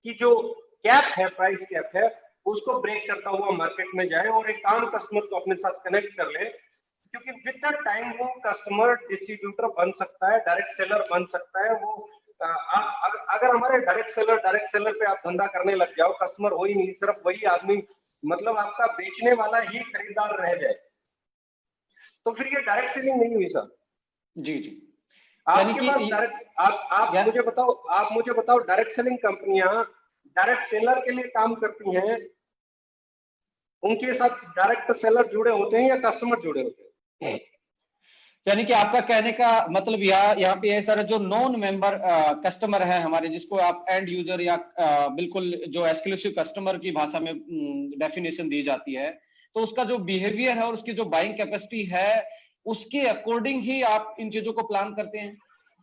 कि जो कैप है, प्राइस कैप है, उसको ब्रेक करता हुआ मार्केट में जाए और एक आम कस्टमर को अपने साथ कनेक्ट कर ले, क्योंकि विद द टाइम वो कस्टमर डिस्ट्रीब्यूटर बन सकता है, डायरेक्ट सेलर बन सकता है। वो अगर हमारे डायरेक्ट सेलर पे आप धंधा करने लग जाओ, कस्टमर हो ही नहीं, सिर्फ वही आदमी, मतलब आपका बेचने वाला ही खरीदार रह जाए, तो फिर ये डायरेक्ट सेलिंग नहीं हुई सर। जी जी, यानी आपके कि पास डायरेक्ट, आप मुझे बताओ डायरेक्ट सेलिंग कंपनियां डायरेक्ट सेलर के लिए काम करती हैं, उनके साथ डायरेक्ट सेलर जुड़े होते हैं या कस्टमर जुड़े होते हैं? यानी कि आपका कहने का मतलब यहाँ पे है सर, जो नॉन मेंबर कस्टमर है हमारे, जिसको आप एंड यूजर या बिल्कुल जो एक्सक्लूसिव कस्टमर की भाषा में डेफिनेशन दी जाती है, तो उसका जो बिहेवियर है और उसकी जो बाइंग कैपेसिटी है, उसके अकॉर्डिंग ही आप इन चीजों को प्लान करते हैं।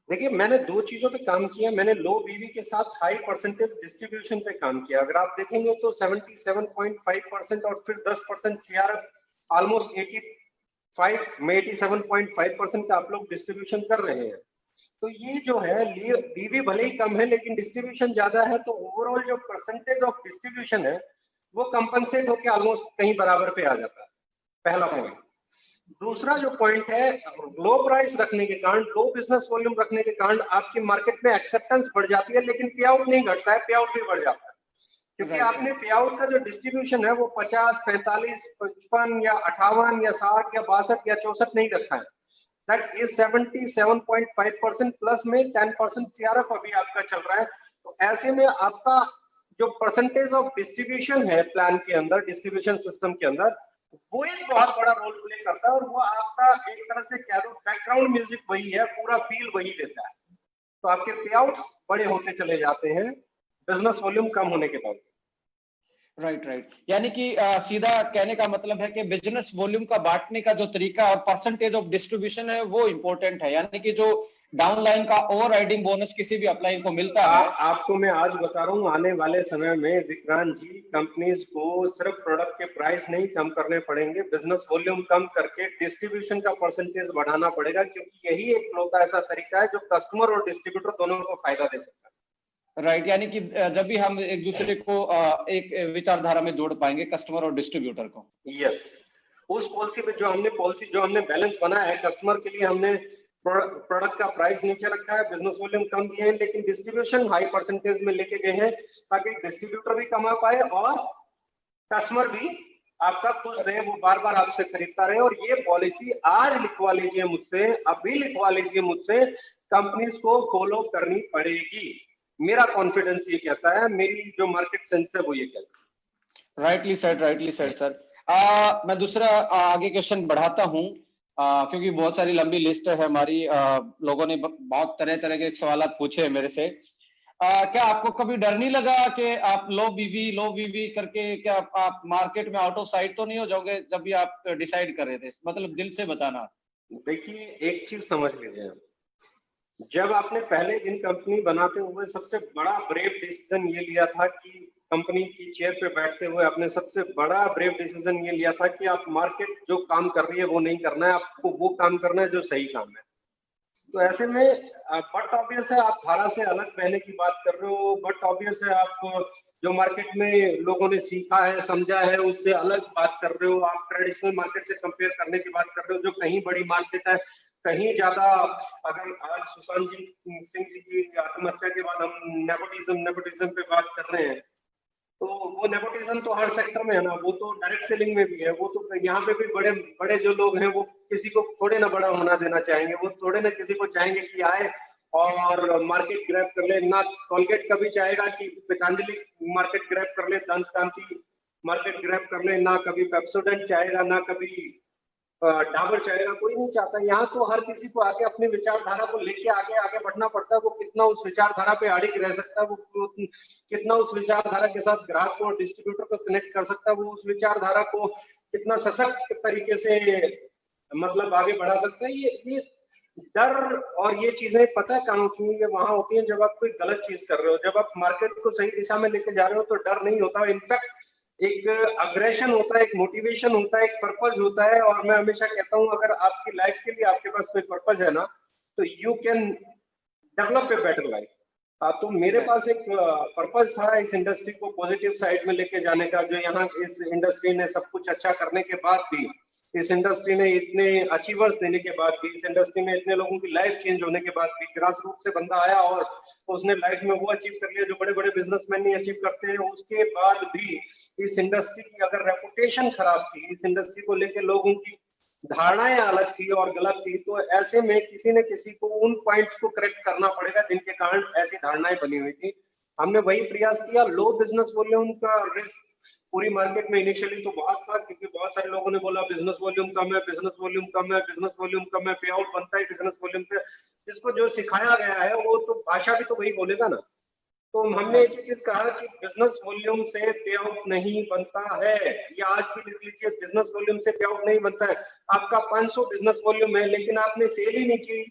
देखिए, मैंने दो चीजों पे काम किया। मैंने लो बीवी के साथ हाई परसेंटेज डिस्ट्रीब्यूशन पे काम किया। अगर आप देखेंगे तो 77.5% और फिर 10% सीआरएफ, ऑलमोस्ट 85 में 87.5% का आप लोग डिस्ट्रीब्यूशन कर रहे हैं। तो ये जो है, बीवी भले ही कम है लेकिन डिस्ट्रीब्यूशन ज्यादा है, तो ओवरऑल जो परसेंटेज ऑफ डिस्ट्रीब्यूशन है वो कंपनसेट होकर ऑलमोस्ट कहीं बराबर पे आ जाता है। पहला पॉइंट। दूसरा जो पॉइंट है, लो प्राइस रखने के कारण, लो बिजनेस वॉल्यूम रखने के कारण आपकी मार्केट में एक्सेप्टेंस बढ़ जाती है, लेकिन पे आउट नहीं घटता है, पे आउट भी बढ़ जाता है। क्योंकि आपने पे आउट का जो डिस्ट्रीब्यूशन है वो 50, 45, 55 या 58 या 60 या 62 या 64 नहीं रखा है। दैट इज 77.5% प्लस में 10% सीआरएफ अभी आपका चल रहा है। तो ऐसे में आपका जो परसेंटेज ऑफ डिस्ट्रीब्यूशन है प्लान के अंदर, डिस्ट्रीब्यूशन सिस्टम के अंदर, वो एक बहुत बड़ा रोल प्ले करता है, और वो आपका एक तरह से कह दो बैकग्राउंड म्यूजिक वही है, पूरा फील वही देता है। तो आपके पे आउट्स बड़े होते चले जाते हैं बिजनेस वॉल्यूम कम होने के बाद। राइट राइट, यानी कि सीधा कहने का मतलब है कि बिजनेस वॉल्यूम का बांटने का जो तरीका और परसेंटेज ऑफ डिस्ट्रीब्यूशन है वो इंपॉर्टेंट है। यानी कि जो डाउनलाइन का ओवर राइडिंग बोनस किसी भी अपलाइन को मिलता है। आपको मैं आज बता रहा हूँ, आने वाले समय में विक्रांत जी, कंपनीज को सिर्फ प्रोडक्ट के प्राइस नहीं कम करने पड़ेंगे, बिजनेस वॉल्यूम कम करके डिस्ट्रीब्यूशन का परसेंटेज बढ़ाना पड़ेगा, क्योंकि यही एक लौता ऐसा तरीका है जो कस्टमर और डिस्ट्रीब्यूटर दोनों को फायदा दे सकता है। राइट, यानी कि जब भी हम एक दूसरे को एक विचारधारा में जोड़ पाएंगे, कस्टमर और डिस्ट्रीब्यूटर को। यस, उस पॉलिसी में जो हमने बैलेंस बनाया है, कस्टमर के लिए हमने प्रोडक्ट का प्राइस नीचे रखा है, बिजनेस वॉल्यूम कम किए हैं, लेकिन डिस्ट्रीब्यूशन हाई परसेंटेज में लेके गए हैं, ताकि डिस्ट्रीब्यूटर भी कमा पाए और कस्टमर भी आपका खुश रहे, वो बार बार आपसे खरीदता रहे। और ये पॉलिसी आज लिखवा लीजिए मुझसे, अभी लिखवा लीजिए मुझसे, कंपनीज को फॉलो करनी पड़ेगी। मेरा कॉन्फिडेंस ये कहता है, मेरी जो मार्केट सेंस है वो ये कहता है। Rightly said sir. मैं दूसरा आगे क्वेश्चन बढ़ाता हूँ, क्योंकि बहुत सारी लंबी लिस्ट है हमारी। लोगों ने बहुत तरह तरह के सवाल पूछे हैं मेरे से। क्या आपको कभी डर नहीं लगा कि आप लो बीवी करके क्या आप मार्केट में आउट ऑफ साइट तो नहीं हो जाओगे जब भी आप डिसाइड कर रहे थे? मतलब दिल से बताना। देखिए, एक चीज समझ लीजिए, जब आपने पहले दिन कंपनी बनाते हुए सबसे बड़ा ब्रेव डिसीजन ये लिया था कि कंपनी की चेयर पे बैठते हुए आपने सबसे बड़ा ब्रेव डिसीजन ये लिया था कि आप मार्केट जो काम कर रही है वो नहीं करना है, आपको वो काम करना है जो सही काम है। तो ऐसे में बट ऑब्वियस है, आप धारा से अलग बहने की बात कर रहे हो, बट ऑब्वियस है आप जो मार्केट में लोगों ने सीखा है, समझा है, उससे अलग बात कर रहे हो, आप ट्रेडिशनल मार्केट से कंपेयर करने की बात कर रहे हो, जो कहीं बड़ी मार्केट है, कहीं ज्यादा। अगर आज सुशांत सिंह जी की आत्महत्या के बाद हम नेपोटिज्म पे बात कर रहे हैं, तो वो नेपोटिज्म तो हर सेक्टर में है ना, वो तो डायरेक्ट सेलिंग में भी है, वो तो यहाँ पे भी बड़े बड़े जो लोग हैं वो किसी को थोड़े ना बड़ा होना देना चाहेंगे, वो थोड़े ना किसी को चाहेंगे कि आए और मार्केट ग्रैब कर ले। ना कॉलगेट कभी चाहेगा कि पतंजलि मार्केट ग्रैब कर ले, दंत कांति मार्केट ग्रैब कर ले, ना कभी पेप्सोडेंट चाहेगा, ना कभी डाबर चाहेगा, कोई नहीं चाहता। यहाँ तो हर किसी को आगे अपनी विचारधारा को लेके आगे आगे बढ़ना पड़ता है। वो कितना उस विचारधारा पे अड़िग रह सकता है, वो कितना उस विचारधारा के साथ ग्राहक को और डिस्ट्रीब्यूटर को कनेक्ट कर सकता है, वो उस विचारधारा को कितना सशक्त तरीके से मतलब आगे बढ़ा सकता है। ये डर और ये चीजें पता है कहाँ होती है? ये वहां होती है जब आप कोई गलत चीज कर रहे हो, जब आप मार्केट को सही दिशा में लेके जा रहे हो तो डर नहीं होता, इनफैक्ट एक अग्रेशन होता है, एक मोटिवेशन होता है, एक पर्पज होता है। और मैं हमेशा कहता हूं, अगर आपकी लाइफ के लिए आपके पास कोई पर्पज है ना, तो you can develop a better life. तो मेरे पास एक पर्पस था इस इंडस्ट्री को पॉजिटिव साइड में लेके जाने का, जो यहाँ इस इंडस्ट्री ने सब कुछ अच्छा करने के बाद भी, इस इंडस्ट्री ने इतने अचीवर्स देने के बाद भी, इस इंडस्ट्री में इतने लोगों की लाइफ चेंज होने के बाद भी, ग्रास रूट से बंदा आया और उसने लाइफ में वो अचीव कर लिया जो बड़े बड़े बिजनेसमैन नहीं अचीव करते हैं, उसके बाद भी इस इंडस्ट्री की अगर रेपुटेशन खराब थी, इस इंडस्ट्री को लेकर लोगों की धारणाएं अलग थी और गलत थी, तो ऐसे में किसी न किसी को उन पॉइंट्स को करेक्ट करना पड़ेगा जिनके कारण ऐसी धारणाएं बनी हुई थी। हमने वही प्रयास किया। लो बिजनेस वॉल्यूम का रिस्क पूरी मार्केट में इनिशियली तो बहुत था, क्योंकि बहुत सारे लोगों ने बोला बिजनेस वॉल्यूम कम है, बिजनेस वॉल्यूम कम है, बिजनेस वॉल्यूम कम है, पे आउट बनता है बिजनेस वॉल्यूम से। जिसको जो सिखाया गया है वो तो भाषा भी तो वही बोलेगा ना। तो हमने एक ही चीज कहा कि बिजनेस वॉल्यूम से पे आउट नहीं बनता है। ये आज भी लिख लीजिए, बिजनेस वॉल्यूम से पे आउट नहीं बनता है। आपका 500 बिजनेस वॉल्यूम है लेकिन आपने सेल ही नहीं की,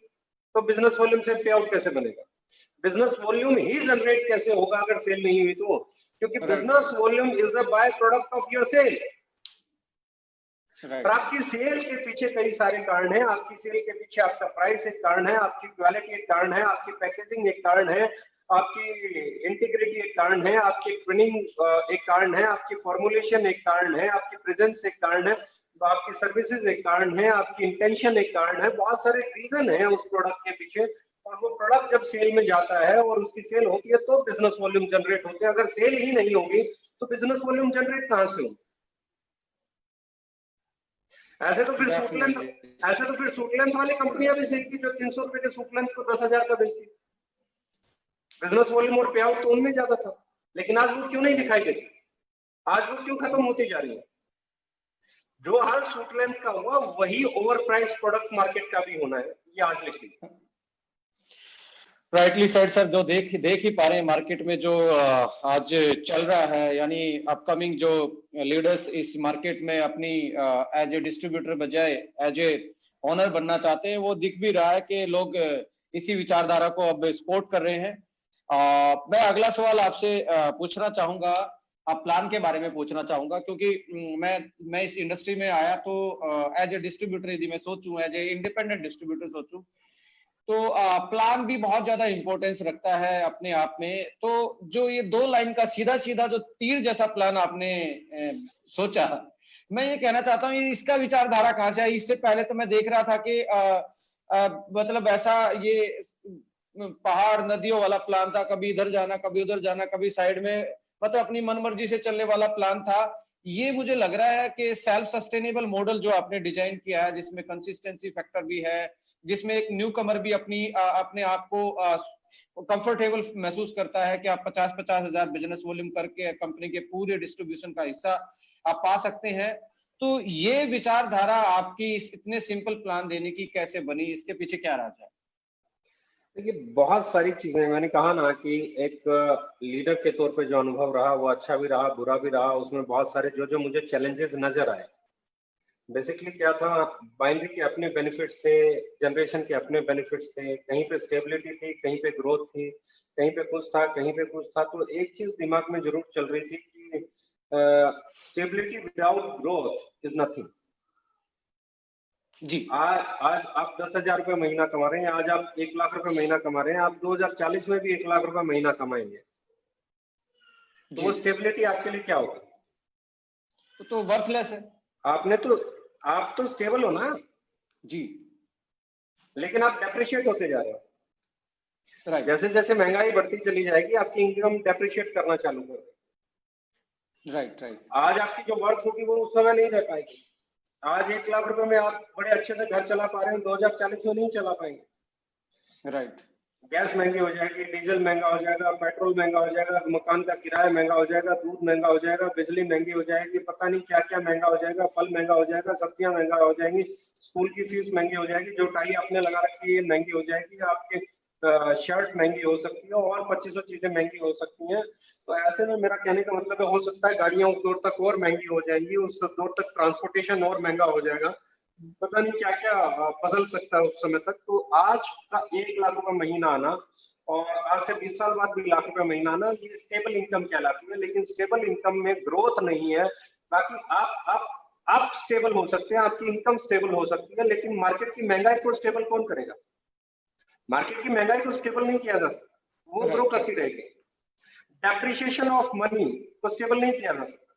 तो बिजनेस वॉल्यूम से पे आउट कैसे बनेगा? बिजनेस वॉल्यूम ही जनरेट कैसे होगा अगर सेल नहीं हुई तो? क्योंकि business volume is a byproduct of your sale. और आपकी सेल के पीछे कई सारे कारण हैं। आपकी सेल के पीछे आपका प्राइस एक कारण है, आपकी क्वालिटी एक कारण है, आपकी पैकेजिंग एक कारण है, आपकी इंटीग्रिटी एक कारण है, आपकी ट्रेनिंग एक कारण है, आपकी फॉर्मुलेशन एक कारण है, आपकी प्रेजेंस एक कारण है, आपकी सर्विसेज एक कारण है, आपकी इंटेंशन एक कारण है। बहुत सारे रीजन है उस प्रोडक्ट के पीछे, और वो प्रोडक्ट जब सेल में जाता है और उसकी सेल होती है तो बिजनेस वॉल्यूम जनरेट होते हैं। अगर सेल ही नहीं होगी तो बिजनेस वॉल्यूम जनरेट कहां से होगी? ऐसे तो फिर सूट लेंथ वाली कंपनियां भी सही थी जो 300 रुपए के सूट लेंथ को 10,000 का बेचती। बिजनेस वॉल्यूम और पे आउट तो उनमें ज्यादा था, लेकिन आज वो क्यों नहीं दिखाई देती? आज वो क्यों खत्म होती जा रही है? जो हाल सूट लेंथ का हुआ वही ओवर प्राइस प्रोडक्ट मार्केट का भी होना है, ये आज लिख लीजिए। Rightly said sir. जो देख ही पा रहे हैं मार्केट में जो आज चल रहा है, यानी अपकमिंग जो लीडर्स इस मार्केट में अपनी एज ए डिस्ट्रीब्यूटर बजाय एज ए ओनर बनना चाहते हैं, वो दिख भी रहा है कि लोग इसी विचारधारा को अब सपोर्ट कर रहे हैं। मैं अगला सवाल आपसे पूछना चाहूंगा, आप प्लान के बारे में पूछना चाहूंगा, क्योंकि मैं इस इंडस्ट्री में आया तो एज ए डिस्ट्रीब्यूटर यदि मैं सोचूं, एज ए इंडिपेंडेंट डिस्ट्रीब्यूटर सोचूं, तो प्लान भी बहुत ज्यादा इंपॉर्टेंस रखता है अपने आप में। तो जो ये 2 लाइन का सीधा सीधा जो तीर जैसा प्लान आपने सोचा, मैं ये कहना चाहता हूँ इसका विचारधारा कहाँ से आई? इससे पहले तो मैं देख रहा था कि मतलब ऐसा ये पहाड़ नदियों वाला प्लान था, कभी इधर जाना कभी उधर जाना कभी साइड में, मतलब अपनी मनमर्जी से चलने वाला प्लान था। ये मुझे लग रहा है कि सेल्फ सस्टेनेबल मॉडल जो आपने डिजाइन किया है, जिसमें कंसिस्टेंसी फैक्टर भी है, जिसमें एक न्यू कमर भी अपने आप को कंफर्टेबल महसूस करता है कि आप 50-50 हजार बिजनेस वॉल्यूम करके कंपनी के पूरे डिस्ट्रीब्यूशन का हिस्सा आप पा सकते हैं। तो ये विचारधारा आपकी इतने सिंपल प्लान देने की कैसे बनी? इसके पीछे क्या राज है? देखिए, बहुत सारी चीजें, मैंने कहा ना कि एक लीडर के तौर पे जो अनुभव रहा वो अच्छा भी रहा बुरा भी रहा। उसमें बहुत सारे जो जो मुझे चैलेंजेस नजर आए। बेसिकली क्या था, बाइनरी के अपने बेनिफिट्स थे, जनरेशन के अपने बेनिफिट्स थे, कहीं पे स्टेबिलिटी थी, कहीं पे ग्रोथ थी, कहीं पे कुछ था, कहीं पे कुछ था। तो एक चीज दिमाग में जरूर चल रही थी कि stability without growth is nothing. जी। आज आप 10,000 रुपए महीना कमा रहे हैं, आज आप 1 लाख रुपए महीना कमा रहे हैं, आप 2040 में भी 1 लाख रुपए महीना कमाएंगे, तो वो स्टेबिलिटी आपके लिए क्या होगी? तो वर्थलेस है। आप तो स्टेबल हो ना जी, लेकिन आप डेप्रिशिएट होते जा रहे हो। राइट जैसे जैसे महंगाई बढ़ती चली जाएगी आपकी इनकम डेप्रिशिएट करना चालू कर। Right right. आज आपकी जो वर्थ होगी वो उस समय नहीं रह पाएगी। आज 1 लाख रुपए में आप बड़े अच्छे से घर चला पा रहे हैं, 2040 में नहीं चला पाएंगे। राइट। गैस महंगी हो जाएगी, डीजल महंगा हो जाएगा, पेट्रोल महंगा हो जाएगा, मकान का किराया महंगा हो जाएगा, दूध महंगा हो जाएगा, बिजली महंगी हो जाएगी, पता नहीं क्या क्या महंगा हो जाएगा, फल महंगा हो जाएगा, सब्जियां महंगा हो जाएंगी, स्कूल की फीस महंगी हो जाएगी, जो टाई आपने लगा रखी है महंगी हो जाएगी, आपके शर्ट महंगी हो सकती है, और 2500 चीजें महंगी हो सकती हैं। तो ऐसे में मेरा कहने का मतलब है, हो सकता है गाड़ियां उस दौर तक और महंगी हो जाएंगी, उस दौर तक ट्रांसपोर्टेशन और महंगा हो जाएगा, पता नहीं क्या क्या बदल सकता है उस समय तक। तो आज का 1 लाख रुपए महीना आना और आज से 20 साल बाद भी 1 लाख रुपए महीना आना, ये स्टेबल इनकम कहलाती है। लेकिन स्टेबल इनकम में ग्रोथ नहीं है। बाकी आप स्टेबल हो सकते हैं, आपकी इनकम स्टेबल हो सकती है, लेकिन मार्केट की महंगाई को स्टेबल कौन करेगा? मार्केट की महंगाई को स्टेबल नहीं किया जा सकता। वो ग्रो करती रहेगी। डेप्रिसिएशन ऑफ मनी को स्टेबल नहीं किया जा सकता।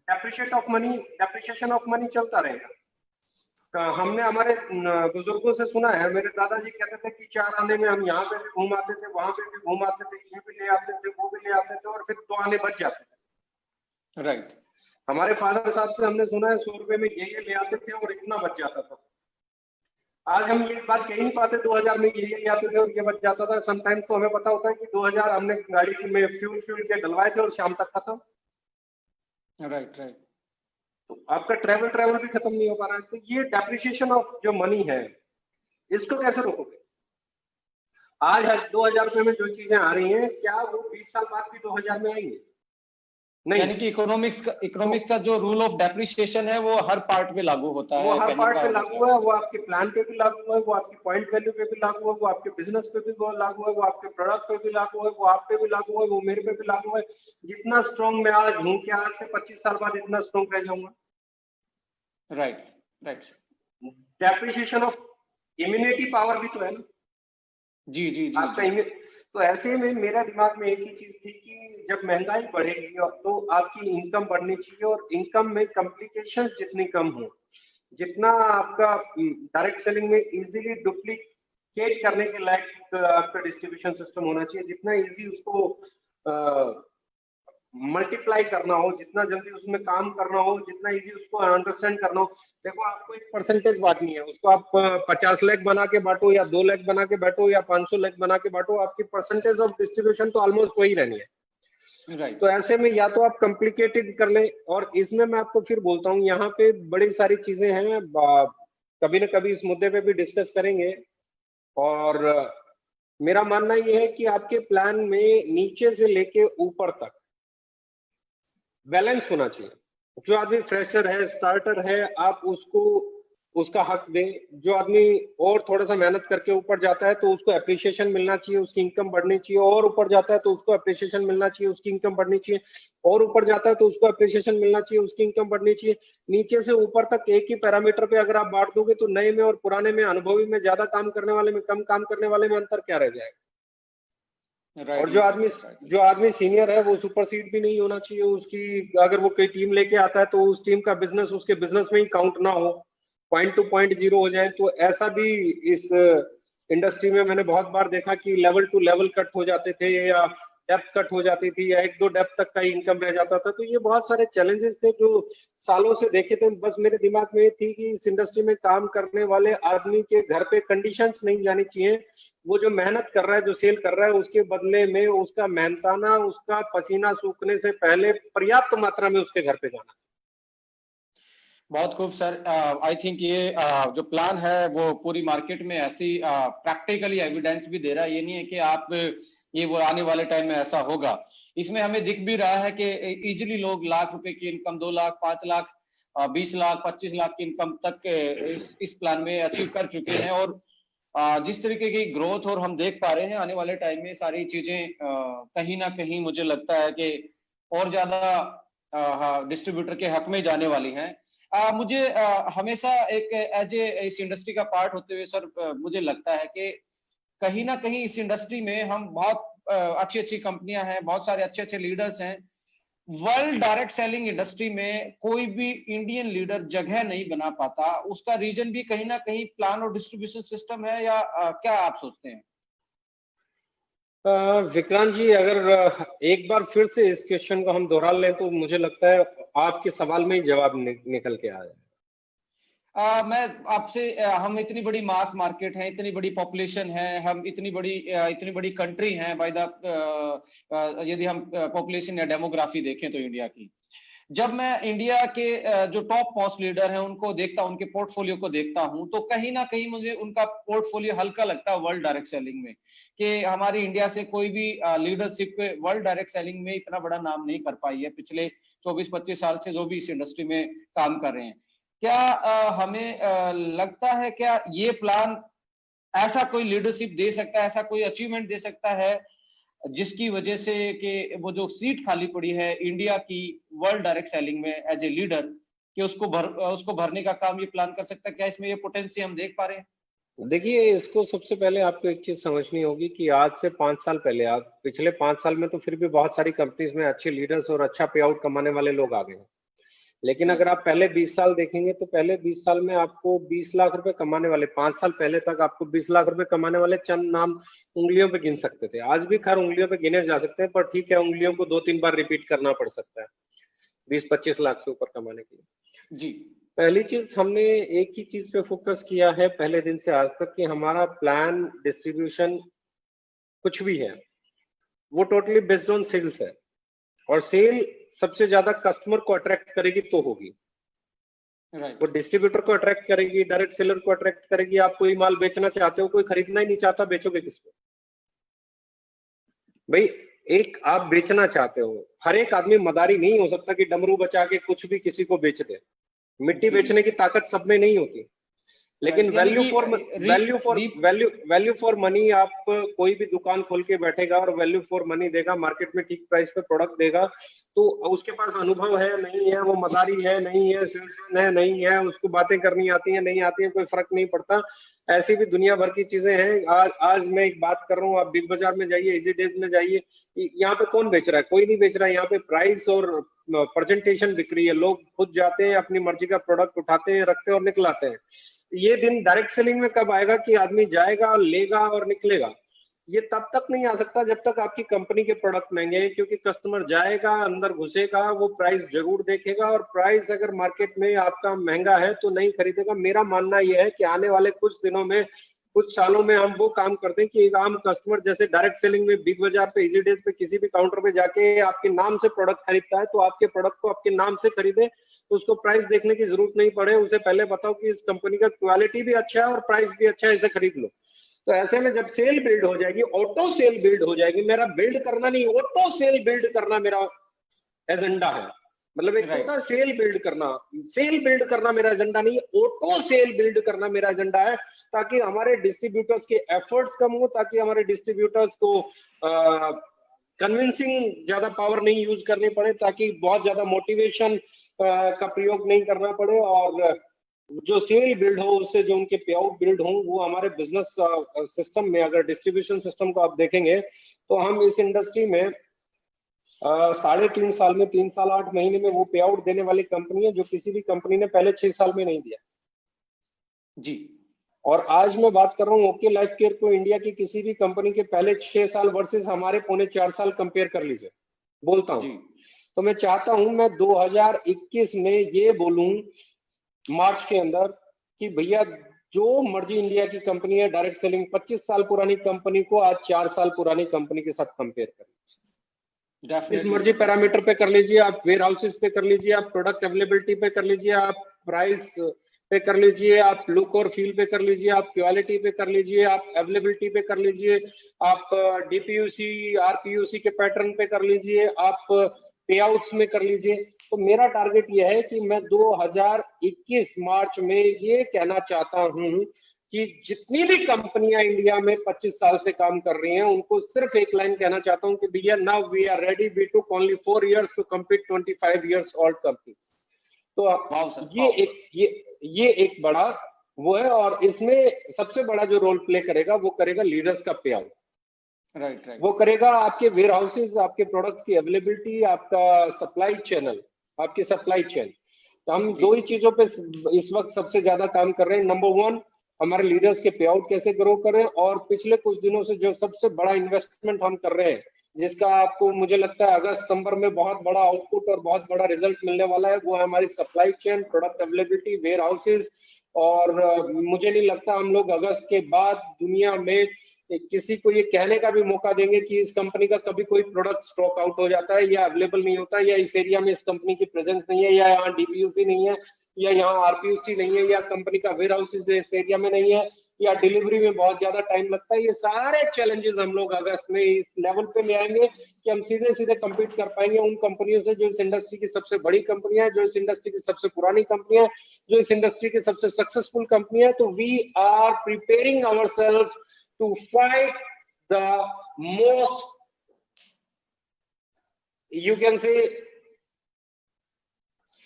डेप्रिसिएशन ऑफ मनी चलता रहेगा। हमने हमारे बुजुर्गों से सुना है, मेरे दादाजी कहते थे कि 4 आने में हम यहाँ पे भी घूम आते थे, वहां पे भी घूम आते थे, ये भी ले आते थे, वो भी ले आते थे, और फिर 2 आने बच जाते थे। राइट। हमारे फादर साहब से हमने सुना है 100 रुपए में ये ले आते थे और इतना बच जाता था। आज हम ये बात कह ही नहीं पाते 2000 में ये ले आते थे और ये बच जाता था। समटाइम्स तो हमें पता होता है कि 2000 हमने गाड़ी में फ्यूल के डलवाए थे और शाम तक खत्म। Right right. तो आपका ट्रैवल भी खत्म नहीं हो पा रहा है। तो ये डेप्रिसिएशन ऑफ जो मनी है, इसको कैसे रोकोगे? आज 2000 रुपए में जो चीजें आ रही हैं, क्या वो 20 साल बाद भी 2000 में आएंगी? नहीं। यानी कि इकोनॉमिक्स का जो रूल ऑफ डेप्रिसिएशन है वो हर पार्ट में लागू होता है। वो हर पार्ट पे लागू है, वो आपके प्लान पे भी लागू है, वो आपकी पॉइंट वैल्यू पे भी लागू है, वो आपके बिजनेस पे भी लागू है, वो आपके प्रोडक्ट पे भी लागू है, वो आप पे भी लागू है, वो मेरे पे भी लागू है। जितना स्ट्रॉन्ग मैं आज हूँ, क्या आज से 25 साल बाद इतना स्ट्रॉन्ग रह जाऊंगा? Right right. Depreciation of immunity power भी तो है ना। जी जी जी, आपका तो ऐसे में मेरा दिमाग में एक ही चीज थी कि जब महंगाई बढ़ेगी तो आपकी इनकम बढ़नी चाहिए, और इनकम में कॉम्प्लिकेशंस जितनी कम हो, जितना आपका डायरेक्ट सेलिंग में इजीली डुप्लीकेट करने के लायक आपका डिस्ट्रीब्यूशन सिस्टम होना चाहिए, जितना इजी उसको मल्टीप्लाई करना हो, जितना जल्दी उसमें काम करना हो, जितना इजी उसको अंडरस्टैंड करना हो। देखो, आपको एक परसेंटेज बांटनी है, उसको आप 50 लाख बना के बांटो या 2 लाख बना के बांटो या 500 लाख बना के बांटो, आपकी परसेंटेज ऑफ डिस्ट्रीब्यूशन तो ऑलमोस्ट वही रहनी है। राइट। तो ऐसे में या तो आप कॉम्प्लिकेटेड कर ले, और इसमें मैं आपको फिर बोलता हूँ, यहाँ पे बड़ी सारी चीजें हैं, कभी ना कभी इस मुद्दे पे भी डिस्कस करेंगे। और मेरा मानना यह है कि आपके प्लान में नीचे से लेके ऊपर तक बैलेंस होना चाहिए। जो आदमी फ्रेशर है, स्टार्टर है, आप उसको उसका हक दें। जो आदमी और थोड़ा सा मेहनत करके ऊपर जाता है तो उसको एप्रिसिएशन मिलना चाहिए, उसकी इनकम बढ़नी चाहिए। और ऊपर जाता है तो उसको एप्रिसिएशन मिलना चाहिए, उसकी इनकम बढ़नी चाहिए। और ऊपर जाता है तो उसको एप्रिसिएशन मिलना चाहिए, उसकी इनकम बढ़नी चाहिए। नीचे से ऊपर तक एक ही पैरामीटर पे अगर आप बांट दोगे तो नए में और पुराने में, अनुभवी में ज्यादा काम करने वाले में, कम काम करने वाले में अंतर क्या रह जाएगा? और जो आदमी सीनियर है वो सुपरसीड भी नहीं होना चाहिए उसकी। अगर वो कोई टीम लेके आता है तो उस टीम का बिजनेस उसके बिजनेस में ही काउंट ना हो, पॉइंट टू पॉइंट जीरो हो जाए। तो ऐसा भी इस इंडस्ट्री में मैंने बहुत बार देखा कि लेवल टू लेवल कट हो जाते थे, या डेप्थ कट हो जाती थी, या 1-2 डेप्थ तक का इनकम रह जाता था। तो ये बहुत सारे चैलेंजेस थे जो सालों से देखे थे। बस मेरे दिमाग में ये थी कि इस इंडस्ट्री में काम करने वाले आदमी के घर पे कंडीशंस नहीं जानी चाहिए। वो जो मेहनत कर रहा है, जो सेल कर रहा है, उसके बदले में उसका मेहनताना, उसका पसीना सूखने से पहले पर्याप्त मात्रा में उसके घर पे जाना। बहुत खूब सर। आई थिंक ये जो प्लान है वो पूरी मार्केट में ऐसी प्रैक्टिकली एविडेंस भी दे रहा है। ये नहीं है कि आप ये वो आने वाले टाइम में ऐसा होगा। इसमें हमें दिख भी रहा है कि इजीली लोग लाख रुपए की इनकम, 2 लाख, 5 लाख, 20 लाख, 25 लाख की इनकम तक इस प्लान में अचीव कर चुके हैं। और जिस तरीके की ग्रोथ और हम देख पा रहे हैं आने वाले टाइम में, सारी चीजें कहीं ना कहीं मुझे लगता है कि और ज्यादा डिस्ट्रीब्यूटर के हक में जाने वाली हैं। मुझे हमेशा एक एज ए इस इंडस्ट्री का पार्ट होते हुए सर मुझे लगता है कि कहीं ना कहीं इस इंडस्ट्री में हम बहुत अच्छी अच्छी कंपनियां हैं, बहुत सारे अच्छे अच्छे लीडर्स हैं। वर्ल्ड डायरेक्ट सेलिंग इंडस्ट्री में कोई भी इंडियन लीडर जगह नहीं बना पाता। उसका रीजन भी कहीं ना कहीं प्लान और डिस्ट्रीब्यूशन सिस्टम है, या क्या आप सोचते हैं? विक्रांत जी, अगर एक बार फिर से इस क्वेश्चन को हम दोहरा लें तो मुझे लगता है आपके सवाल में ही जवाब निकल के आया। मैं आपसे हम इतनी बड़ी मास मार्केट है, इतनी बड़ी पॉपुलेशन है, हम इतनी बड़ी कंट्री है बाय द यदि हम पॉपुलेशन या डेमोग्राफी देखें तो इंडिया की। जब मैं इंडिया के जो टॉप मोस्ट लीडर हैं उनको देखता हूं, उनके पोर्टफोलियो को देखता हूं, तो कहीं ना कहीं मुझे उनका पोर्टफोलियो हल्का लगता है वर्ल्ड डायरेक्ट सेलिंग में। कि हमारी इंडिया से कोई भी लीडरशिप वर्ल्ड डायरेक्ट सेलिंग में इतना बड़ा नाम नहीं कर पाई है पिछले 24-25 साल से जो भी इस इंडस्ट्री में काम कर रहे हैं। क्या हमें लगता है क्या ये प्लान ऐसा कोई लीडरशिप दे सकता है, ऐसा कोई अचीवमेंट दे सकता है जिसकी वजह से कि वो जो सीट खाली पड़ी है इंडिया की वर्ल्ड डायरेक्ट सेलिंग में एज ए लीडर, कि उसको भरने का काम ये प्लान कर सकता है? क्या इसमें ये पोटेंशियल हम देख पा रहे हैं? देखिए, इसको सबसे पहले आपको एक चीज समझनी होगी कि आज से 5 साल पहले, आप पिछले 5 साल में तो फिर भी बहुत सारी कंपनीज में अच्छे लीडर्स और अच्छा पे आउट कमाने वाले लोग आ गए हैं। लेकिन अगर राइट। आप पहले 20 साल देखेंगे तो पहले 20 साल में आपको 20 लाख रुपए कमाने वाले, 5 साल पहले तक आपको 20 लाख रुपए कमाने वाले चंद नाम उंगलियों पे गिन सकते थे। आज भी खैर उंगलियों पे गिने जा सकते हैं, पर ठीक है, उंगलियों को 2-3 बार रिपीट करना पड़ सकता है 20-25 लाख से ऊपर कमाने के लिए। जी। पहली चीज, हमने एक ही चीज पे फोकस किया है पहले दिन से आज तक कि हमारा प्लान, डिस्ट्रीब्यूशन, कुछ भी है, वो टोटली बेस्ड ऑन सेल्स है। और सेल सबसे ज्यादा कस्टमर को अट्रैक्ट करेगी तो होगी। वो राइट। डिस्ट्रीब्यूटर को अट्रैक्ट करेगी, डायरेक्ट सेलर को अट्रैक्ट करेगी। आप कोई माल बेचना चाहते हो, कोई खरीदना ही नहीं चाहता, बेचोगे किसको भाई? एक आप बेचना चाहते हो, हर एक आदमी मदारी नहीं हो सकता कि डमरू बचा के कुछ भी किसी को बेच दे। मिट्टी जी। बेचने की ताकत सब में नहीं होती। लेकिन राइट, यानी वैल्यू कि फॉर री वैल्यू फॉर री वैल्यू वैल्यू फॉर मनी, आप कोई भी दुकान खोल के बैठेगा और वैल्यू फॉर मनी देगा, मार्केट में ठीक प्राइस पे प्रोडक्ट देगा, तो उसके पास अनुभव है नहीं है, वो मदारी है नहीं है, सेल्समैन है नहीं है, उसको बातें करनी आती है नहीं आती है, कोई फर्क नहीं पड़ता। ऐसी भी दुनिया भर की चीजें हैं। आज आज मैं एक बात कर रहा हूँ, आप बिग बाजार में जाइए, इजी डेज में जाइए, यहाँ पे कौन बेच रहा है? कोई नहीं बेच रहा है। यहाँ पे प्राइस और प्रेजेंटेशन बिक रही है। लोग खुद जाते हैं, अपनी मर्जी का प्रोडक्ट उठाते हैं, रखते हैं और निकलाते हैं। ये दिन डायरेक्ट सेलिंग में कब आएगा कि आदमी जाएगा, लेगा और निकलेगा? ये तब तक नहीं आ सकता जब तक आपकी कंपनी के प्रोडक्ट महंगे हैं, क्योंकि कस्टमर जाएगा, अंदर घुसेगा, वो प्राइस जरूर देखेगा, और प्राइस अगर मार्केट में आपका महंगा है तो नहीं खरीदेगा। मेरा मानना यह है कि आने वाले कुछ दिनों में, कुछ सालों में हम वो काम करते हैं कि एक आम कस्टमर जैसे डायरेक्ट सेलिंग में बिग बाजार पे, इजी डेज पे, किसी भी काउंटर पे जाके आपके नाम से प्रोडक्ट खरीदता है, तो आपके प्रोडक्ट को आपके नाम से खरीदे, तो उसको प्राइस देखने की जरूरत नहीं पड़े। उसे पहले बताओ कि इस कंपनी का क्वालिटी भी अच्छा है और प्राइस भी अच्छा है, इसे खरीद लो। तो ऐसे में जब सेल बिल्ड हो जाएगी, ऑटो सेल बिल्ड हो जाएगी, मेरा बिल्ड करना नहीं, ऑटो सेल बिल्ड करना मेरा एजेंडा है। मतलब एक तो होता राइट। है सेल बिल्ड करना, सेल बिल्ड करना मेरा एजेंडा नहीं है, ऑटो सेल बिल्ड करना मेरा एजेंडा है, ताकि हमारे डिस्ट्रीब्यूटर्स के एफर्ट्स कम हो, ताकि हमारे डिस्ट्रीब्यूटर्स को कन्विंसिंग ज्यादा पावर नहीं यूज करनी पड़े, ताकि बहुत ज्यादा मोटिवेशन का प्रयोग नहीं करना पड़े, और जो सेल बिल्ड हो उससे जो उनके पे आउट बिल्ड हो, वो हमारे बिजनेस सिस्टम में, अगर डिस्ट्रीब्यूशन सिस्टम को आप देखेंगे तो हम इस इंडस्ट्री में 3.5 साल में, 3 साल 8 महीने में वो पे आउट देने वाली कंपनी है जो किसी भी कंपनी ने पहले 6 साल में नहीं दिया। जी। और आज मैं बात कर रहा हूँ ओके लाइफ केयर को, इंडिया की किसी भी कंपनी के पहले 6 साल वर्सेस हमारे पौने 4 साल कंपेयर कर लीजिए, बोलता हूँ। जी। तो मैं चाहता हूं मैं 2021 में ये बोलूं, मार्च के अंदर, कि भैया जो मर्जी इंडिया की कंपनी है डायरेक्ट सेलिंग, 25 साल पुरानी कंपनी को आज 4 साल पुरानी कंपनी के साथ कंपेयर करें। इस डेफिनेटली मर्जी सर, पैरामीटर डेफिनेटली। पे कर लीजिए, आप वेयर हाउसेस पे कर लीजिए, आप प्रोडक्ट अवेलेबिलिटी पे कर लीजिए, आप प्राइस पे कर लीजिए, आप लुक और फील पे कर लीजिए, आप क्वालिटी पे कर लीजिए, आप अवेलेबिलिटी पे कर लीजिए, आप डीपीयूसी आरपीयूसी के पैटर्न पे कर लीजिए, आप पे आउट्स में कर लीजिए। तो मेरा टारगेट यह है कि मैं 2021 मार्च में ये कहना चाहता हूं कि जितनी भी कंपनियां इंडिया में 25 साल से काम कर रही हैं, उनको सिर्फ एक लाइन कहना चाहता हूं कि भैया now we are ready, we took only 4 years to compete 25 years old company. तो वाओ सर, ये वाओ। एक ये एक बड़ा वो है, और इसमें सबसे बड़ा जो रोल प्ले करेगा वो करेगा लीडर्स का पे आउट। Right, right. वो करेगा आपके वेयर हाउसेज, आपके प्रोडक्ट्स की अवेलेबिलिटी, आपका सप्लाई चैनल, आपकी सप्लाई चेन। तो हम जी। दो ही चीजों पे इस वक्त सबसे ज्यादा काम कर रहे हैं। नंबर वन, हमारे लीडर्स के पे आउट कैसे ग्रो करें, और पिछले कुछ दिनों से जो सबसे बड़ा इन्वेस्टमेंट हम कर रहे हैं, जिसका आपको मुझे लगता है अगस्त सितंबर में बहुत बड़ा आउटपुट और बहुत बड़ा रिजल्ट मिलने वाला है, वो है हमारी supply chain, product availability, warehouses. और मुझे नहीं लगता हम लोग अगस्त के बाद दुनिया में किसी को ये कहने का भी मौका देंगे कि इस कंपनी का कभी कोई प्रोडक्ट स्टॉक आउट हो जाता है या अवेलेबल नहीं होता, या इस एरिया में इस कंपनी की प्रेजेंस नहीं है, या यहाँ डीपीयूसी नहीं है, या यहाँ आरपीयूसी नहीं है, या कंपनी का वेयर हाउस इस एरिया में नहीं है, या डिलीवरी में बहुत ज्यादा टाइम लगता है। ये सारे चैलेंजेस हम लोग अगस्त में इस लेवल पे ले आएंगे कि हम सीधे सीधे कम्पीट कर पाएंगे उन कंपनियों से जो इस इंडस्ट्री की सबसे बड़ी कंपनियां है, जो इस इंडस्ट्री की सबसे पुरानी कंपनी है, जो इस इंडस्ट्री की सबसे सक्सेसफुल कंपनी है। तो we are preparing our self to fight the most, you can say,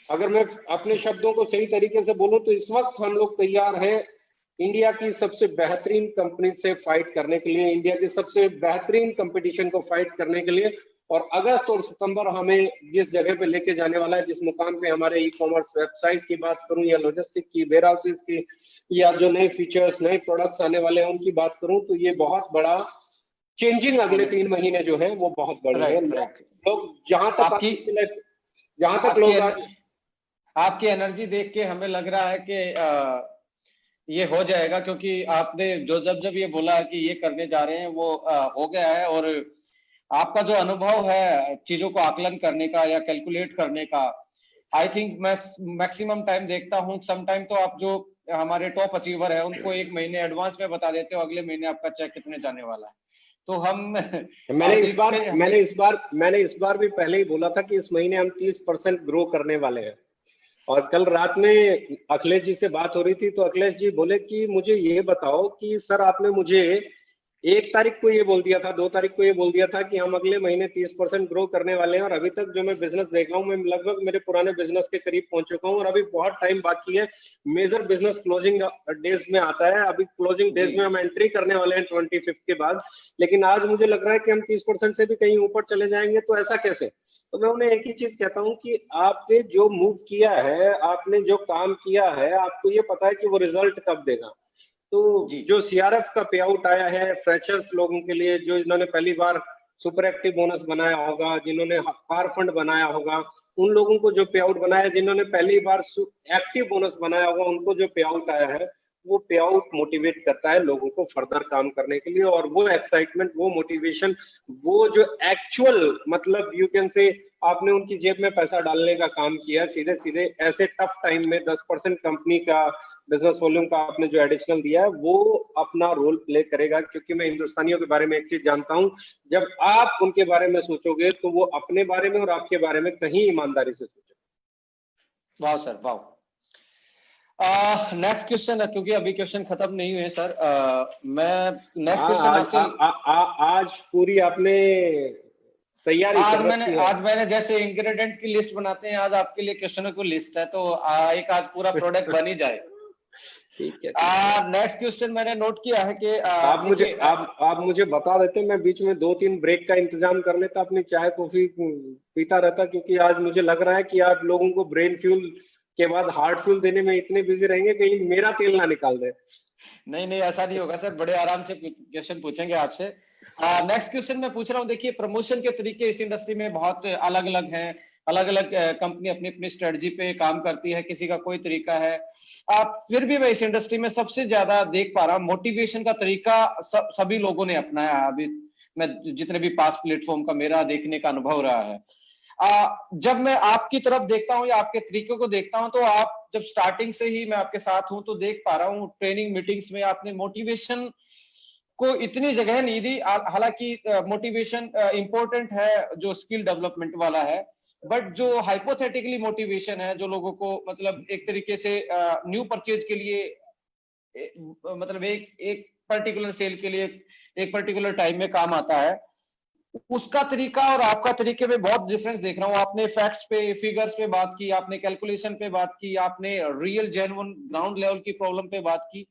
अगर मैं अपने शब्दों को सही तरीके से बोलूं तो इस वक्त हम लोग तैयार हैं इंडिया की सबसे बेहतरीन कंपनी से फाइट करने के लिए, इंडिया की सबसे बेहतरीन कंपटीशन को फाइट करने के लिए। और अगस्त और सितंबर हमें जिस जगह पे लेके जाने वाला है, जिस मुकाम पे हमारे ई कॉमर्स वेबसाइट की बात करूं या लॉजिस्टिक की, वेयर हाउसेज की, या जो नए फीचर्स नए प्रोडक्ट्स आने वाले हैं उनकी बात करूं, तो ये बहुत बड़ा चेंजिंग अगले 3 महीने जो है वो बहुत बड़ी है। राइट, लोग राइट। लोग जहां तक आपकी जहां तक आपकी लोग आज आपकी एनर्जी देख के हमें लग रहा है कि ये हो जाएगा, क्योंकि आपने जो जब जब ये बोला कि ये करने जा रहे हैं वो हो गया है। और आपका जो अनुभव है चीजों को आकलन करने का या कैलकुलेट करने का, आई थिंक मैं मैक्सिमम टाइम देखता हूँ, सम टाइम तो आप जो हमारे टॉप अचीवर है उनको 1 महीने एडवांस में बता देते हो अगले महीने आपका चेक कितने जाने वाला है। तो हम मैंने अब इस इस बार पे मैंने इस बार भी पहले ही बोला था कि इस महीने हम 30% ग्रो करने वाले हैं। और कल रात में अखिलेश जी से बात हो रही थी, तो अखिलेश जी बोले कि मुझे ये बताओ कि सर आपने मुझे 1 तारीख को ये बोल दिया था, 2 तारीख को ये बोल दिया था कि हम अगले महीने 30% ग्रो करने वाले हैं, और अभी तक जो मैं बिजनेस देख रहा हूँ, मैं लगभग मेरे पुराने बिजनेस के करीब पहुंच चुका हूँ, और अभी बहुत टाइम बाकी है। मेजर बिजनेस क्लोजिंग डेज में आता है, अभी क्लोजिंग जी डेज में हम एंट्री करने वाले हैं 25 के बाद। लेकिन आज मुझे लग रहा है कि हम 30% से भी कहीं ऊपर चले जाएंगे, तो ऐसा कैसे? तो मैं उन्हें एक ही चीज कहता हूँ कि आपने जो मूव किया है, आपने जो काम किया है, आपको ये पता है कि वो रिजल्ट कब देगा। तो जी जो सीआरएफ का पे आउट आया है फ्रेशर्स लोगों के लिए, जो इन्होंने पहली बार सुपर एक्टिव बोनस बनाया होगा, जिन्होंने कार फंड बनाया होगा, उन लोगों को जो पे आउट बनाया, जिन्होंने पहली बार एक्टिव बोनस बनाया होगा, उनको जो पे आउट आया है, वो पे आउट मोटिवेट करता है लोगों को फर्दर काम करने के लिए। और वो एक्साइटमेंट, वो मोटिवेशन, वो जो एक्चुअल मतलब यू कैन से आपने उनकी जेब में पैसा डालने का काम किया सीधे सीधे ऐसे टफ टाइम में, 10% कंपनी का बिजनेस वॉल्यूम का आपने जो एडिशनल दिया है, वो अपना रोल प्ले करेगा। क्योंकि मैं हिंदुस्तानियों के बारे में एक चीज जानता हूं, जब आप उनके बारे में सोचोगे तो वो अपने बारे में और आपके बारे में कहीं ईमानदारी से सोचोगे। वाह सर वाह। नेक्स्ट क्वेश्चन, क्योंकि अभी क्वेश्चन खत्म नहीं हुए सर, मैं नेक्स्ट हाँ, क्वेश्चन आपसे आज पूरी आपने तैयारी कर रखी है। आज मैंने जैसे इंग्रेडिएंट की लिस्ट बनाते हैं, आज आपके लिए क्वेश्चनों की लिस्ट है, तो एक आज पूरा प्रोडक्ट बन ही जाए। ठीक है, ठीक है। नेक्स्ट क्वेश्चन मैंने नोट किया है कि देखिए आप मुझे बता देते, मैं बीच में 2-3 ब्रेक का इंतजाम कर लेता, अपनी चाय कॉफी पीता रहता। क्योंकि आज मुझे लग रहा है कि आप लोगों को ब्रेन फ्यूल के बाद हार्ट फ्यूल देने में इतने बिजी रहेंगे कहीं मेरा तेल ना निकाल दे। नहीं नहीं, ऐसा नहीं होगा सर, बड़े आराम से क्वेश्चन पूछेंगे आपसे। नेक्स्ट क्वेश्चन मैं पूछ रहा हूँ, देखिए प्रमोशन के तरीके इस इंडस्ट्री में बहुत अलग अलग हैं, अलग अलग कंपनी अपनी अपनी स्ट्रेटजी पे काम करती है, किसी का कोई तरीका है। फिर भी मैं इस इंडस्ट्री में सबसे ज्यादा देख पा रहा हूँ मोटिवेशन का तरीका सभी लोगों ने अपनाया है। अभी मैं जितने भी पास प्लेटफॉर्म का मेरा देखने का अनुभव रहा है, जब मैं आपकी तरफ देखता हूँ या आपके तरीकों को देखता हूँ, तो आप जब स्टार्टिंग से ही मैं आपके साथ हूं तो देख पा रहा हूँ ट्रेनिंग मीटिंग्स में आपने मोटिवेशन को इतनी जगह नहीं दी। हालांकि मोटिवेशन इंपॉर्टेंट है जो स्किल डेवलपमेंट वाला है, बट जो हाइपोथेटिकली मोटिवेशन है जो लोगों को मतलब एक तरीके से न्यू परचेज के लिए मतलब एक एक पर्टिकुलर सेल के लिए एक पर्टिकुलर टाइम में काम आता है, उसका तरीका और आपका तरीके में बहुत डिफरेंस देख रहा हूँ। आपने फैक्ट्स पे फिगर्स पे बात की, आपने कैलकुलेशन पे बात की, आपने रियल जेन्युइन ग्राउंड लेवल की प्रॉब्लम पे बात की।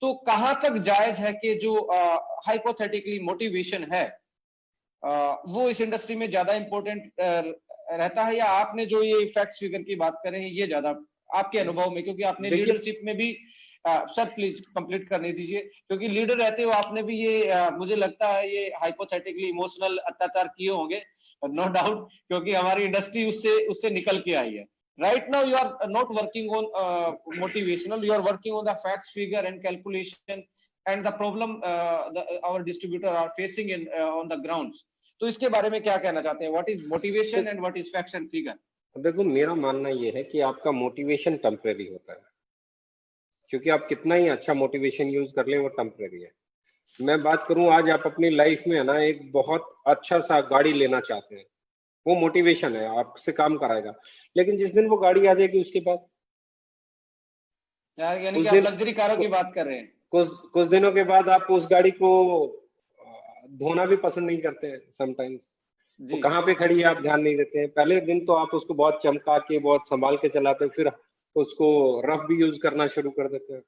तो कहां तक जायज है कि जो हाइपोथेटिकली मोटिवेशन है वो इस इंडस्ट्री में ज्यादा इंपॉर्टेंट रहता है, या आपने जो ये फैक्ट्स फिगर की बात कर रहे हैं ये ज्यादा आपके अनुभव में, क्योंकि आपने देखिए, लीडरशिप में भी सर प्लीज कंप्लीट करने दीजिए, क्योंकि लीडर रहते हो आपने भी ये मुझे लगता है ये हाइपोथेटिकली इमोशनल अत्याचार किए होंगे, नो डाउट, क्योंकि हमारी इंडस्ट्री उससे उससे निकल के आई है। Right now you are not working on motivational, you are working on the facts, figure and calculation and the problem our distributor are facing in on the grounds. तो इसके बारे में क्या कहना चाहते हैं? What is motivation and what is facts and figure? देखो मेरा मानना ये है कि आपका मोटिवेशन टेम्परेरी होता है, क्योंकि आप कितना ही अच्छा मोटिवेशन यूज कर लें वो टेम्परेरी है। मैं बात करूं, आज आप अपनी लाइफ में है ना एक बहुत अच्छा सा गाड़ी लेना चाहते हैं, वो मोटिवेशन है, आपसे काम कराएगा। लेकिन जिस दिन वो गाड़ी आ जाएगी उसके बाद यानी उस कि आप दिन लग्जरी कारों की बात कर रहे हैं? कुछ दिनों के बाद आप उस गाड़ी को धोना भी पसंद नहीं करते हैं समटाइम्स। वो जी कहाँ पे खड़ी है आप ध्यान नहीं देते हैं। पहले दिन तो आप उसको बहुत चमका के बहुत संभाल के चलाते हैं, फिर उसको रफ भी यूज करना शुरू कर देते हैं।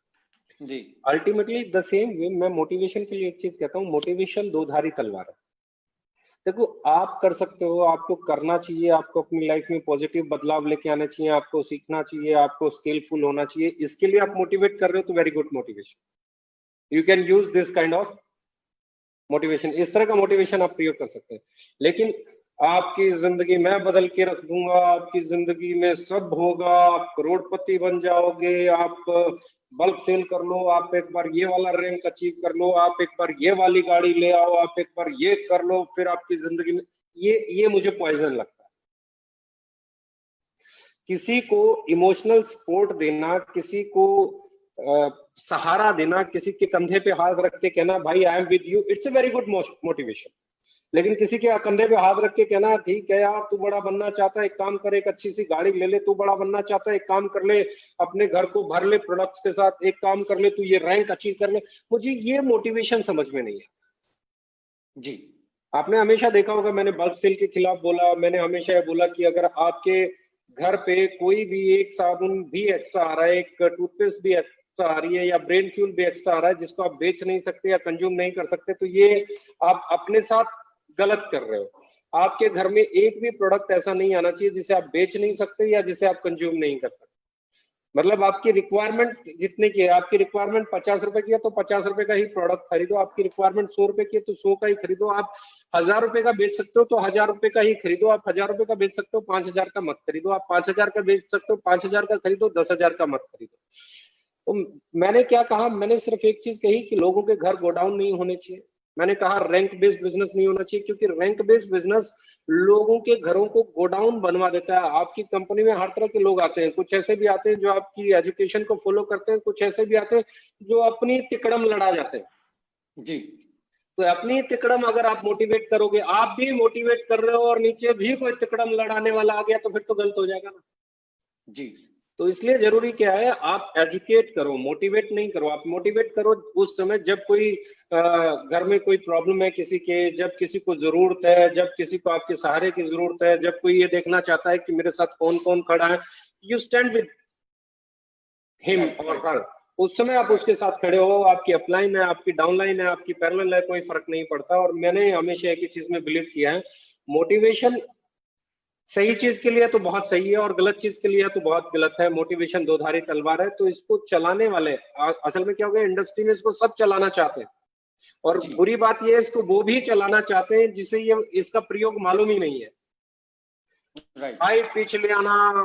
जी अल्टीमेटली द सेम वे मैं मोटिवेशन के लिए एक चीज कहता हूँ, मोटिवेशन दो धारी तलवार है। देखो आप कर सकते हो, आपको करना चाहिए, आपको अपनी लाइफ में पॉजिटिव बदलाव लेके आना चाहिए, आपको सीखना चाहिए, आपको स्किलफुल होना चाहिए, इसके लिए आप मोटिवेट कर रहे हो तो very good motivation, you can use this kind of motivation, इस तरह का मोटिवेशन आप प्रयोग कर सकते हैं। लेकिन आपकी जिंदगी मैं बदल के रख दूंगा, आपकी जिंदगी में सब होगा, आप करोड़पति बन जाओगे, आप बल्क सेल कर लो, आप एक बार ये वाला रैंक अचीव कर लो, आप एक बार ये वाली गाड़ी ले आओ, आप एक बार ये कर लो, फिर आपकी जिंदगी में ये मुझे पॉइजन लगता है। किसी को इमोशनल सपोर्ट देना, किसी को सहारा देना, किसी के कंधे पे हाथ रख के कहना भाई I am with you, it's a very good motivation. लेकिन किसी के कंधे पे हाथ रख के कहना ठीक है यार तू बड़ा बनना चाहता है, एक काम कर, एक अच्छी सी गाड़ी ले ले, तू बड़ा बनना चाहता है, एक काम कर ले, अपने घर को भर ले प्रोडक्ट्स के साथ, एक काम कर ले, तू ये रैंक अचीव कर ले, मुझे ये मोटिवेशन समझ में नहीं है। जी आपने हमेशा देखा होगा मैंने बल्क सेल के खिलाफ बोला, मैंने हमेशा ये बोला कि अगर आपके घर पे कोई भी एक साबुन भी एक्स्ट्रा आ रहा है, एक टूथपेस्ट भी एक्स्ट्रा आ रही है, या ब्रेन फ्यूल भी एक्स्ट्रा आ रहा है जिसको आप बेच नहीं सकते या कंज्यूम नहीं कर सकते, तो ये आप अपने साथ गलत कर रहे हो। आपके घर में एक भी प्रोडक्ट ऐसा नहीं आना चाहिए जिसे आप बेच नहीं सकते या जिसे आप कंज्यूम नहीं कर सकते। मतलब आपकी रिक्वायरमेंट जितने की है, आपकी रिक्वायरमेंट 50 रुपए की है तो 50 रुपए का ही प्रोडक्ट खरीदो, आपकी रिक्वायरमेंट 100 रुपए की है तो 100 का ही खरीदो, आप 1000 रुपए का बेच सकते हो तो 1000 रुपए का ही खरीदो, आप 1000 रुपए का बेच सकते हो 5000 का मत खरीदो, आप 5000 का बेच सकते हो 5000 का खरीदो, 10,000 का मत खरीदो। तो मैंने क्या कहा, मैंने सिर्फ एक चीज कही कि लोगों के घर गोडाउन नहीं होने चाहिए, मैंने कहा रैंक बेस्ड बिजनेस नहीं होना चाहिए, क्योंकि रैंक बेस्ड बिजनेस लोगों के घरों को गोडाउन बनवा देता है। आपकी कंपनी में हर तरह के लोग आते हैं, कुछ ऐसे भी आते हैं जो आपकी एजुकेशन को फॉलो करते हैं, कुछ ऐसे भी आते हैं जो अपनी तिकड़म लड़ा जाते हैं। जी तो अपनी तिकड़म अगर आप मोटिवेट करोगे, आप भी मोटिवेट कर रहे हो और नीचे भी कोई तिकड़म लड़ाने वाला आ गया तो फिर तो गलत हो जाएगा ना। जी तो इसलिए जरूरी क्या है, आप एजुकेट करो, मोटिवेट नहीं करो। आप मोटिवेट करो उस समय जब कोई घर में कोई प्रॉब्लम है किसी के, जब किसी को जरूरत है, जब किसी को आपके सहारे की जरूरत है, जब कोई ये देखना चाहता है कि मेरे साथ कौन कौन खड़ा है, यू स्टैंड विद हिम और हर, उस समय आप उसके साथ खड़े हो। आपकी अपलाइन है, आपकी डाउनलाइन है, आपकी पैरेलल है, कोई फर्क नहीं पड़ता। और मैंने हमेशा एक ही चीज में बिलीव किया है, मोटिवेशन सही चीज के लिए तो बहुत सही है और गलत चीज के लिए तो बहुत गलत है। मोटिवेशन दो धारी तलवार है, तो इसको चलाने वाले असल में क्या हो गया, इंडस्ट्री में इसको सब चलाना चाहते हैं, और बुरी बात यह है इसको वो भी चलाना चाहते हैं जिसे ये इसका प्रयोग मालूम ही नहीं है। हाई पिच ले आना,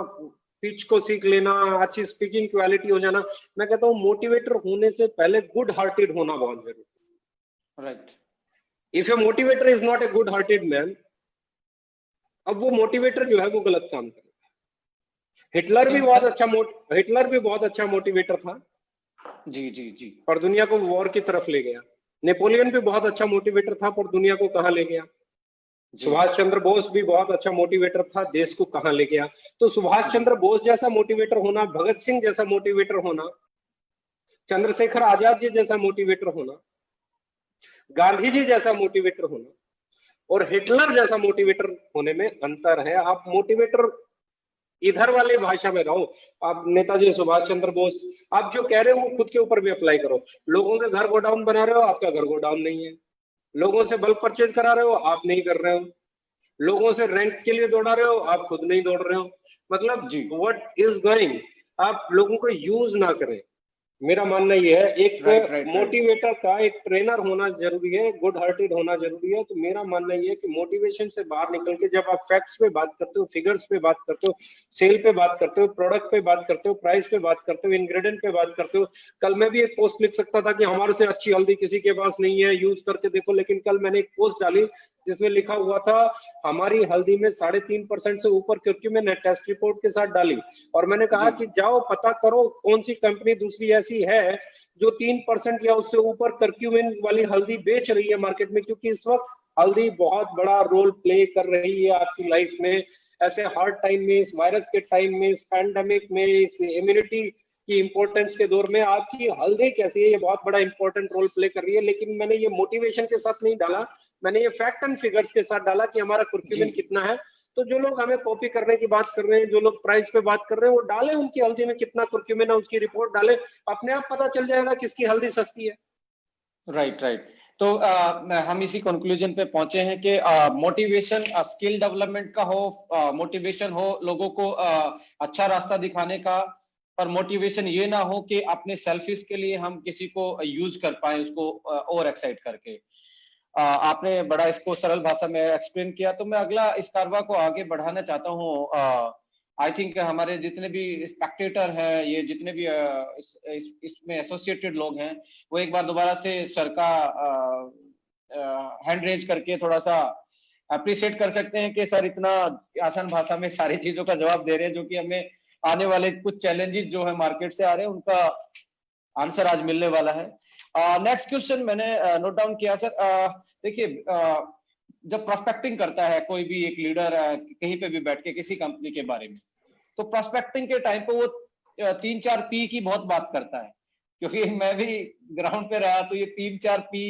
पिच को सीख लेना, अच्छी स्पीकिंग क्वालिटी हो जाना, मैं कहता हूँ मोटिवेटर होने से पहले गुड हार्टेड होना बहुत जरूरी है। Right. If A motivator is not a good hearted man, अब वो मोटिवेटर जो है वो गलत काम करेगा। हिटलर भी बहुत अच्छा मोटिवेटर था। जी जी जी। पर दुनिया को वॉर की तरफ ले गया। नेपोलियन भी बहुत अच्छा मोटिवेटर था, पर दुनिया को कहां ले गया। सुभाष चंद्र बोस भी बहुत अच्छा मोटिवेटर था, देश को कहां ले गया। तो सुभाष चंद्र बोस जैसा मोटिवेटर होना, भगत सिंह जैसा मोटिवेटर होना, चंद्रशेखर आजाद जी जैसा मोटिवेटर होना, गांधी जी जैसा मोटिवेटर होना और हिटलर जैसा मोटिवेटर होने में अंतर है। आप मोटिवेटर इधर वाले भाषा में रहो। आप नेताजी सुभाष चंद्र बोस, आप जो कह रहे हो वो खुद के ऊपर भी अप्लाई करो। लोगों के घर गोडाउन बना रहे हो, आपका घर गोडाउन नहीं है। लोगों से बल्क परचेज करा रहे हो, आप नहीं कर रहे हो। लोगों से रैंक के लिए दौड़ा रहे हो, आप खुद नहीं दौड़ रहे हो। मतलब व्हाट इज गोइंग, आप लोगों को यूज ना करें। मेरा मानना यह है, एक मोटिवेटर का एक ट्रेनर होना जरूरी है, गुड हार्टेड होना जरूरी है। तो मेरा मानना यह है कि मोटिवेशन से बाहर निकल के जब आप फैक्ट्स पे बात करते हो, फिगर्स पे बात करते हो, सेल पे बात करते हो, प्रोडक्ट पे बात करते हो, प्राइस पे बात करते हो, इंग्रेडिएंट पे बात करते हो। कल मैं भी एक पोस्ट लिख सकता था कि हमारे से अच्छी हल्दी किसी के पास नहीं है, यूज करके देखो। लेकिन कल मैंने एक पोस्ट डाली जिसमें लिखा हुआ था हमारी हल्दी में 3.5% से ऊपर क्योंकि ने टेस्ट रिपोर्ट के साथ डाली। और मैंने कहा कि जाओ पता करो कौन सी कंपनी दूसरी ऐसी है जो 3% या उससे ऊपर कर्क्यूमिन वाली हल्दी बेच रही है मार्केट में। क्योंकि इस वक्त हल्दी बहुत बड़ा रोल प्ले कर रही है आपकी लाइफ में। ऐसे हार्ड टाइम में, इस वायरस के टाइम में, इस पैंडेमिक में, इस इम्यूनिटी की इंपॉर्टेंस के दौर में आपकी हल्दी कैसी है, ये बहुत बड़ा इंपॉर्टेंट रोल प्ले कर रही है। लेकिन मैंने ये मोटिवेशन के साथ नहीं डाला, मैंने ये फैक्ट एंड फिगर्स के साथ डाला कि हमारा कुर्क्यूमिन कितना है। तो जो लोग हमें कॉपी करने की बात कर रहे हैं, जो लोग प्राइस पे बात कर रहे हैं, वो डालें उनकी हल्दी में कितना कुरक्यूमिन है, उसकी रिपोर्ट डालें, अपने आप पता चल जाएगा किसकी हल्दी सस्ती है। Right right. तो हम इसी कंक्लूजन पे पहुंचे हैं कि मोटिवेशन स्किल डेवलपमेंट का हो, मोटिवेशन हो लोगों को अच्छा रास्ता दिखाने का, पर मोटिवेशन ये ना हो कि अपने सेल्फिश के लिए हम किसी को यूज कर पाए उसको ओवर एक्साइट करके। आपने बड़ा इसको सरल भाषा में एक्सप्लेन किया, तो मैं अगला इस कारवा को आगे बढ़ाना चाहता हूँ। आई थिंक हमारे जितने भी स्पेक्टेटर हैं, ये जितने भी इसमें एसोसिएटेड लोग हैं, वो एक बार दोबारा से सर का हैंड रेज करके थोड़ा सा अप्रिशिएट कर सकते हैं कि सर इतना आसान भाषा में सारी चीजों का जवाब दे रहे हैं, जो कि हमें आने वाले कुछ चैलेंजेस जो है मार्केट से आ रहे हैं उनका आंसर आज मिलने वाला है। नेक्स्ट क्वेश्चन मैंने नोट डाउन किया सर। देखिए, जब प्रोस्पेक्टिंग करता है कोई भी एक लीडर कहीं पे भी बैठ के किसी कंपनी के बारे में, तो प्रोस्पेक्टिंग के टाइम पे वो 3-4 पी की बहुत बात करता है, क्योंकि मैं भी ग्राउंड पे रहा, तो ये 3-4 पी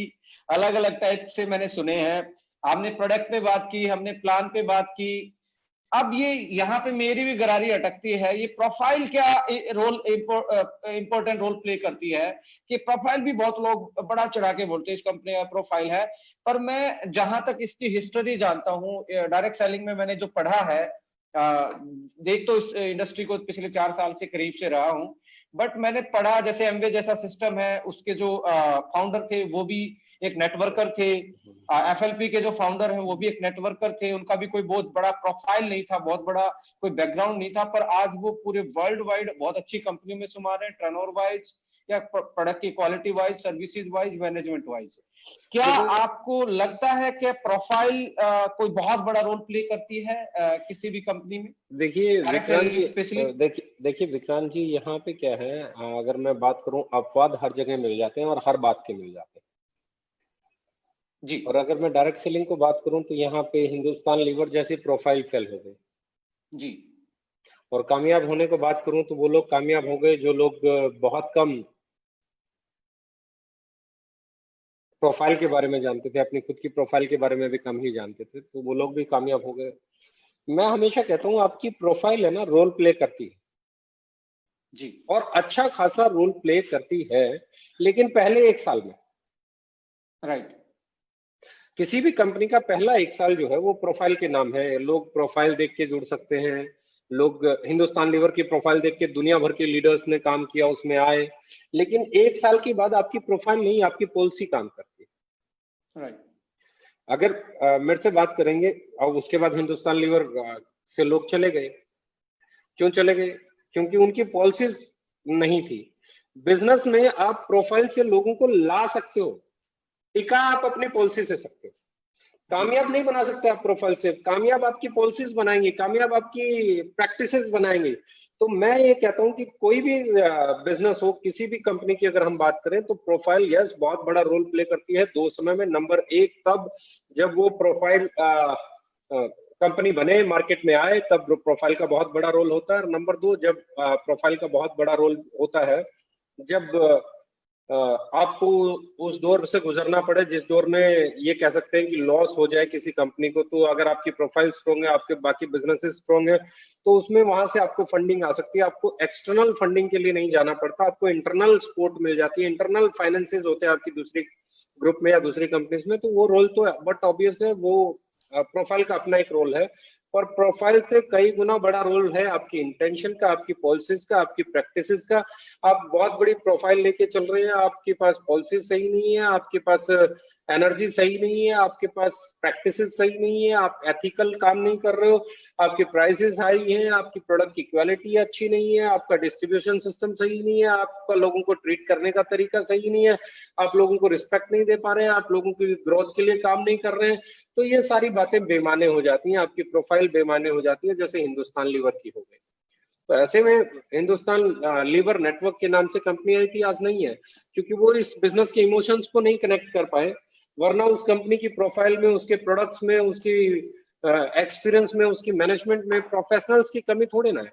अलग अलग टाइप से मैंने सुने हैं। हमने प्रोडक्ट पे बात की, हमने प्लान पे बात की। अब ये यहाँ पे मेरी भी गरारी अटकती है, ये प्रोफाइल क्या रोल इंपॉर्टेंट रोल प्ले करती है, कि प्रोफाइल भी बहुत लोग बड़ा चढ़ा के बोलते हैं इस कंपनी का प्रोफाइल है, पर मैं जहां तक इसकी हिस्ट्री जानता हूँ, डायरेक्ट सेलिंग में मैंने जो पढ़ा है, देख तो इस इंडस्ट्री को पिछले 4 साल से करीब से रहा हूँ, बट मैंने पढ़ा जैसे एमवे जैसा सिस्टम है, उसके जो फाउंडर थे वो भी एक नेटवर्कर थे, एफएलपी के जो फाउंडर हैं वो भी एक नेटवर्कर थे, उनका भी कोई बहुत बड़ा प्रोफाइल नहीं था, बहुत बड़ा कोई बैकग्राउंड नहीं था, पर आज वो पूरे वर्ल्ड वाइड बहुत अच्छी कंपनी में शुमार है, टर्नओवर वाइज या प्रोडक्ट की quality wise, services wise, management wise. क्या आपको लगता है कि प्रोफाइल कोई बहुत बड़ा रोल प्ले करती है किसी भी कंपनी में? देखिए विक्रांत जी, स्पेशली देखिए विक्रांत जी, यहाँ पे क्या है, अगर मैं बात करूं, अपवाद हर जगह मिल जाते हैं और हर बात के मिल जाते हैं जी। और अगर मैं डायरेक्ट सेलिंग को बात करूं तो यहाँ पे हिंदुस्तान लीवर जैसी प्रोफाइल फेल हो गई जी। और कामयाब होने को बात करूं तो वो लोग कामयाब हो गए जो लोग बहुत कम प्रोफाइल के बारे में जानते थे, अपनी खुद की प्रोफाइल के बारे में भी कम ही जानते थे, तो वो लोग भी कामयाब हो गए। मैं हमेशा कहता हूँ आपकी प्रोफाइल है ना, रोल प्ले करती है जी। और अच्छा खासा रोल प्ले करती है, लेकिन पहले 1 साल में। राइट। किसी भी कंपनी का पहला 1 साल जो है वो प्रोफाइल के नाम है। लोग प्रोफाइल देख के जुड़ सकते हैं, लोग हिंदुस्तान लीवर की प्रोफाइल देख के दुनिया भर के लीडर्स ने काम किया उसमें आए, लेकिन 1 साल के बाद आपकी प्रोफाइल नहीं, आपकी पॉलिसी काम करती है। राइट। अगर मेरे से बात करेंगे और उसके बाद हिंदुस्तान लीवर से लोग चले गए, क्यों चले गए? क्योंकि उनकी पॉलिसीज नहीं थी। बिजनेस में आप प्रोफाइल से लोगों को ला सकते हो, टिका आप अपनी पॉलिसी से सकते हो, कामयाब नहीं बना सकते आप प्रोफाइल से, कामयाब आपकी पॉलिसीज बनाएंगे, कामयाब आपकी प्रैक्टिसेस बनाएंगे। तो मैं ये कहता हूं कि कोई भी बिजनेस हो, किसी भी कंपनी की अगर हम बात करें, तो प्रोफाइल यस बहुत बड़ा रोल प्ले करती है 2 समय में। नंबर 1 तब जब वो प्रोफाइल कंपनी बने, मार्केट में आए, तब प्रोफाइल का बहुत बड़ा रोल होता है। और नंबर 2 जब प्रोफाइल का बहुत बड़ा रोल होता है जब आपको उस दौर से गुजरना पड़े जिस दौर में ये कह सकते हैं कि लॉस हो जाए किसी कंपनी को। तो अगर आपकी प्रोफाइल स्ट्रॉन्ग है, आपके बाकी बिजनेसेस स्ट्रॉन्ग है, तो उसमें वहां से आपको फंडिंग आ सकती है। आपको एक्सटर्नल फंडिंग के लिए नहीं जाना पड़ता, आपको इंटरनल सपोर्ट मिल जाती है, इंटरनल फाइनेंसेस होते हैं आपकी दूसरी ग्रुप में या दूसरी कंपनीज में। तो वो रोल तो है, बट ऑब्वियस है वो प्रोफाइल का अपना एक रोल है। पर प्रोफाइल से कई गुना बड़ा रोल है आपकी इंटेंशन का, आपकी पॉलिसीज का, आपकी प्रैक्टिसेस का। आप बहुत बड़ी प्रोफाइल लेके चल रहे हैं, आपके पास पॉलिसी सही नहीं है, आपके पास एनर्जी सही नहीं है, आपके पास प्रैक्टिसेस सही नहीं है, आप एथिकल काम नहीं कर रहे हो, आपके प्राइसेस हाई हैं, आपकी प्रोडक्ट की क्वालिटी अच्छी नहीं है, आपका डिस्ट्रीब्यूशन सिस्टम सही नहीं है, आपका लोगों को ट्रीट करने का तरीका सही नहीं है, आप लोगों को रिस्पेक्ट नहीं दे पा रहे हैं, आप लोगों की ग्रोथ के लिए काम नहीं कर रहे हैं, तो ये सारी बातें बेमाने हो जाती हैं, आपकी प्रोफाइल बेमाने हो जाती है, जैसे हिंदुस्तान लीवर की हो गई। तो ऐसे में हिंदुस्तान लीवर नेटवर्क के नाम से कंपनी आई थी, आज नहीं है, क्योंकि वो इस बिजनेस के इमोशंस को नहीं कनेक्ट कर पाए। वरना उस कंपनी की प्रोफाइल में, उसके प्रोडक्ट्स में, उसकी एक्सपीरियंस में, उसकी मैनेजमेंट में प्रोफेशनल्स की कमी थोड़ी ना है।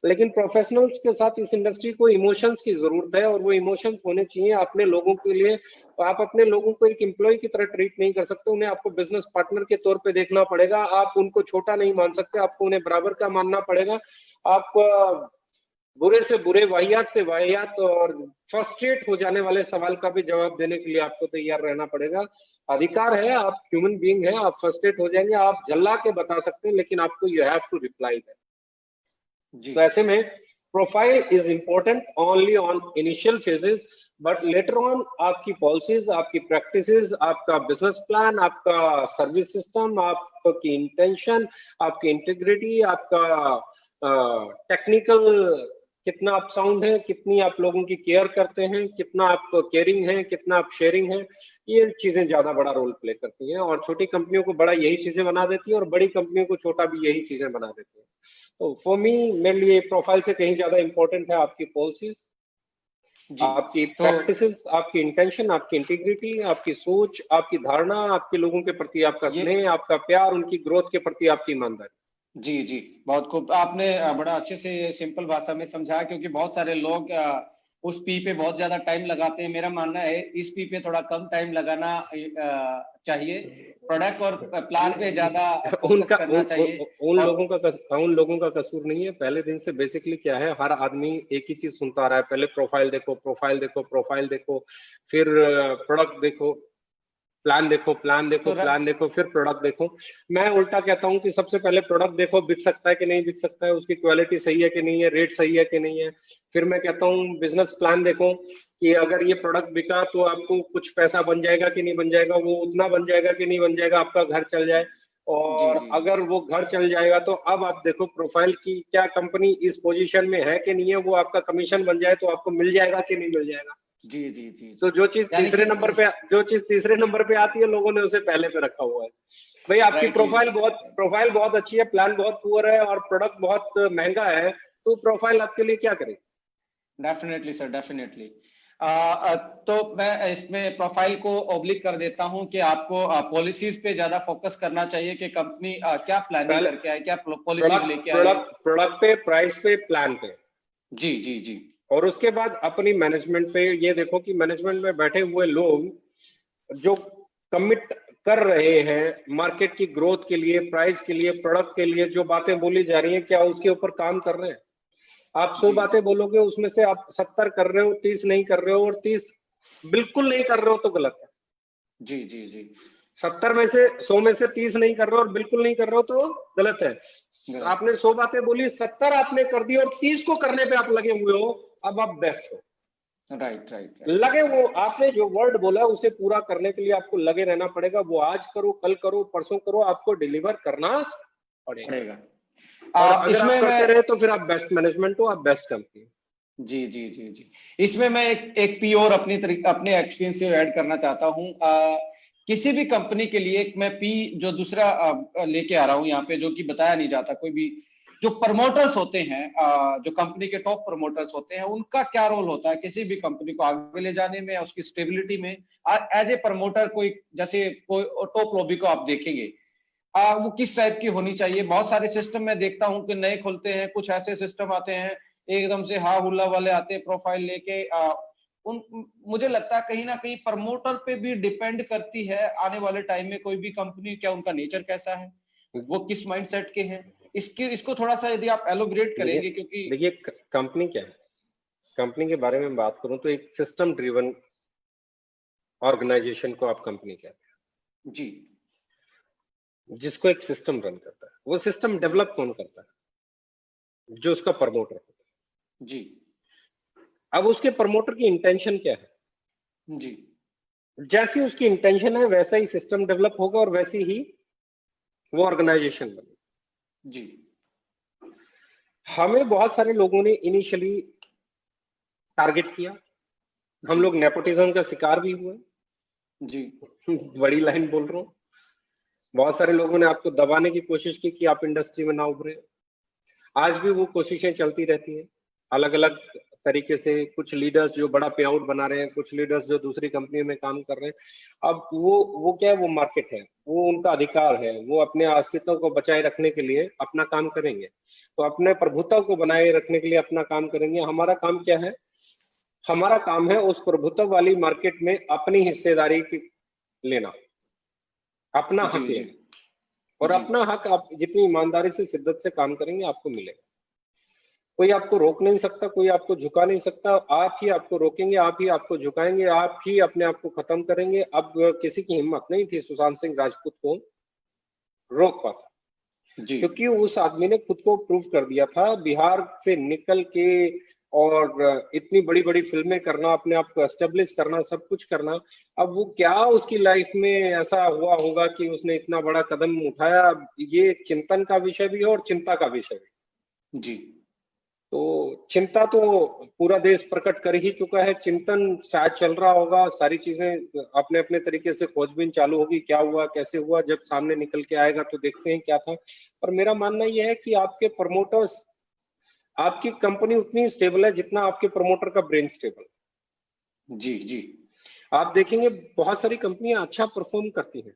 लेकिन प्रोफेशनल्स के साथ इस इंडस्ट्री को इमोशंस की जरूरत है, और वो इमोशंस होने चाहिए अपने लोगों के लिए। आप अपने लोगों को एक एम्प्लॉय की तरह ट्रीट नहीं कर सकते, उन्हें आपको बिजनेस पार्टनर के तौर पे देखना पड़ेगा। आप उनको छोटा नहीं मान सकते, आपको उन्हें बराबर का मानना पड़ेगा। आप बुरे से बुरे, वाहियात से वाहियात और फ्रस्ट्रेट हो जाने वाले सवाल का भी जवाब देने के लिए आपको तैयार रहना पड़ेगा। अधिकार है, आप ह्यूमन बीइंग है, आप फ्रस्ट्रेट हो जाएंगे, आप जल्ला के बता सकते हैं, लेकिन आपको you have to reply that. जी तो ऐसे में profile is important only on initial phases, but later on आपकी पॉलिसीज, आपकी प्रैक्टिसेस, आपका बिजनेस प्लान, आपका सर्विस सिस्टम, आपकी इंटेंशन, आपकी इंटीग्रिटी, आपका टेक्निकल कितना आप साउंड है, कितनी आप लोगों की केयर करते हैं, कितना आप केयरिंग है, कितना आप शेयरिंग है, ये चीजें ज्यादा बड़ा रोल प्ले करती हैं। और छोटी कंपनियों को बड़ा यही चीजें बना देती है, और बड़ी कंपनियों को छोटा भी यही चीजें बना देती है। तो फॉर मी, मेरे लिए प्रोफाइल से कहीं ज्यादा इंपॉर्टेंट है आपकी पॉलिसीज, जी। आपकी तो प्रैक्टिसेस, आपकी इंटेंशन, आपकी इंटीग्रिटी, आपकी सोच, आपकी धारणा, आपके लोगों के प्रति आपका ये स्नेह, आपका प्यार, उनकी ग्रोथ के प्रति आपकी ईमानदारी। जी जी, बहुत खूब आपने बड़ा अच्छे से सिंपल भाषा में समझाया, क्योंकि बहुत सारे लोग उस पी पे बहुत ज्यादा टाइम लगाते हैं। मेरा मानना है इस पी पे थोड़ा कम टाइम लगाना चाहिए, प्रोडक्ट और प्लान पे ज्यादा फोकस उनका करना चाहिए। उन और लोगों का उन लोगों का कसूर नहीं है। पहले दिन से बेसिकली क्या है, हर आदमी एक ही चीज सुनता आ रहा है, पहले प्रोफाइल देखो, प्रोफाइल देखो, प्रोफाइल देखो, फिर प्रोडक्ट देखो, प्लान देखो, प्लान देखो, तो प्लान देखो, फिर प्रोडक्ट देखो। मैं उल्टा कहता हूँ कि सबसे पहले प्रोडक्ट देखो, बिक सकता है कि नहीं बिक सकता है, उसकी क्वालिटी सही है कि नहीं है, रेट सही है कि नहीं है। फिर मैं कहता हूँ बिजनेस प्लान देखो कि अगर ये प्रोडक्ट बिका तो आपको कुछ पैसा बन जाएगा कि नहीं बन जाएगा, वो उतना बन जाएगा कि नहीं बन जाएगा, आपका घर चल जाए। जी और जी जी अगर वो घर चल जाएगा तो अब आप देखो प्रोफाइल की, क्या कंपनी इस पोजीशन में है कि नहीं है, वो आपका कमीशन बन जाए तो आपको मिल जाएगा कि नहीं मिल जाएगा। जी जी जी तो जी। यानी कि जो चीज तीसरे नंबर पे आती है, लोगों ने उसे पहले पे रखा हुआ है। भाई आपकी राइटली प्रोफाइल बहुत अच्छी है, प्लान बहुत पुअर है, और प्रोडक्ट बहुत महंगा है, तो प्रोफाइल आपके लिए क्या करे। Definitely sir, definitely. तो मैं इसमें प्रोफाइल को ऑब्लिक कर देता हूं कि आपको पॉलिसीज पे ज्यादा फोकस करना चाहिए कि कंपनी क्या प्लानिंग पहले करके आए, क्या पॉलिसीज प्रोडक्ट लेके आई है। प्रोडक्ट प्रोडक्ट पे, प्राइस पे, प्लान पे, जी जी जी और उसके बाद अपनी मैनेजमेंट पे। ये देखो कि मैनेजमेंट में बैठे हुए लोग जो कमिट कर रहे हैं मार्केट की ग्रोथ के लिए, प्राइस के लिए, प्रोडक्ट के लिए, जो बातें बोली जा रही हैं, क्या उसके ऊपर काम कर रहे हैं। आप 100 जी बातें बोलोगे, उसमें से आप 70 कर रहे हो, 30 नहीं कर रहे हो, और 30 बिल्कुल नहीं कर रहे हो, तो गलत है। जी जी जी। 70 में से 100 में से 30 नहीं कर रहे हो और बिल्कुल नहीं कर रहे हो, तो गलत है। गलत। आपने 100 बातें बोली, 70 आपने कर दी, और 30 को करने पे आप लगे हुए हो, अब आप बेस्ट हो। Right right right. लगे, वो आपने जो वर्ड बोला उसे पूरा करने के लिए आपको लगे रहना पड़ेगा। वो आज करो, कल करो, परसों करो, आपको डिलीवर करना पड़ेगा। पड़ेगा। और अगर आप इसमें मैं करते रहे तो फिर आप बेस्ट मैनेजमेंट हो, आप बेस्ट कंपनी। जी जी जी जी, इसमें मैं एक पी और अपने एक्सपीरियंस से ऐड करना चाहता हूँ। किसी भी कंपनी के लिए मैं पी जो दूसरा लेके आ रहा हूँ यहाँ पे, जो कि बताया नहीं जाता। कोई भी जो प्रमोटर्स होते हैं, जो कंपनी के टॉप प्रमोटर्स होते हैं, उनका क्या रोल होता है किसी भी कंपनी को आगे ले जाने में, उसकी स्टेबिलिटी में। एज ए प्रमोटर कोई, जैसे कोई टॉप लॉबी को आप देखेंगे, वो किस टाइप की होनी चाहिए। बहुत सारे सिस्टम में देखता हूँ कि नए खुलते हैं, कुछ ऐसे सिस्टम आते हैं एकदम से हा हुल्ला वाले आते हैं प्रोफाइल लेके। उन मुझे लगता है कहीं ना कहीं प्रमोटर पे भी डिपेंड करती है आने वाले टाइम में कोई भी कंपनी, क्या उनका नेचर कैसा है, वो किस माइंडसेट के हैं। इसको थोड़ा सा यदि आप एलोबरेट देखिए करेंगे, क्योंकि देखिए कंपनी क्या है, कंपनी के बारे में बात करूं तो एक सिस्टम ड्रिवन ऑर्गेनाइजेशन को आप कंपनी कहते जी हैं, जिसको एक सिस्टम रन करता है। वो सिस्टम डेवलप कौन करता है? जो उसका प्रमोटर होता जी है। अब उसके प्रमोटर की इंटेंशन क्या है? जी जैसी उसकी इंटेंशन है वैसा ही सिस्टम डेवलप होगा, और वैसी ही वो ऑर्गेनाइजेशन बनेगी। जी हमें बहुत सारे लोगों ने इनिशियली टारगेट किया, हम जी लोग नेपोटिज्म का शिकार भी हुए। जी बड़ी लाइन बोल रहा हूँ। बहुत सारे लोगों ने आपको दबाने की कोशिश की कि आप इंडस्ट्री में ना उभरे। आज भी वो कोशिशें चलती रहती हैं, अलग अलग तरीके से, कुछ लीडर्स जो बड़ा पे आउट बना रहे हैं, कुछ लीडर्स जो दूसरी कंपनी में काम कर रहे हैं। अब वो क्या है, वो मार्केट है, वो उनका अधिकार है, वो अपने अस्तित्व को बचाए रखने के लिए अपना काम करेंगे, तो अपने प्रभुत्व को बनाए रखने के लिए अपना काम करेंगे। हमारा काम क्या है? हमारा काम है उस प्रभुत्व वाली मार्केट में अपनी हिस्सेदारी लेना, अपना जी हक जी लेना। और जी अपना हक आप जितनी ईमानदारी से, शिद्दत से काम करेंगे, आपको मिलेगा। कोई आपको रोक नहीं सकता, कोई आपको झुका नहीं सकता। आप ही आपको रोकेंगे, आप ही आपको झुकाएंगे, आप ही अपने आप को खत्म करेंगे। अब किसी की हिम्मत नहीं थी सुशांत सिंह राजपूत को रोक पाता, जी क्योंकि उस आदमी ने खुद को प्रूव कर दिया था, बिहार से निकल के और इतनी बड़ी बड़ी फिल्में करना, अपने आप को एस्टेब्लिश करना, सब कुछ करना। अब वो क्या उसकी लाइफ में ऐसा हुआ होगा कि उसने इतना बड़ा कदम उठाया, ये चिंतन का विषय भी है और चिंता का विषय भी। जी तो चिंता तो पूरा देश प्रकट कर ही चुका है, चिंतन शायद चल रहा होगा। सारी चीजें अपने अपने तरीके से खोजबीन चालू होगी, क्या हुआ कैसे हुआ, जब सामने निकल के आएगा तो देखते हैं क्या था। पर मेरा मानना यह है कि आपके प्रमोटर्स, आपकी कंपनी उतनी स्टेबल है जितना आपके प्रमोटर का ब्रेन स्टेबल है। जी जी आप देखेंगे बहुत सारी कंपनियां अच्छा परफॉर्म करती हैं,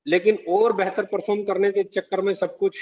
लेकिन और बेहतर परफॉर्म करने के चक्कर में सब कुछ,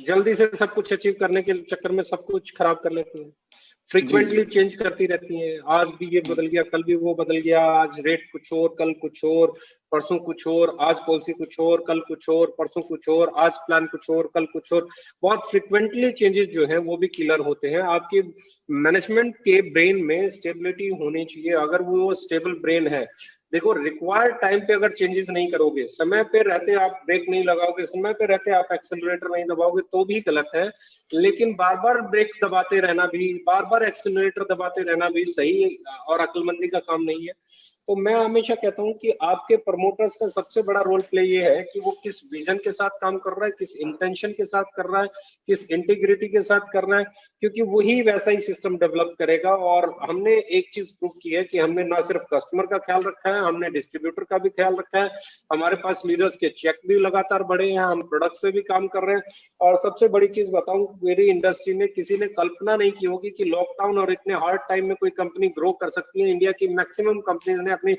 जल्दी से सब कुछ अचीव करने के चक्कर में सब कुछ खराब कर लेती हैं। जी जी फ्रीक्वेंटली चेंज करती रहती हैं, आज भी ये बदल गया, कल भी वो बदल गया, आज रेट कुछ और, कल कुछ और, परसों कुछ और, आज पॉलिसी कुछ और, कल कुछ और, परसों कुछ और, आज प्लान कुछ और, कल कुछ और। बहुत फ्रीक्वेंटली चेंजेस जो हैं वो भी किलर होते हैं। आपके मैनेजमेंट के ब्रेन में स्टेबिलिटी होनी चाहिए। अगर वो स्टेबल ब्रेन है, देखो रिक्वायर्ड टाइम पे अगर चेंजेस नहीं करोगे, समय पे रहते आप ब्रेक नहीं लगाओगे, समय पे रहते आप एक्सेलरेटर नहीं दबाओगे, तो भी गलत है। लेकिन बार बार ब्रेक दबाते रहना भी, बार बार एक्सेलरेटर दबाते रहना भी सही और अक्लमंदी का काम नहीं है। तो मैं हमेशा कहता हूं कि आपके प्रमोटर्स का सबसे बड़ा रोल प्ले ये है कि वो किस विजन के साथ काम कर रहा है, किस इंटेंशन के साथ कर रहा है, किस इंटीग्रिटी के साथ कर रहा है, क्योंकि वही वैसा ही सिस्टम डेवलप करेगा। और हमने एक चीज प्रूव की है कि हमने ना सिर्फ कस्टमर का ख्याल रखा है, हमने डिस्ट्रीब्यूटर का भी ख्याल रखा है। हमारे पास लीडर्स के चेक भी लगातार बढ़े हैं, हम प्रोडक्ट पे भी काम कर रहे हैं। और सबसे बड़ी चीज बताऊं, मेरी इंडस्ट्री में किसी ने कल्पना नहीं की होगी कि लॉकडाउन और इतने हार्ड टाइम में कोई कंपनी ग्रो कर सकती है। इंडिया की मैक्सिमम कंपनीज ने अपनी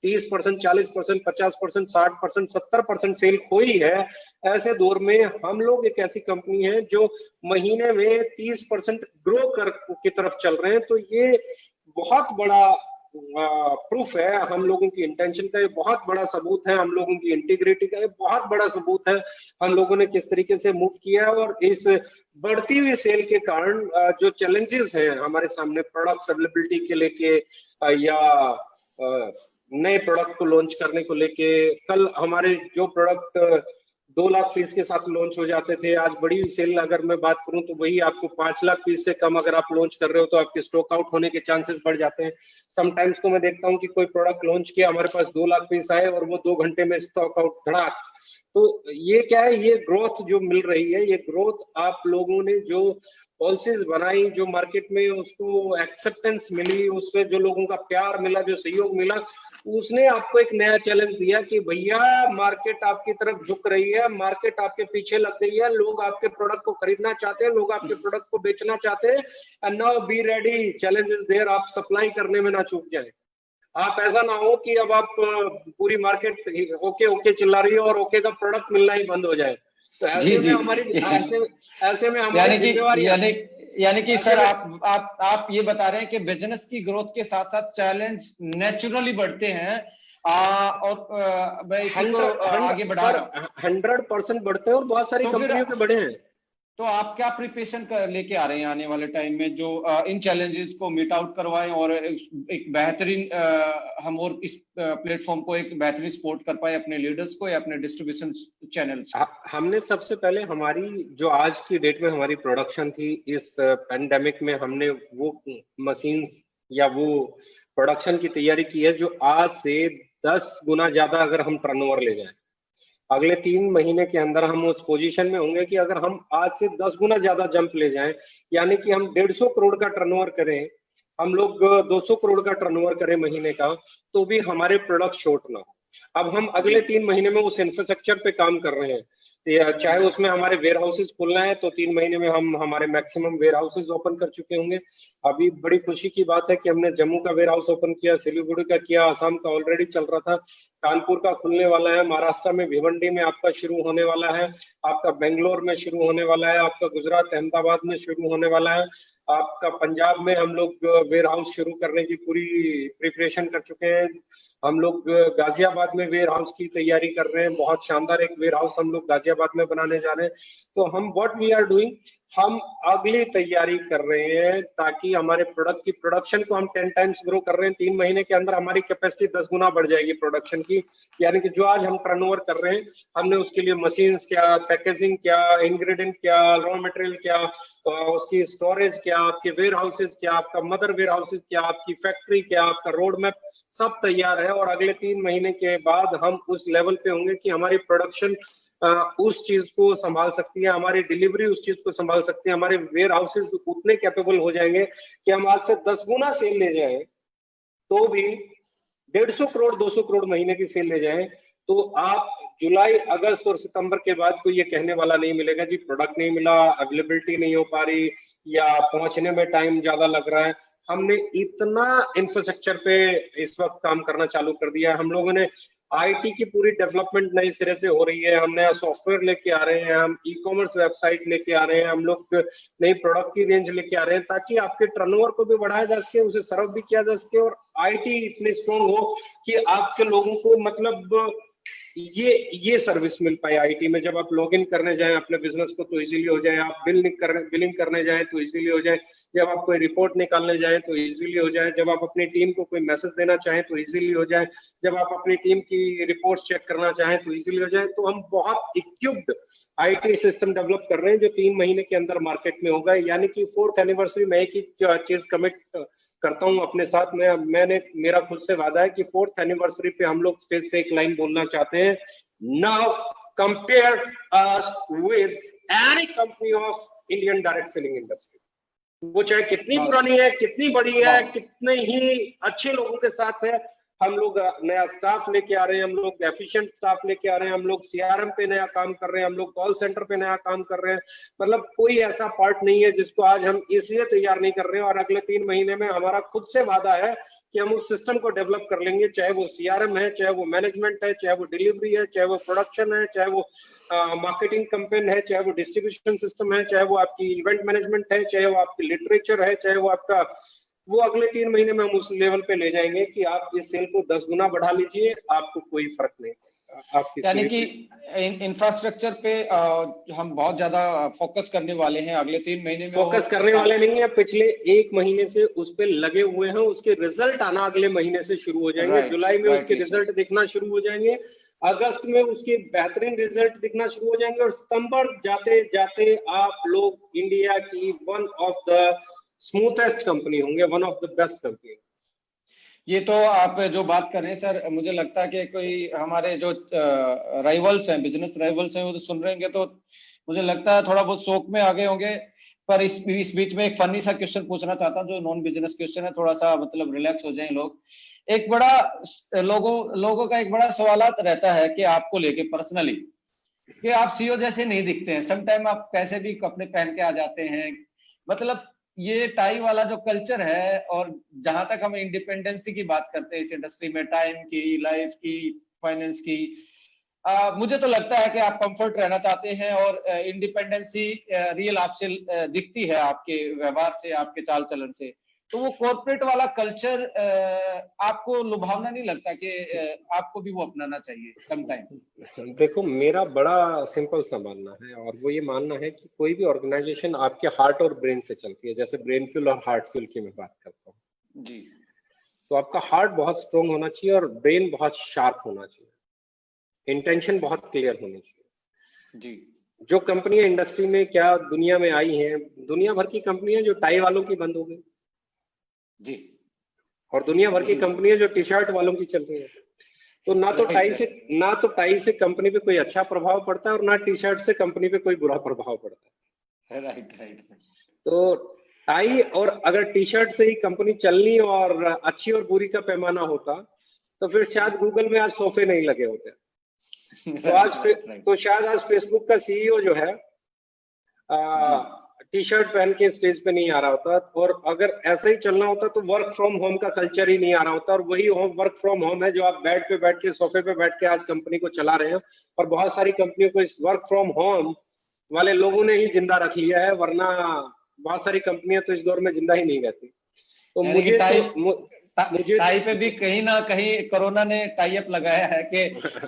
30%, 40%, 50%, 60%, 70% सेल खोई है। ऐसे दौर में हम लोग एक ऐसी कंपनी है जो महीने में 30% ग्रो कर की तरफ चल रहे हैं। तो ये बहुत बड़ा प्रूफ है हम लोगों की इंटेंशन का, ये बहुत बड़ा सबूत है हम लोगों की इंटीग्रिटी का, ये बहुत बड़ा सबूत है हम लोगों ने किस तरीके से मूव किया है। और इस बढ़ती हुई सेल के कारण जो चैलेंजेस हैं हमारे सामने, प्रोडक्ट अवेलेबिलिटी के लेके या नए प्रोडक्ट को लॉन्च करने को लेके, कल हमारे जो प्रोडक्ट 2 लाख पीस के साथ लॉन्च हो जाते थे, आज बड़ी सेल अगर मैं बात करूं तो वही आपको 5 लाख पीस से कम अगर आप लॉन्च कर रहे हो तो आपके स्टॉक आउट होने के चांसेस बढ़ जाते हैं। समटाइम्स तो मैं देखता हूं कि कोई प्रोडक्ट लॉन्च किया, हमारे पास 2 लाख पीस आए और वो 2 घंटे में स्टॉक आउट धड़ाक। तो ये क्या है, ये ग्रोथ जो मिल रही है, ये ग्रोथ आप लोगों ने जो पॉलिसीज बनाई, जो मार्केट में उसको एक्सेप्टेंस मिली, उससे जो लोगों का प्यार मिला, जो सहयोग मिला, उसने आपको एक नया चैलेंज दिया कि भैया मार्केट आपकी तरफ झुक रही है, मार्केट आपके पीछे लग गई है, लोग आपके प्रोडक्ट को खरीदना चाहते हैं, लोग आपके प्रोडक्ट को बेचना चाहते हैं। And now be ready, challenge is there, आप सप्लाई करने में ना चूक जाए। आप ऐसा ना हो कि अब आप पूरी मार्केट ओके ओके चिल्ला रही है और ओके का प्रोडक्ट मिलना ही बंद हो जाए। तो जी ऐसे में जी हमारी ऐसे में हमारी यानी कि जिम्मेवारी, यानी यानी कि ऐसे सर में आप ये बता रहे हैं कि बिजनेस की ग्रोथ के साथ साथ चैलेंज नेचुरली बढ़ते हैं। और मैं इसी को आगे बढ़ा सर रहा हूँ। 100% बढ़ते हैं और बहुत सारी तो फिर कंपनियों के बढ़े हैं। तो आप क्या प्रिपरेशन लेके आ रहे हैं आने वाले टाइम में जो इन चैलेंजेस को मीट आउट करवाएं और एक बेहतरीन हम और इस प्लेटफॉर्म को एक बेहतरीन सपोर्ट कर पाए अपने लीडर्स को या अपने डिस्ट्रीब्यूशन चैनल्स को? हमने सबसे पहले हमारी जो आज की डेट में हमारी प्रोडक्शन थी, इस पैंडेमिक में हमने वो मशीन या वो प्रोडक्शन की तैयारी की है जो आज से 10 गुना ज्यादा अगर हम टर्नओवर ले जाएं, अगले 3 महीने के अंदर हम उस पोजीशन में होंगे कि अगर हम आज से 10 गुना ज्यादा जंप ले जाएं, यानी कि हम 150 करोड़ का टर्नओवर करें, हम लोग 200 करोड़ का टर्नओवर करें महीने का, तो भी हमारे प्रोडक्ट शॉर्ट ना हो। अब हम जी अगले 3 महीने में उस इंफ्रास्ट्रक्चर पे काम कर रहे हैं। चाहे उसमें हमारे वेयर हाउसेज खुलना है तो 3 महीने में हम हमारे मैक्सिमम वेयर हाउसेज ओपन कर चुके होंगे। अभी बड़ी खुशी की बात है कि हमने जम्मू का वेयर हाउस ओपन किया, सिलीगुड़ी का किया, असम का ऑलरेडी चल रहा था, कानपुर का खुलने वाला है, महाराष्ट्र में भिवंडी में आपका शुरू होने वाला है, आपका बेंगलोर में शुरू होने वाला है, आपका गुजरात अहमदाबाद में शुरू होने वाला है, आपका पंजाब में हम लोग वेयर हाउस शुरू करने की पूरी प्रिपरेशन कर चुके हैं। हम लोग गाजियाबाद में वेयर हाउस की तैयारी कर रहे हैं, बहुत शानदार एक वेयर हाउस हम लोग गाजियाबाद में बनाने जा रहे हैं। तो हम व्हाट वी आर डूइंग, हम अगली तैयारी कर रहे हैं ताकि हमारे प्रोडक्ट की प्रोडक्शन को हम 10 टाइम्स ग्रो कर रहे हैं। 3 महीने के अंदर हमारी कैपेसिटी 10 गुना बढ़ जाएगी प्रोडक्शन की, यानी कि जो आज हम टर्नओवर कर रहे हैं, हमने उसके लिए मशीन्स क्या, पैकेजिंग क्या, इंग्रेडिएंट क्या, रॉ मटेरियल क्या, उसकी स्टोरेज क्या, आपके वेयर हाउसेज क्या, आपका मदर वेयर हाउसेज क्या, आपकी फैक्ट्री क्या, आपका रोड मैप सब तैयार है। और अगले 3 महीने के बाद हम उस लेवल पे होंगे कि हमारी प्रोडक्शन उस चीज को संभाल सकती है, हमारी डिलीवरी उस चीज को संभाल सकती है, हमारे वेयर हाउसेज उतने कैपेबल हो जाएंगे कि हम आज से 10 गुना सेल ले जाएं तो भी 150 करोड़ 200 करोड़ महीने की सेल ले जाएं तो आप जुलाई अगस्त और सितंबर के बाद कोई ये कहने वाला नहीं मिलेगा जी प्रोडक्ट नहीं मिला, अवेलेबिलिटी नहीं हो पा रही या पहुंचने में टाइम ज्यादा लग रहा है। हमने इतना इंफ्रास्ट्रक्चर पे इस वक्त काम करना चालू कर दिया है। हम लोगों ने आईटी की पूरी डेवलपमेंट नई सिरे से हो रही है, हम नया सॉफ्टवेयर लेके आ रहे हैं, हम ई कॉमर्स वेबसाइट लेके आ रहे हैं, हम लोग नई प्रोडक्ट की रेंज लेके आ रहे हैं ताकि आपके टर्नओवर को भी बढ़ाया जा सके, उसे सर्व भी किया जा सके और आईटी इतनी स्ट्रांग हो कि आपके लोगों को मतलब ये सर्विस मिल पाए आईटी में। जब आप लॉग इन करने जाएं अपने बिजनेस को तो इजीली हो जाए, आप बिलिंग करने जाएं तो इजीली हो जाए, जब आप कोई रिपोर्ट निकालने जाएं तो इजीली हो जाए, जब आप अपनी टीम को कोई मैसेज देना चाहें तो इजीली हो जाए, जब आप अपनी टीम की रिपोर्ट चेक करना चाहें तो इजीली हो जाए। तो हम बहुत इक्विप्ड आईटी सिस्टम डेवलप कर रहे हैं जो 3 महीने के अंदर मार्केट में होगा। यानी कि 4th एनिवर्सरी में एक ही चीज कमिट करता हूं अपने साथ में, मैंने मेरा खुद से वादा है कि 4th एनिवर्सरी पे हम लोग स्टेज से एक लाइन बोलना चाहते हैं, now compare us with any company of Indian direct selling industry. वो चाहे कितनी पुरानी है, कितनी बड़ी है, कितने ही अच्छे लोगों के साथ है, हम लोग नया स्टाफ लेके आ रहे हैं, हम लोग एफिशिएंट स्टाफ लेके आ रहे हैं, हम लोग सीआरएम पे नया काम कर रहे हैं, हम लोग कॉल सेंटर पे नया काम कर रहे हैं। मतलब कोई ऐसा पार्ट नहीं है जिसको आज हम इसलिए तैयार नहीं कर रहे हैं। और अगले 3 महीने में हमारा खुद से वादा है कि हम उस सिस्टम को डेवलप कर लेंगे, चाहे वो सीआरएम है, चाहे वो मैनेजमेंट है, चाहे वो डिलीवरी है, चाहे वो प्रोडक्शन है, चाहे वो मार्केटिंग कैंपेन है, चाहे वो डिस्ट्रीब्यूशन सिस्टम है, चाहे वो आपकी इवेंट मैनेजमेंट है, चाहे वो आपकी लिटरेचर है, चाहे वो आपका, वो अगले 3 महीने में हम उस लेवल पे ले जाएंगे कि आप इस सेल को 10 गुना बढ़ा लीजिए, आपको कोई फर्क नहीं पड़ेगा। आप यानी कि इंफ्रास्ट्रक्चर पे हम बहुत ज्यादा फोकस करने वाले हैं अगले 3 महीने में। फोकस करने वाले नहीं है, पिछले 1 महीने से उस पे लगे हुए हैं, उसके रिजल्ट आना अगले महीने से शुरू हो जाएंगे। जुलाई में उसके रिजल्ट दिखना शुरू हो जाएंगे, अगस्त में उसके बेहतरीन रिजल्ट दिखना शुरू हो जाएंगे और सितंबर जाते जाते आप लोग इंडिया की one of the smoothest company होंगे, one of the best company. ये तो आप जो बात कर रहे हैं सर, मुझे लगता है कि कोई हमारे जो राइवल्स हैं, बिजनेस राइवल्स हैं, वो तो सुन रहे होंगे तो मुझे लगता है थोड़ा बहुत शौक में आगे होंगे। पर इस बीच में एक फनी सा क्वेश्चन पूछना चाहता हूँ जो नॉन बिजनेस क्वेश्चन है, थोड़ा सा मतलब रिलैक्स हो जाएं लोग। एक बड़ा लोगों का एक बड़ा सवालात रहता है कि आपको लेके पर्सनली कि आप सीईओ जैसे नहीं दिखते हैं, समटाइम आप कैसे भी कपड़े पहन के आ जाते हैं। मतलब ये टाई वाला जो कल्चर है, और जहां तक हम इंडिपेंडेंसी की बात करते हैं इस इंडस्ट्री में, टाइम की, लाइफ की, फाइनेंस की, मुझे तो लगता है कि आप कंफर्ट रहना चाहते हैं और इंडिपेंडेंसी रियल आपसे दिखती है, आपके व्यवहार से, आपके चाल चलन से। तो वो कॉर्पोरेट वाला कल्चर आपको लुभावना नहीं लगता कि आपको भी वो अपनाना चाहिए समटाइम? देखो, मेरा बड़ा सिंपल सा मानना है और वो ये मानना है कि कोई भी ऑर्गेनाइजेशन आपके हार्ट और ब्रेन से चलती है। जैसे ब्रेन फ्यूल और हार्ट फ्यूल की मैं बात करता हूँ जी, तो आपका हार्ट बहुत स्ट्रोंग होना चाहिए और ब्रेन बहुत शार्प होना चाहिए, इंटेंशन बहुत क्लियर होनी चाहिए जी। जो कंपनियां इंडस्ट्री में क्या दुनिया में आई हैं, दुनिया भर की कंपनियां जो टाई वालों की बंद हो गई जी, और दुनिया भर की कंपनियां जो टी शर्ट वालों की चल रही है। तो ना तो टाई से कंपनी पे कोई अच्छा प्रभाव पड़ता है और ना टी शर्ट से कंपनी पे कोई बुरा प्रभाव पड़ता है। राइट। तो टाई और अगर टी शर्ट से ही कंपनी चलनी और अच्छी और बुरी का पैमाना होता तो फिर शायद गूगल में आज सोफे नहीं लगे होते। तो तो शायद आज फेसबुक का सीईओ जो है टी शर्ट पहन के स्टेज पे नहीं आ रहा होता, और अगर ऐसा ही चलना होता तो वर्क फ्रॉम होम का कल्चर ही नहीं आ रहा होता, और वही वर्क फ्रॉम होम है जो आप बेड पे बैठ के, सोफे पे बैठ के आज कंपनी को चला रहे हैं। और बहुत सारी कंपनियों को इस वर्क फ्रॉम होम वाले लोगों ने ही जिंदा रख लिया है, वरना बहुत सारी कंपनियां तो इस दौर में जिंदा ही नहीं रहती। तो मुझे टाई पे भी कहीं ना कहीं कोरोना ने टाई अप लगाया है कि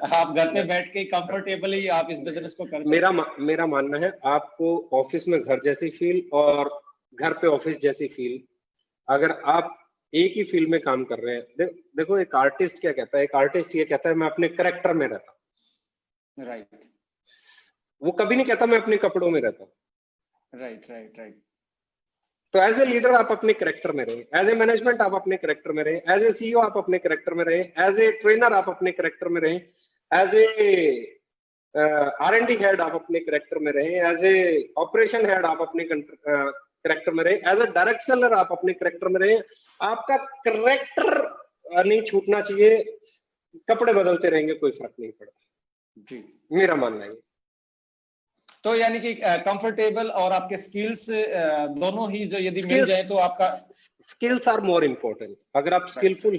आप घर पे बैठ के कंफर्टेबली आप इस बिजनेस को कर सकते हैं। मेरा मानना है आपको ऑफिस में घर जैसी फील और घर पे ऑफिस जैसी फील, अगर आप एक ही फील्ड में काम कर रहे हैं। देखो एक आर्टिस्ट क्या कहता है, एक आर्टिस्ट ये कहता है मैं अपने कैरेक्टर में रहता हूँ। राइट। वो कभी नहीं कहता मैं अपने कपड़ों में रहता हूँ। राइट। तो एज ए लीडर आप अपने कैरेक्टर में रहे, एज ए मैनेजमेंट आप अपने कैरेक्टर में रहे, एज ए सीईओ आप अपने कैरेक्टर में रहे, एज ए ट्रेनर आप अपने कैरेक्टर में रहे, एज ए R&D हेड आप अपने कैरेक्टर में रहे, एज ए ऑपरेशन हेड आप अपने कैरेक्टर में रहे, एज ए डायरेक्ट सेलर आप अपने कैरेक्टर में रहे। आपका कैरेक्टर नहीं छूटना चाहिए, कपड़े बदलते रहेंगे कोई फर्क नहीं पड़ता जी, मेरा मानना है। तो यानी कि कंफर्टेबल और आपके स्किल्स दोनों ही जो यदि मिल जाए तो आपका स्किल्स आर मोर इम्पोर्टेंट। अगर आप स्किलफुल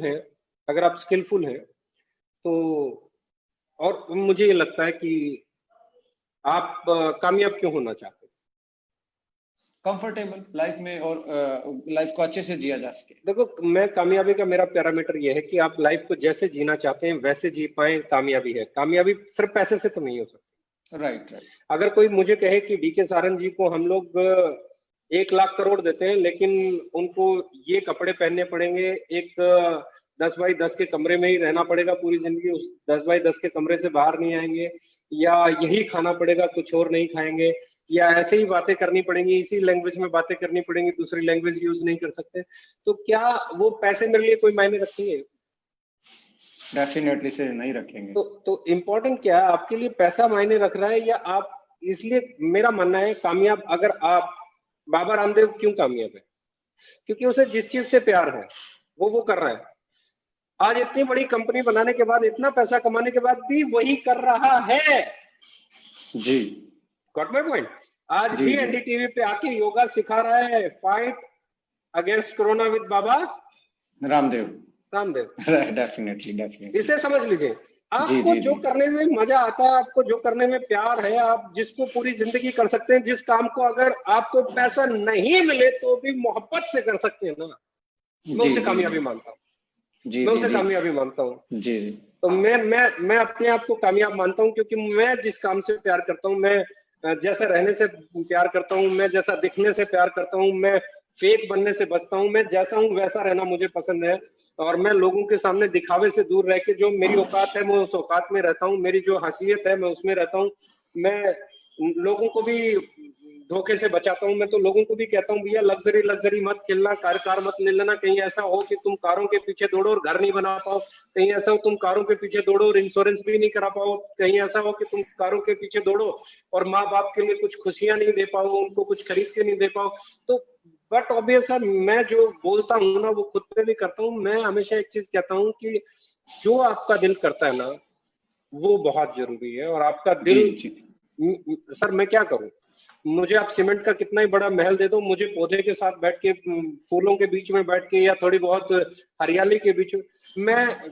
हैं तो, और मुझे ये लगता है कि आप कामयाब क्यों होना चाहते हैं? कंफर्टेबल लाइफ में, और लाइफ को अच्छे से जिया जा सके। देखो मैं कामयाबी का मेरा पैरामीटर ये है कि आप लाइफ को जैसे जीना चाहते हैं वैसे जी पाए, कामयाबी है। कामयाबी सिर्फ पैसे से तो नहीं हो सकती। राइट। अगर कोई मुझे कहे कि डीके सारंग जी को हम लोग 1 लाख करोड़ देते हैं, लेकिन उनको ये कपड़े पहनने पड़ेंगे, एक 10 बाई 10 के कमरे में ही रहना पड़ेगा पूरी जिंदगी, उस 10 बाई 10 के कमरे से बाहर नहीं आएंगे, या यही खाना पड़ेगा कुछ और नहीं खाएंगे, या ऐसे ही बातें करनी पड़ेंगी, इसी लैंग्वेज में बातें करनी पड़ेंगी, दूसरी लैंग्वेज यूज नहीं कर सकते, तो क्या वो पैसे मेरे लिए कोई मायने रखेंगे? डेफिनेटली से नहीं रखेंगे। तो इम्पोर्टेंट क्या है, आपके लिए पैसा मायने रख रहा है या आप? इसलिए मेरा मानना है कामयाब, अगर आप, बाबा रामदेव क्यों कामयाब है? क्योंकि उसे जिस चीज से प्यार है वो कर रहा है। आज इतनी बड़ी कंपनी बनाने के बाद, इतना पैसा कमाने के बाद भी वही कर रहा है जी। Got my point? आज भी एनडीटीवी पे आके योगा सिखा रहा है, fight against corona with Baba Ramdev. Definitely इसे समझ लीजिए। आपको जो करने में मजा आता है, आपको जो करने में प्यार है, आप जिसको पूरी जिंदगी कर सकते हैं, जिस काम को अगर आपको पैसा नहीं मिले तो भी मोहब्बत से कर सकते हैं ना, मैं उसे कामयाबी मानता हूँ। मैं उसे कामयाबी मानता हूँ जी। तो मैं अपने आप को कामयाब मानता हूँ, क्योंकि मैं जिस काम से प्यार करता हूँ, मैं जैसा रहने से प्यार करता हूँ, मैं जैसा दिखने से प्यार करता हूँ, मैं फेक बनने से बचता हूँ, मैं जैसा हूँ वैसा रहना मुझे पसंद है। और मैं लोगों के सामने दिखावे से दूर रह के जो मेरी औकात है मैं उस औकात में रहता हूँ, मेरी जो हैसियत है मैं उसमें रहता हूँ। मैं लोगों को भी धोखे से बचाता हूँ। मैं तो लोगों को भी कहता हूँ भैया लग्जरी मत खेलना, कार मत ले लेना। कहीं ऐसा हो कि तुम कारों के पीछे दौड़ो और घर नहीं बना पाओ, कहीं ऐसा हो तुम कारों के पीछे दौड़ो और इंश्योरेंस भी नहीं करा पाओ, कहीं ऐसा हो कि तुम कारों के पीछे दौड़ो और माँ बाप के लिए कुछ खुशियां नहीं दे पाओ, उनको कुछ खरीद के नहीं दे पाओ। तो बट ऑब्वियस है, मैं जो बोलता हूँ ना वो खुद पे भी करता हूँ। मैं हमेशा एक चीज कहता हूँ कि जो आपका दिल करता है ना वो बहुत जरूरी है। और आपका दिल सर मैं क्या करूँ, मुझे आप सीमेंट का कितना ही बड़ा महल दे दो, मुझे पौधे के साथ बैठ के, फूलों के बीच में बैठ के, या थोड़ी बहुत हरियाली के बीच में, मैं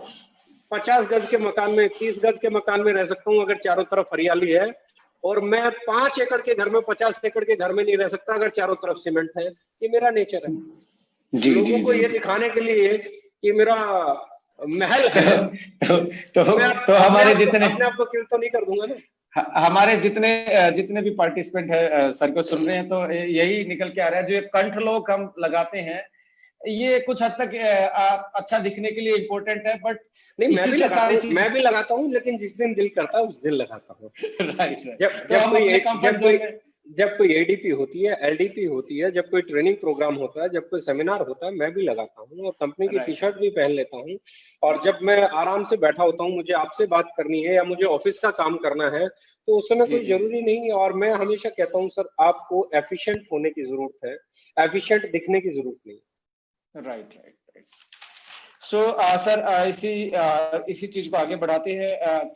50 गज के मकान में, 30 गज के मकान में रह सकता हूँ अगर चारों तरफ हरियाली है। और मैं 5 एकड़ के घर में, 50 एकड़ के घर में नहीं रह सकता अगर चारों तरफ सीमेंट है। ये मेरा नेचर है। लोगों को ये दिखाने के लिए कि मेरा महल है तो हमारे जितने अपने आप को किल तो नहीं कर दूंगा ना। हमारे जितने भी पार्टिसिपेंट है सर को सुन रहे हैं तो यही निकल के आ रहा है, जो ये कंठ लोग हम लगाते हैं ये कुछ हद तक अच्छा दिखने के लिए इम्पोर्टेंट है, बट नहीं मैं भी लगाता हूँ लेकिन जिस दिन दिल करता है उस दिन लगाता हूँ। राइट। जब कोई एडीपी होती है, एलडीपी होती है, जब कोई ट्रेनिंग प्रोग्राम होता है, जब कोई सेमिनार होता है, मैं भी लगाता हूँ और कंपनी की टी शर्ट भी पहन लेता हूँ। और जब मैं आराम से बैठा होता हूँ, मुझे आपसे बात करनी है या मुझे ऑफिस का काम करना है, तो उस समय कोई जरूरी नहीं। और मैं हमेशा कहता हूँ सर आपको एफिशिएंट होने की जरूरत है, एफिशिएंट दिखने की जरूरत नहीं। राइट। सो सर इसी चीज को आगे बढ़ाते हैं।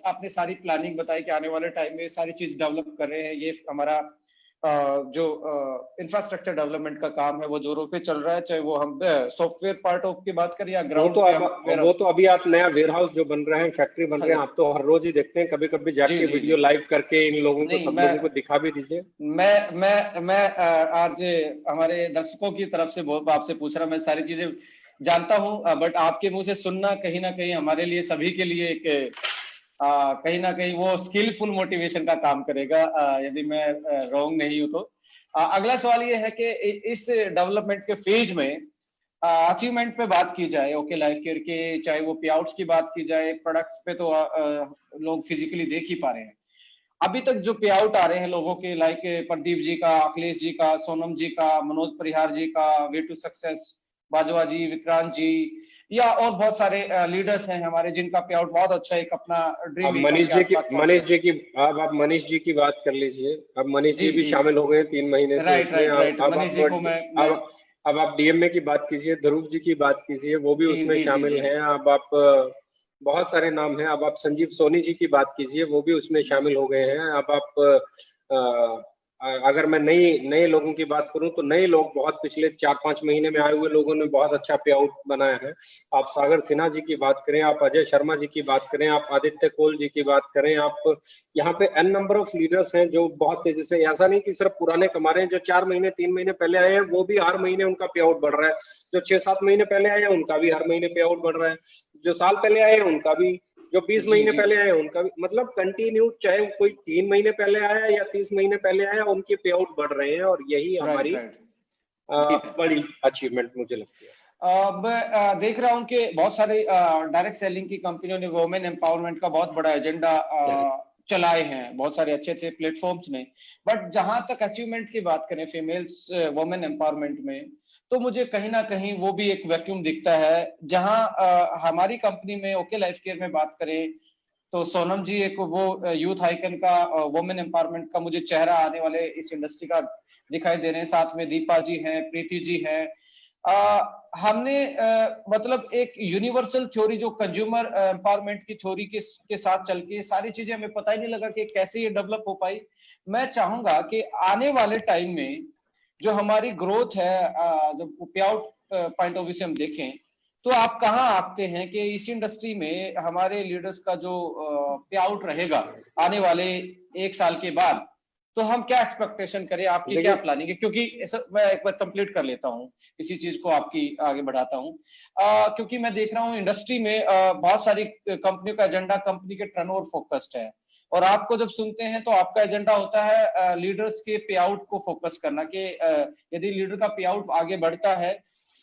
आपने सारी प्लानिंग बताई कि आने वाले टाइम में सारी चीज डेवलप कर रहे हैं। ये हमारा जो इंफ्रास्ट्रक्चर डेवलपमेंट का काम है वो जोरों पे चल रहा है, चाहे वो हम सॉफ्टवेयर पार्ट ऑफ की बात करें या वो ग्राउंड तो पे अब हम वो वेयर। तो अभी आप नया वेयर हाउस जो बन रहे हैं, फैक्ट्री बन हाँ रहे जी। हैं, आप तो हर रोज ही देखते हैं, कभी कभी जी जाके जी जी। वीडियो लाइव करके इन लोगों को, नहीं, सब लोगों को दिखा भी दीजिए। मैं आज हमारे दर्शकों की तरफ से बहुत आपसे पूछ रहा, मैं सारी चीजें जानता हूं, बट आपके मुंह से सुनना कहीं ना कहीं हमारे लिए, सभी के लिए एक कहीं ना कहीं वो स्किलफुल मोटिवेशन का काम करेगा, यदि मैं रॉन्ग नहीं हूं तो। अगला सवाल ये है कि इस डेवलपमेंट के फेज में अचीवमेंट पे बात की जाए ओके लाइफ केयर के, चाहे वो पे आउट्स की बात की जाए, प्रोडक्ट्स पे तो लोग फिजिकली देख ही पा रहे हैं। अभी तक जो पे आउट आ रहे हैं लोगों के, लाइक प्रदीप जी का, अखिलेश जी का, सोनम जी का, मनोज परिहार जी का, वे टू सक्सेस, बाजवा जी, विक्रांत जी, या और बहुत सारे लीडर्स हैं हमारे जिनका पे आउट बहुत अच्छा एक अपना अब ड्रीम इनकम के आसपास पहुंच रहे मनीष हैं। जी की, अब आप मनीष जी की बात कर लीजिए। अब मनीष जी जी भी जी। शामिल हो गए हैं 3 महीने से राइट उसमें। राइट राइट, अब मनीष आप जी को मैं अब आप डीएमए की बात कीजिए, ध्रुव जी की बात कीजिए, वो भी जी उसमें जी जी शामिल जी हैं। अब आप बहुत सारे नाम हैं। अब आप संजीव सोनी जी की बात कीजिए, वो भी उसमें शामिल हो गए हैं। अब आप अगर मैं नई नए लोगों की बात करूं तो नए लोग बहुत पिछले 4-5 महीने में आए हुए लोगों ने बहुत अच्छा पे आउट बनाया है। आप सागर सिन्हा जी की बात करें, आप अजय शर्मा जी की बात करें, आप आदित्य कोल जी की बात करें, आप यहाँ पे एन नंबर ऑफ लीडर्स हैं जो बहुत तेजी से, ऐसा नहीं कि सिर्फ पुराने कमा रहे हैं। जो 4 महीने 3 महीने पहले आए हैं वो भी हर महीने उनका पे आउट बढ़ रहा है। जो 6-7 महीने पहले आए हैं उनका भी हर महीने पे आउट बढ़ रहा है। जो साल पहले आए हैं उनका भी, जो बीस जी महीने जी। पहले आए हैं उनका भी, मतलब कंटिन्यू, चाहे कोई 3 महीने पहले आया या 30 महीने पहले आया, उनके पे आउट बढ़ रहे हैं। और यही राइट हमारी राइट। जी। बड़ी अचीवमेंट मुझे लगती है। मैं देख रहा हूँ कि बहुत सारे डायरेक्ट सेलिंग की कंपनियों ने वुमेन एम्पावरमेंट का बहुत बड़ा एजेंडा चलाए हैं, बहुत सारे अच्छे अच्छे प्लेटफॉर्म्स ने। बट जहां तक अचीवमेंट की बात करें फीमेल्स वुमेन एम्पावरमेंट में, तो मुझे कहीं ना कहीं वो भी एक वैक्यूम दिखता है। जहां हमारी कंपनी में ओके लाइफ केयर में बात करें तो सोनम जी एक वो यूथ आइकन का, वुमेन एम्पावरमेंट का मुझे चेहरा आने वाले इस इंडस्ट्री का दिखाई दे रहे हैं। साथ में दीपा जी हैं, प्रीति जी हैं। हमने मतलब एक यूनिवर्सल थ्योरी जो कंज्यूमर एम्पावरमेंट की थ्योरी के साथ चल के सारी चीजें हमें पता ही नहीं लगा कि कैसे ये डेवलप हो पाई। मैं चाहूंगा कि आने वाले टाइम में जो हमारी ग्रोथ है, जब पे आउट पॉइंट ऑफ व्यू से हम देखें, तो आप कहाँ आते हैं कि इस इंडस्ट्री में हमारे लीडर्स का जो पे आउट रहेगा आने वाले 1 साल के बाद, तो हम क्या एक्सपेक्टेशन करें, आपकी क्या देखिए, प्लानिंग है? क्योंकि मैं एक बार कंप्लीट कर लेता हूँ इसी चीज को, आपकी आगे बढ़ाता हूँ। क्योंकि मैं देख रहा हूँ इंडस्ट्री में बहुत सारी कंपनियों का एजेंडा कंपनी के टर्नओवर फोकस्ड है, और आपको जब सुनते हैं तो आपका एजेंडा होता है लीडर्स के पे आउट को फोकस करना, कि यदि लीडर का पे आउट आगे बढ़ता है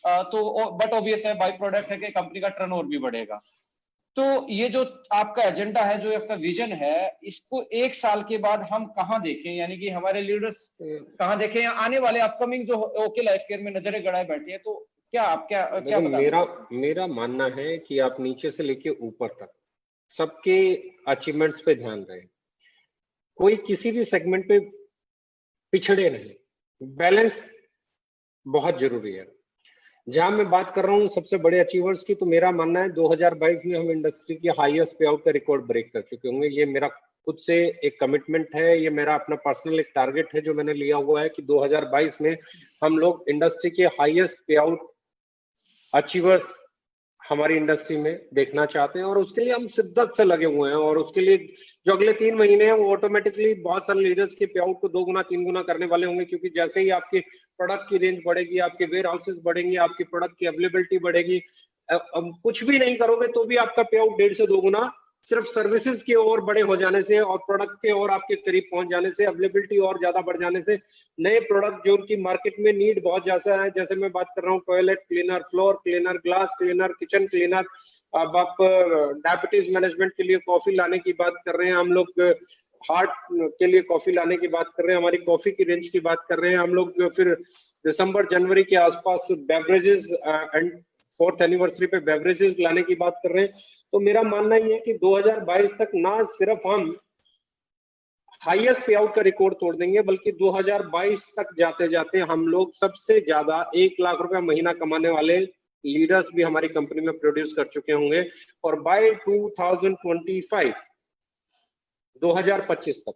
तो बट ऑब्वियस है, बाई प्रोडक्ट है कि कंपनी का टर्नओवर भी बढ़ेगा। तो ये जो आपका एजेंडा है, जो आपका विजन है, इसको 1 साल के बाद हम कहाँ देखें, यानी कि हमारे लीडर्स कहाँ देखें, या आने वाले अपकमिंग जो ओके लाइफ केयर में नजरें गड़ाए बैठे हैं, तो क्या आप क्या देखो, बताना मेरा चाहेंगे? मेरा मानना है कि आप नीचे से लेके ऊपर तक सबके अचीवमेंट्स पे ध्यान दें। कोई किसी भी सेगमेंट पे पिछड़े नहीं। बैलेंस बहुत जरूरी है। जहां मैं बात कर रहा हूँ सबसे बड़े अचीवर्स की, तो मेरा मानना है 2022 में हम इंडस्ट्री की हाईएस्ट पे आउट का रिकॉर्ड ब्रेक कर चुके होंगे। ये मेरा खुद से एक कमिटमेंट है, ये मेरा अपना पर्सनल एक टारगेट है जो मैंने लिया हुआ है कि 2022 में हम लोग इंडस्ट्री के हाईएस्ट पे आउट अचीवर्स हमारी इंडस्ट्री में देखना चाहते हैं। और उसके लिए हम शिद्दत से लगे हुए हैं। और उसके लिए जो अगले 3 महीने हैं वो ऑटोमेटिकली बहुत सारे लीडर्स के पे आउट को 2 गुना 3 गुना करने वाले होंगे। क्योंकि जैसे ही आपकी प्रोडक्ट की रेंज बढ़ेगी, आपके वेयर हाउसेस बढ़ेंगे, आपकी प्रोडक्ट की अवेलेबिलिटी बढ़ेगी, कुछ भी नहीं करोगे तो भी आपका पे आउट 1.5 से 2 गुना सिर्फ सर्विसेज के और बड़े हो जाने से और प्रोडक्ट के और आपके करीब पहुंच जाने से, अवेलेबिलिटी और ज्यादा बढ़ जाने से, नए प्रोडक्ट जो उनकी मार्केट में नीड बहुत ज्यादा है, जैसे मैं बात कर रहा हूँ toilet cleaner, floor cleaner, glass cleaner, kitchen cleaner. अब आप डायबिटीज मैनेजमेंट के लिए कॉफी लाने की बात कर रहे हैं, हम लोग हार्ट के लिए कॉफी लाने की बात कर रहे हैं, हमारी कॉफी की रेंज की बात कर रहे हैं हम लोग। फिर दिसंबर जनवरी के आसपास बेवरेजेस एंड 4th एनिवर्सरी पे बेवरेजेस लाने की बात कर रहे हैं। तो मेरा मानना ये है कि 2022 तक ना सिर्फ हम हाईएस्ट पे आउट का रिकॉर्ड तोड़ देंगे, बल्कि 2022 तक जाते जाते हम लोग सबसे ज्यादा 1 लाख रुपया महीना कमाने वाले लीडर्स भी हमारी कंपनी में प्रोड्यूस कर चुके होंगे, और बाय 2025 तक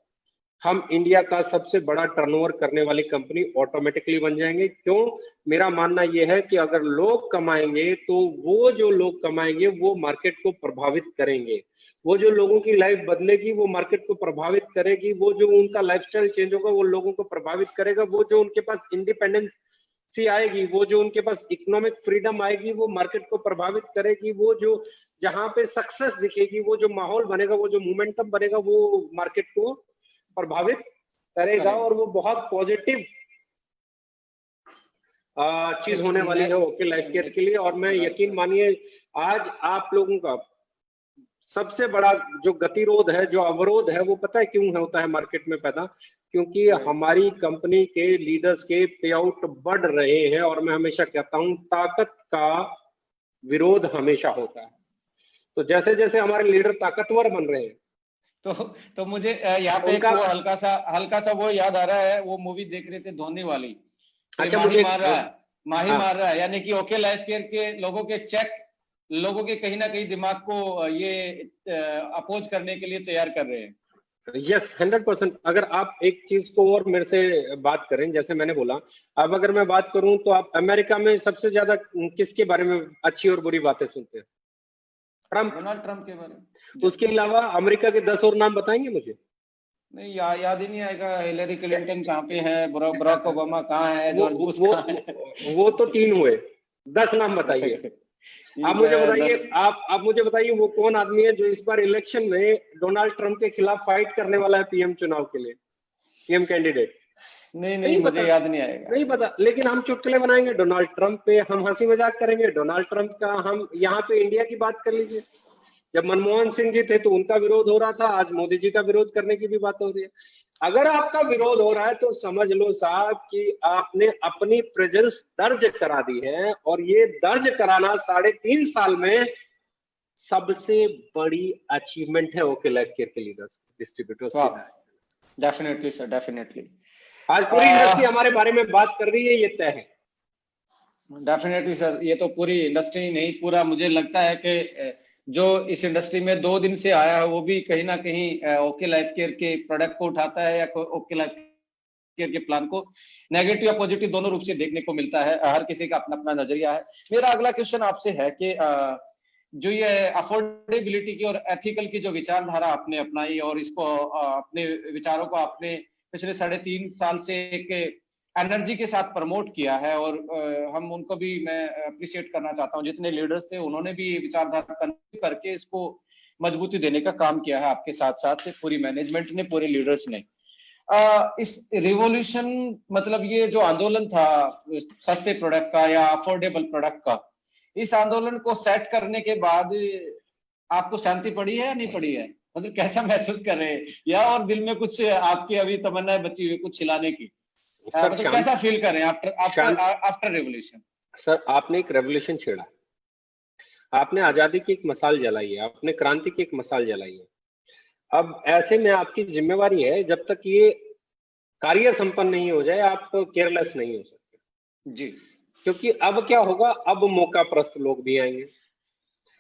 हम इंडिया का सबसे बड़ा टर्नओवर करने वाली कंपनी ऑटोमेटिकली बन जाएंगे। क्यों? मेरा मानना यह है कि अगर लोग कमाएंगे तो वो जो लोग कमाएंगे वो मार्केट को प्रभावित करेंगे, वो जो लोगों की लाइफ बदलेगी वो मार्केट को प्रभावित करेगी, वो जो उनका लाइफस्टाइल चेंज होगा वो लोगों को प्रभावित करेगा, वो जो उनके पास इंडिपेंडेंस सी आएगी, वो जो उनके पास इकोनॉमिक फ्रीडम आएगी वो मार्केट को प्रभावित करेगी, वो जो जहां पे सक्सेस दिखेगी, वो जो माहौल बनेगा, वो जो मोमेंटम बनेगा वो मार्केट को प्रभावित करेगा, और वो बहुत पॉजिटिव चीज होने वाली है ओके लाइफ केयर के लिए। और मैं यकीन मानिए आज आप लोगों का सबसे बड़ा जो गतिरोध है, जो अवरोध है, वो पता है क्यों होता है मार्केट में पैदा? क्योंकि हमारी कंपनी के लीडर्स के पे आउट बढ़ रहे हैं, और मैं हमेशा कहता हूं ताकत का विरोध हमेशा होता है। तो जैसे जैसे हमारे लीडर ताकतवर बन रहे हैं तो मुझे यहाँ पे वो हल्का सा वो याद आ रहा है, वो मूवी देख रहे थे धोनी वाली, अच्छा माही मार रहा है, माही मार रहा है, यानी कि ओके लाइफ केयर के लोगों के चेक, लोगों के कहीं ना कहीं दिमाग को ये अपोज करने के लिए तैयार कर रहे हैं। यस 100%। अगर आप एक चीज को और मेरे से बात करें, जैसे मैंने बोला, अब अगर मैं बात करूं तो आप अमेरिका में सबसे ज्यादा किसके बारे में अच्छी और बुरी बातें सुनते हैं? ट्रम्प, डोनाल्ड ट्रम्प के बारे में। उसके अलावा अमेरिका के 10 और नाम बताएंगे मुझे? नहीं, याद ही नहीं आएगा। हिलरी क्लिंटन कहाँ पे है, बराक ओबामा कहाँ है, जॉर्ज बुश कहाँ है? वो तो 3 हुए, 10 नाम बताइए। आप मुझे बताइए, आप मुझे बताइए वो कौन आदमी है जो इस बार इलेक्शन में डोनाल्ड ट्रम्प के खिलाफ फाइट करने वाला है पीएम चुनाव के लिए, पीएम कैंडिडेट? नहीं मुझे याद नहीं आएगा, नहीं पता। लेकिन हम चुटकुले बनाएंगे डोनाल्ड ट्रम्प पे, हम हंसी मजाक करेंगे डोनाल्ड ट्रम्प का। हम यहाँ पे इंडिया की बात कर लीजिए, जब मनमोहन सिंह जी थे तो उनका विरोध हो रहा था, आज मोदी जी का विरोध करने की भी बात हो रही है। अगर आपका विरोध हो रहा है तो समझ लो साहब कि आपने अपनी प्रेजेंस दर्ज करा दी है, और ये दर्ज कराना 3.5 साल में सबसे बड़ी अचीवमेंट है ओके लाइफ केयर के लीडर्स, डिस्ट्रीब्यूटर्स की। Definitely sir, definitely. आज पूरी इंडस्ट्री हमारे बारे में बात कर रही है, ये तय है। डेफिनेटली सर, ये तो पूरी इंडस्ट्री नहीं, पूरा मुझे लगता है कि जो इस इंडस्ट्री में 2 दिन से आया है वो भी कहीं ना कहीं ओके लाइफ केयर के प्रोडक्ट को उठाता है, या ओके लाइफ केयर के प्लान को नेगेटिव या पॉजिटिव दोनों रूप से देखने को मिलता है। हर किसी का अपना अपना नजरिया है। मेरा अगला क्वेश्चन आपसे है कि जो ये अफोर्डेबिलिटी की और एथिकल की जो विचारधारा आपने अपनाई, और इसको अपने विचारों को आपने पिछले 3.5 साल से एक एनर्जी के साथ प्रमोट किया है, और हम उनको भी मैं अप्रिशिएट करना चाहता हूँ, जितने लीडर्स थे उन्होंने भी विचारधारा करके इसको मजबूती देने का काम किया है, आपके साथ साथ पूरी मैनेजमेंट ने, पूरे लीडर्स ने। इस रिवॉल्यूशन, मतलब ये जो आंदोलन था सस्ते प्रोडक्ट का या अफोर्डेबल प्रोडक्ट का, इस आंदोलन को सेट करने के बाद आपको शांति पड़ी है या नहीं पड़ी है? मतलब कैसा महसूस कर रहे हैं, या और दिल में कुछ आपकी अभी तमन्नाएं बची हुई कुछ हिलाने की? मतलब कैसा फील कर रहे हैं आफ्टर रेवोल्यूशन? सर आपने एक रेवोल्यूशन छेड़ा, आपने आजादी की एक मसाल जलाई है, आपने क्रांति की एक मसाल जलाई है। अब ऐसे में आपकी जिम्मेवारी है, जब तक ये कार्य संपन्न नहीं हो जाए आप केयरलेस नहीं हो सकते जी। क्योंकि अब क्या होगा, अब मौका प्रस्त लोग भी आएंगे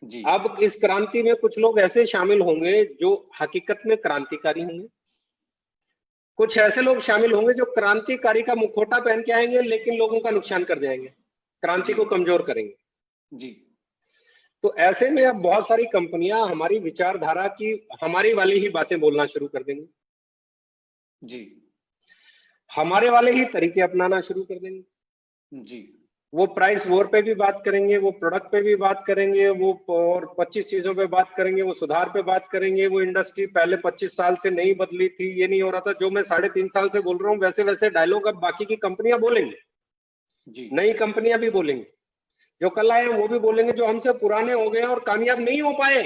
जी। अब इस क्रांति में कुछ लोग ऐसे शामिल होंगे जो हकीकत में क्रांतिकारी होंगे, कुछ ऐसे लोग शामिल होंगे जो क्रांतिकारी का मुखौटा पहन के आएंगे लेकिन लोगों का नुकसान कर जाएंगे, क्रांति को कमजोर करेंगे। जी। तो ऐसे में अब बहुत सारी कंपनियां हमारी विचारधारा की, हमारी वाली ही बातें बोलना शुरू कर देंगी जी, हमारे वाले ही तरीके अपनाना शुरू कर देंगे जी। वो प्राइस वॉर पे भी बात करेंगे, वो प्रोडक्ट पे भी बात करेंगे, वो और 25 चीजों पे बात करेंगे, वो सुधार पे बात करेंगे। वो इंडस्ट्री पहले 25 साल से नहीं बदली थी, ये नहीं हो रहा था, जो मैं 3.5 साल से बोल रहा हूँ वैसे वैसे डायलॉग अब बाकी की कंपनियां बोलेंगे जी। नई कंपनियां भी बोलेंगी, जो कल आए हैं वो भी बोलेंगे, जो हमसे पुराने हो गए और कामयाब नहीं हो पाए,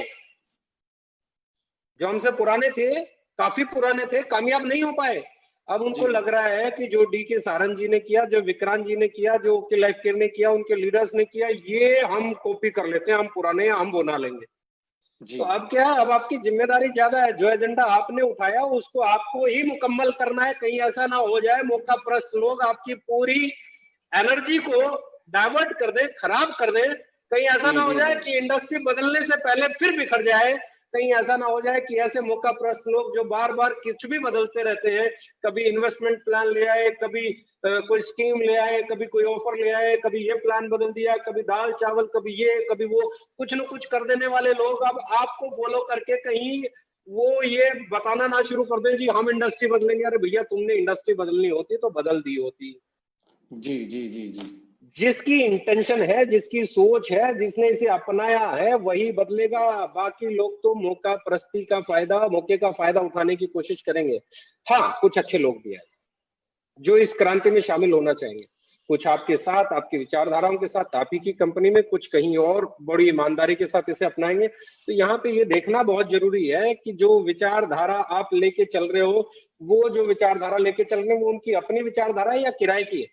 जो हमसे पुराने थे, काफी पुराने थे, कामयाब नहीं हो पाए, अब उनको लग रहा है कि जो डी.के. सारंग जी ने किया, जो विक्रांत जी ने किया, जो ओके लाइफ केयर ने किया, उनके लीडर्स ने किया, ये हम कॉपी कर लेते हैं, हम पुराने हैं, हम बना लेंगे। तो अब क्या है, अब आपकी जिम्मेदारी ज्यादा है, जो एजेंडा आपने उठाया उसको आपको ही मुकम्मल करना है। कहीं ऐसा ना हो जाए मौका प्रस्त लोग आपकी पूरी एनर्जी को डाइवर्ट कर दे, खराब कर दे, कहीं ऐसा ना हो जी जाए जी कि इंडस्ट्री बदलने से पहले फिर बिखर जाए, कहीं ऐसा ना हो जाए कि ऐसे मौकाप्रस्त लोग जो बार बार कुछ भी बदलते रहते हैं, कभी इन्वेस्टमेंट प्लान ले आए, कभी कोई स्कीम ले आए, कभी कोई ऑफर ले आए, कभी ये प्लान बदल दिया, कभी दाल चावल, कभी ये कभी वो, कुछ न कुछ कर देने वाले लोग अब आपको फॉलो करके कहीं वो ये बताना ना शुरू कर दें जी हम इंडस्ट्री बदलेंगे। अरे भैया, तुमने इंडस्ट्री बदलनी होती तो बदल दी होती। जी जी जी जी जिसकी इंटेंशन है, जिसकी सोच है, जिसने इसे अपनाया है, वही बदलेगा। बाकी लोग तो मौका प्रस्ती का फायदा, मौके का फायदा उठाने की कोशिश करेंगे। हाँ, कुछ अच्छे लोग भी हैं जो इस क्रांति में शामिल होना चाहेंगे, कुछ आपके साथ, आपकी विचारधाराओं के साथ, आप ही की कंपनी में, कुछ कहीं और बड़ी ईमानदारी के साथ इसे अपनाएंगे। तो यहाँ पे ये देखना बहुत जरूरी है कि जो विचारधारा आप लेके चल रहे हो, वो जो विचारधारा लेके चल रहे हैं वो उनकी अपनी विचारधारा है या किराए की है।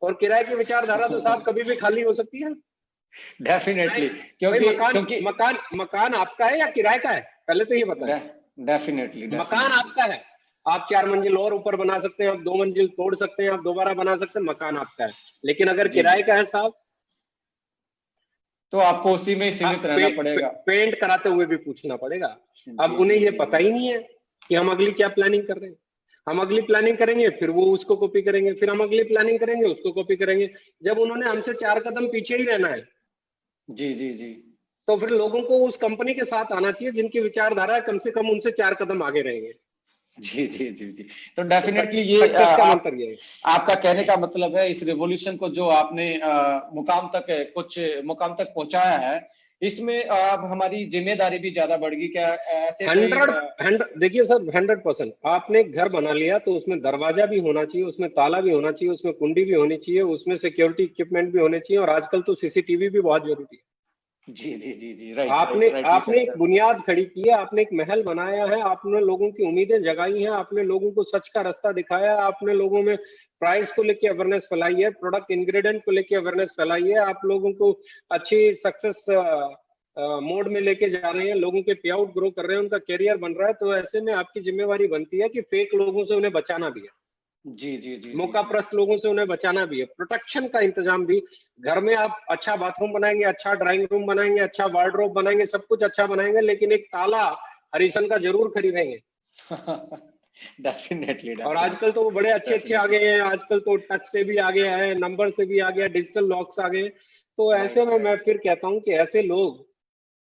और किराए की विचारधारा तो साहब कभी भी खाली हो सकती है। भाई, डेफिनेटली, भाई क्योंकि मकान क्योंकि मकान मकान आपका है या किराए का है, पहले तो ये बताएं। डेफिनेटली मकान डेफिनेटली। आपका है, आप 4 मंजिल और ऊपर बना सकते हैं, आप 2 मंजिल तोड़ सकते हैं, आप दोबारा बना सकते हैं, मकान आपका है। लेकिन अगर जी जी, किराए का है साहब, तो आपको उसी में ही सीमित रहना पड़ेगा। पेंट कराते हुए भी पूछना पड़ेगा। अब जी उन्हें जी ये जी पता जी ही नहीं है कि हम अगली क्या प्लानिंग कर रहे हैं। हम अगली प्लानिंग करेंगे, फिर वो उसको कॉपी करेंगे, फिर हम अगली प्लानिंग करेंगे, उसको कॉपी करेंगे। जब उन्होंने हमसे 4 कदम पीछे ही रहना है, जी जी जी तो फिर लोगों को उस कंपनी के साथ आना चाहिए जिनकी विचारधारा कम से कम उनसे 4 कदम आगे रहेंगे। जी जी जी जी। तो तो डेफिनेटली ये सक्सेस का आप, मंत्र ये है। आपका कहने का मतलब है इस रिवॉल्यूशन को जो आपने मुकाम तक, कुछ मुकाम तक पहुंचाया है, इसमें अब हमारी जिम्मेदारी भी ज्यादा बढ़ गई क्या? ऐसे कोई 100 देखिए सर, 100% आपने एक घर बना लिया तो उसमें दरवाजा भी होना चाहिए, उसमें ताला भी होना चाहिए, उसमें कुंडी भी होनी चाहिए, उसमें सिक्योरिटी इक्विपमेंट भी होने चाहिए, और आजकल तो सीसीटीवी भी बहुत जरूरी है। जी जी जी जी, राइट आपने राइट राइटली आपने सेड एक सर। बुनियाद खड़ी की है, आपने एक महल बनाया है, आपने लोगों की उम्मीदें जगाई हैं, आपने लोगों को सच का रास्ता दिखाया है, आपने लोगों में प्राइस को लेकर अवेयरनेस फैलाई है, प्रोडक्ट इंग्रेडिएंट को लेकर अवेयरनेस फैलाई है, आप लोगों को अच्छी सक्सेस मोड में लेके जा रहे हैं, लोगों के पे आउट ग्रो कर रहे हैं, उनका करियर बन रहा है। तो ऐसे में आपकी जिम्मेवारी बनती है कि फेक लोगों से उन्हें बचाना भी है, जी जी जी जी मौका जी प्रस्त लोगों से उन्हें बचाना भी है, प्रोटेक्शन का इंतजाम भी। घर में आप अच्छा बाथरूम बनाएंगे, अच्छा ड्राइंग रूम बनाएंगे, अच्छा वार्डरोब बनाएंगे, सब कुछ अच्छा बनाएंगे, लेकिन एक ताला हरिसन का जरूर खरीदेंगे। डेफिनेटली और आजकल तो वो बड़े अच्छे अच्छे आ डेफिनेटली, गए हैं, आजकल तो टच से भी आ गया है, नंबर से भी आ गया, डिजिटल लॉक्स आ गए। तो ऐसे राइट में मैं राइट फिर कहता हूँ कि ऐसे लोग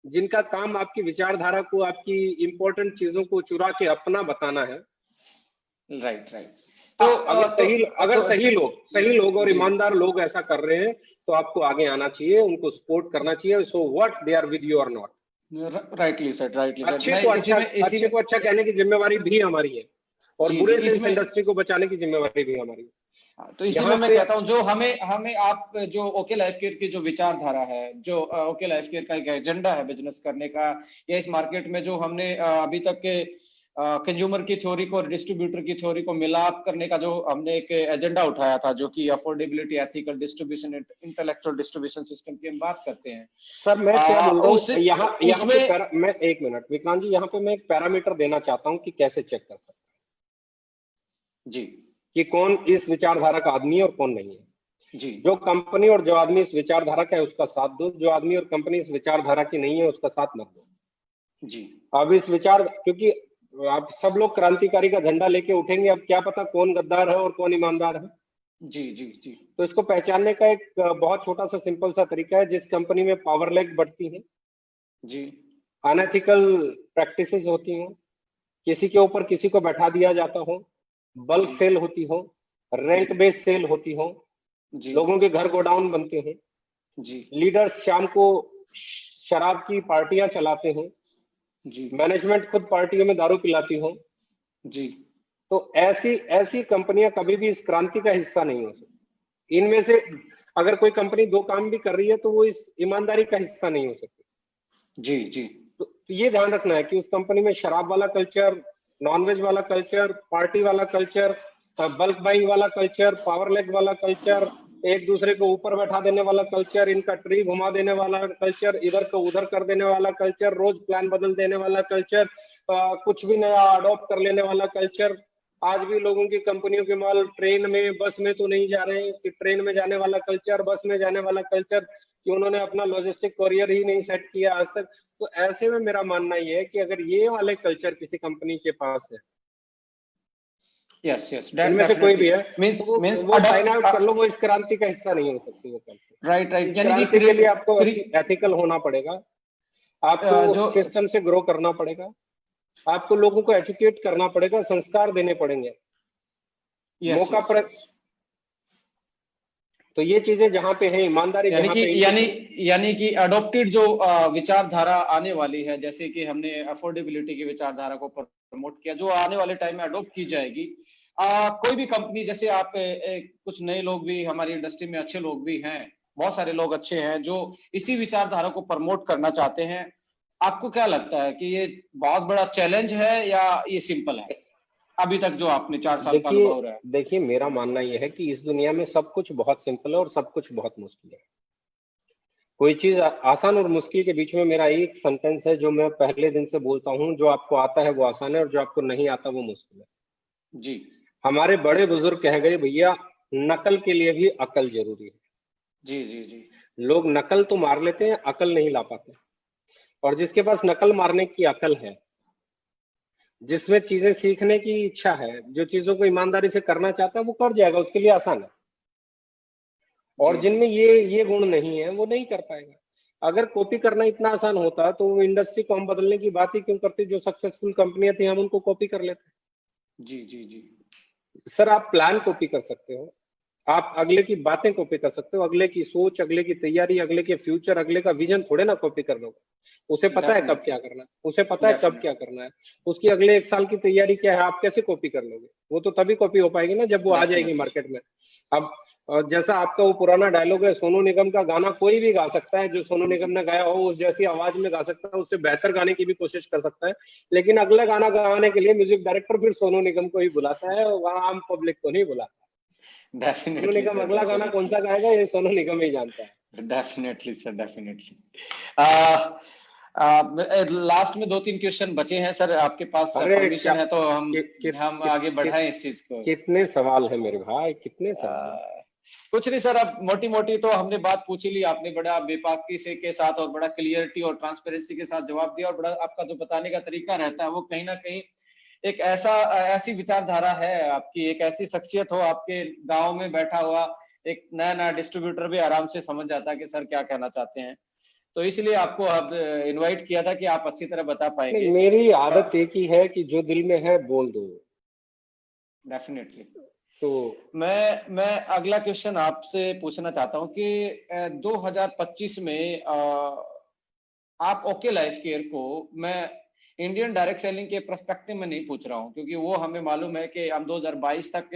जिनका काम आपकी विचारधारा को, आपकी इंपॉर्टेंट चीजों को चुरा के अपना बताना है। Right right. तो हाँ, अगर सही लोग और जी, ईमानदार लोग ऐसा कर रहे हैं तो आपको आगे आना चाहिए, उनको सपोर्ट करना चाहिए। So what, they are with you और नॉट। राइटली सेड, मैं इसी अच्छे में को अच्छा कहने की जिम्मेवारी भी हमारी है, और जी जी बुरे से इस इसमें, इंडस्ट्री को बचाने की जिम्मेवारी भी हमारी है। हाँ, तो इसी में यहाँ मैं पे कहता हूँ जो हमें हमें आप जो ओके लाइफ केयर की जो विचारधारा है, जो ओके लाइफ केयर का एक एजेंडा है बिजनेस करने का, या इस मार्केट में जो हमने अभी तक के कंज्यूमर की थ्योरी को और डिस्ट्रीब्यूटर की थ्योरी को मिलाप करने का जो हमने एक एजेंडा उठाया था, जो कि affordability, ethical distribution, intellectual distribution system की हम बात करते हैं, सर मैं क्या बोल रहा उस हूँ, यहाँ पे उसमें मैं एक मिनट विक्रांत जी, यहाँ पे मैं एक पैरामीटर देना चाहता हूँ कि कैसे चेक कर सकते जी हैं कि कौन इस विचारधारा का आदमी है और कौन नहीं है। जी जो कंपनी और जो आदमी इस विचारधारा का है उसका साथ दो, जो आदमी और कंपनी इस विचारधारा की नहीं है उसका साथ मत दो। जी अब इस विचार, क्योंकि आप सब लोग क्रांतिकारी का झंडा लेके उठेंगे, अब क्या पता कौन गद्दार है और कौन ईमानदार है। जी जी जी तो इसको पहचानने का एक बहुत छोटा सा सिंपल सा तरीका है। जिस कंपनी में पावर लेग बढ़ती है, जी अनएथिकल प्रैक्टिसेस होती हो, किसी के ऊपर किसी को बैठा दिया जाता हो, बल्क जी सेल होती हो, जी रेंट बेस्ड सेल होती हो, जी लोगों के घर गोडाउन बनते हैं, जी लीडर्स शाम को शराब की पार्टियां चलाते हैं, जी मैनेजमेंट खुद पार्टियों में दारू पिलाती हो, जी तो ऐसी ऐसी कंपनियां कभी भी इस क्रांति का हिस्सा नहीं हो सकती। इनमें से अगर कोई कंपनी दो काम भी कर रही है तो वो इस ईमानदारी का हिस्सा नहीं हो सकती। जी जी तो ये ध्यान रखना है कि उस कंपनी में शराब वाला कल्चर, नॉनवेज वाला कल्चर, पार्टी वाला कल्चर, बल्क बाइंग वाला कल्चर, पावर लेग वाला कल्चर, एक दूसरे को ऊपर बैठा देने वाला कल्चर, इनका ट्री घुमा देने वाला कल्चर, इधर को उधर कर देने वाला कल्चर, रोज प्लान बदल देने वाला कल्चर, कुछ भी नया अडॉप्ट कर लेने वाला कल्चर, आज भी लोगों की कंपनियों के माल ट्रेन में बस में तो नहीं जा रहे हैं, कि ट्रेन में जाने वाला कल्चर, बस में जाने वाला कल्चर, कि उन्होंने अपना लॉजिस्टिक कॉरियर ही नहीं सेट किया आज तक। तो ऐसे में मेरा मानना ये है कि अगर ये वाले कल्चर किसी कंपनी के पास है, यस यस, इनमें से कोई भी डेफिनेटली है, मींस तो मींस वो साइन आउट कर अडॉप्ट। लो, वो इस क्रांति का हिस्सा नहीं हो सकती वो कंपनी। राइट राइट, इस यानी क्रांति के लिए आपको एथिकल होना पड़ेगा, आपको जो सिस्टम से ग्रो करना पड़ेगा, आपको लोगों को एजुकेट करना पड़ेगा, संस्कार देने पड़ेंगे, यस मौका यस पर। यस, तो ये चीजें जहां पे है, ईमानदारी यानी जहां कि पे यानी इनकी। यानी कि अडॉप्टेड जो विचारधारा आने वाली है, जैसे कि हमने अफोर्डेबिलिटी की विचारधारा को प्रमोट किया, जो आने वाले टाइम में अडॉप्ट की जाएगी। कोई भी कंपनी, जैसे आप कुछ नए लोग भी हमारी इंडस्ट्री में, अच्छे लोग भी हैं, बहुत सारे लोग अच्छे हैं जो इसी विचारधारा को प्रमोट करना चाहते हैं। आपको क्या लगता है कि ये बहुत बड़ा चैलेंज है या ये सिंपल है, अभी तक जो आपने 4 साल का देखिए अनुभव रहा है? देखिए मेरा मानना यह है कि इस दुनिया में सब कुछ बहुत सिंपल है और सब कुछ बहुत मुश्किल है। कोई चीज आसान और मुश्किल के बीच में मेरा एक सेंटेंस है जो मैं पहले दिन से बोलता हूँ, जो आपको आता है वो आसान है और जो आपको नहीं आता वो मुश्किल है। जी हमारे बड़े बुजुर्ग कह गए, भैया नकल के लिए भी अकल जरूरी है। जी जी जी, लोग नकल तो मार लेते हैं, अकल नहीं ला पाते। और जिसके पास नकल मारने की अकल है, जिसमें चीजें सीखने की इच्छा है, जो चीजों को ईमानदारी से करना चाहता है, वो कर जाएगा, उसके लिए आसान है। और जी जी जिनमें ये गुण नहीं है वो नहीं कर पाएगा। अगर कॉपी करना इतना आसान होता तो वो इंडस्ट्री को हम बदलने की बात ही क्यों करते? जो सक्सेसफुल कंपनियां थी हम उनको कॉपी कर लेते। जी जी जी, सर आप प्लान कॉपी कर सकते हो, आप अगले की बातें कॉपी कर सकते हो, अगले की सोच, अगले की तैयारी, अगले के फ्यूचर, अगले का विजन थोड़े ना कॉपी कर लोगे। उसे पता है कब क्या डेफिनेटली करना है, उसे पता है कब क्या डेफिनेटली करना है। उसकी अगले 1 साल की तैयारी क्या है, आप कैसे कॉपी कर लोगे? वो तो तभी कॉपी हो पाएगी ना जब वो आ जाएगी डेफिनेटली, मार्केट में। अब जैसा आपका वो पुराना डायलॉग है, सोनू निगम का गाना कोई भी गा सकता है, जो सोनू निगम ने गाया हो उस जैसी आवाज में गा सकता है, उससे बेहतर गाने की भी कोशिश कर सकता है। लेकिन अगला गाना गाने के लिए म्यूजिक डायरेक्टर फिर सोनू निगम को ही बुलाता है, वहां आम पब्लिक को नहीं बुलाता। सोनू डेफिनेटली निगम सर, अगला गाना कौन सा गाएगा ये सोनू निगम ही जानता है। Definitely sir, definitely. लास्ट में 2-3 क्वेश्चन बचे हैं सर, आपके पास अरे क्या, परमिशन है तो हम कि, कि, हम कि, आगे कि, बढ़ाएं इस चीज को? कितने सवाल है मेरे भाई, कितने सवाल है? कुछ नहीं सर, अब मोटी मोटी तो हमने बात पूछ ही ली, आपने बड़ा बेबाकी से के साथ और बड़ा क्लियरिटी और ट्रांसपेरेंसी के साथ जवाब दिया, और बड़ा आपका जो बताने का तरीका रहता है वो कहीं ना कहीं एक ऐसी विचारधारा है आपकी, एक ऐसी शख्सियत हो आपके गांव में बैठा हुआ एक नया नया डिस्ट्रीब्यूटर भी आराम से समझ जाता है कि सर क्या कहना चाहते हैं। तो इसलिए आपको अब इनवाइट किया था कि आप अच्छी तरह बता नहीं, पाएंगे। मेरी आदत एक ही है कि जो दिल में है बोल दो। डेफिनेटली। तो मैं अगला क्वेश्चन आपसे पूछना चाहता हूं कि 2025 में आप ओके लाइफ केयर को, मैं इंडियन डायरेक्ट सेलिंग के पर्सपेक्टिव में नहीं पूछ रहा हूं, क्योंकि वो हमें मालूम है कि हम 2022 तक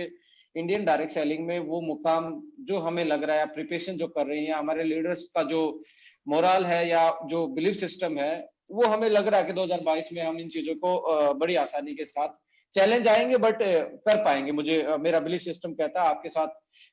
इंडियन डायरेक्ट सेलिंग में वो मुकाम जो हमें लग रहा है, प्रिपरेशन जो कर रही है हमारे लीडर्स का, जो मोरल है या जो बिलीफ सिस्टम है, वो हमें लग रहा है कि 2022 में हम इन चीजों को बड़ी आसानी के साथ चैलेंज आएंगे बट कर पाएंगे। मुझे मेरा बिलीफ सिस्टम कहता है, आपके साथ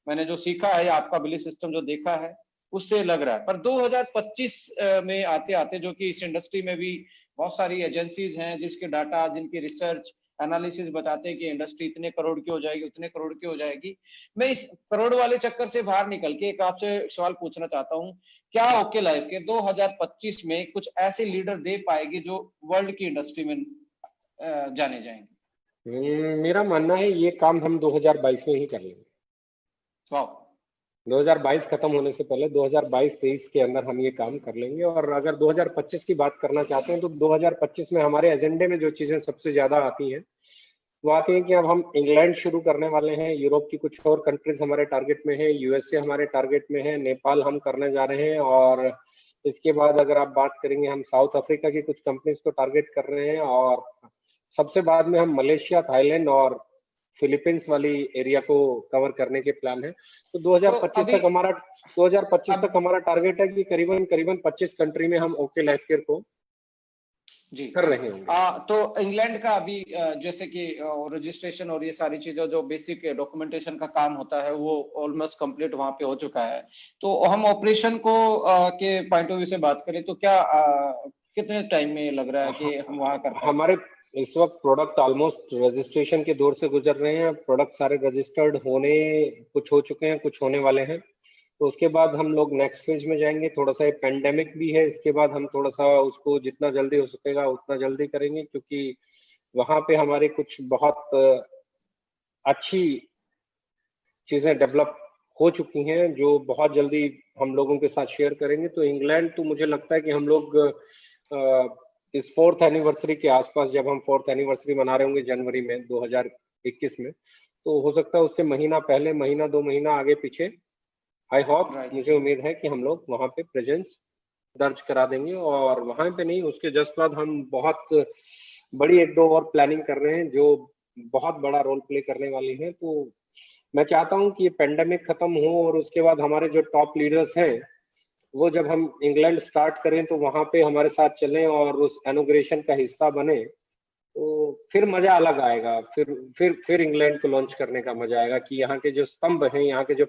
मैंने जो सीखा है या आपका बिलीफ सिस्टम जो देखा है उससे लग रहा है। पर 2025 में आते आते, जो कि इस इंडस्ट्री में भी बहुत सारी एजेंसीज हैं जिसके डाटा, जिनकी रिसर्च एनालिसिस बताते हैं कि इंडस्ट्री इतने करोड़ की हो जाएगी, उतने करोड़ की हो जाएगी। मैं इस करोड़ वाले चक्कर से बाहर निकल के एक आपसे सवाल पूछना चाहता हूँ, क्या ओके लाइफ के 2025 में कुछ ऐसे लीडर दे पाएगी जो वर्ल्ड की इंडस्ट्री में जाने जाएंगे? मेरा मानना है ये काम हम 2022 में ही कर लेंगे। वाह, 2022 खत्म होने से पहले 2022-23 के अंदर हम ये काम कर लेंगे। और अगर 2025 की बात करना चाहते हैं तो 2025 में हमारे एजेंडे में जो चीजें सबसे ज्यादा आती हैं वो आती है कि अब हम इंग्लैंड शुरू करने वाले हैं, यूरोप की कुछ और कंट्रीज हमारे टारगेट में है, यूएसए हमारे टारगेट में है, नेपाल हम करने जा रहे हैं। और इसके बाद अगर आप बात करेंगे, हम साउथ अफ्रीका की कुछ कंपनीज को टारगेट कर रहे हैं। और सबसे बाद में हम मलेशिया, थाईलैंड और फिलीपींस वाली एरिया को कवर करने के प्लान है। तो तो 2025 अभी तक हमारा 2025 तक अब हमारा टारगेट है कि करीबन करीबन 25 कंट्री में हम ओके लाइफ केयर को जी, कर रहे होंगे। तो इंग्लैंड का अभी जैसे कि रजिस्ट्रेशन और ये सारी चीजें, जो बेसिक डॉक्यूमेंटेशन का काम होता है, वो ऑलमोस्ट कंप्लीट वहां पे हो चुका है। तो हम ऑपरेशन को के पॉइंट ऑफ व्यू से बात करें तो क्या कितने टाइम में लग रहा है कि हम वहां कर पाएंगे? हमारे इस वक्त प्रोडक्ट ऑलमोस्ट रजिस्ट्रेशन के दौर से गुजर रहे हैं। प्रोडक्ट सारे रजिस्टर्ड होने, कुछ हो चुके हैं, कुछ होने वाले हैं। तो उसके बाद हम लोग नेक्स्ट फेज में जाएंगे। थोड़ा सा पेंडेमिक भी है, इसके बाद हम थोड़ा सा उसको जितना जल्दी हो सकेगा उतना जल्दी करेंगे, क्योंकि वहां पे हमारे कुछ बहुत अच्छी चीजें डेवलप हो चुकी हैं जो बहुत जल्दी हम लोगों के साथ शेयर करेंगे। तो इंग्लैंड, तो मुझे लगता है कि हम लोग इस 4th एनिवर्सरी के आसपास, जब हम 4th एनिवर्सरी मना रहे होंगे जनवरी में 2021 में, तो हो सकता है उससे महीना पहले, महीना 2 महीना आगे पीछे, आई होप, मुझे उम्मीद है कि हम लोग वहां पे प्रेजेंस दर्ज करा देंगे। और वहां पे नहीं, उसके जस्ट बाद हम बहुत बड़ी 1-2 और प्लानिंग कर रहे हैं जो बहुत बड़ा रोल प्ले करने वाली है। तो मैं चाहता हूं कि ये पेंडेमिक खत्म हो और उसके बाद हमारे जो टॉप लीडर्स हैं वो, जब हम इंग्लैंड स्टार्ट करें तो वहां पे हमारे साथ चलें और उस इनॉग्रेशन का हिस्सा बने। तो फिर मजा अलग आएगा। फिर इंग्लैंड को लॉन्च करने का मजा आएगा कि यहाँ के जो स्तंभ हैं, यहाँ के जो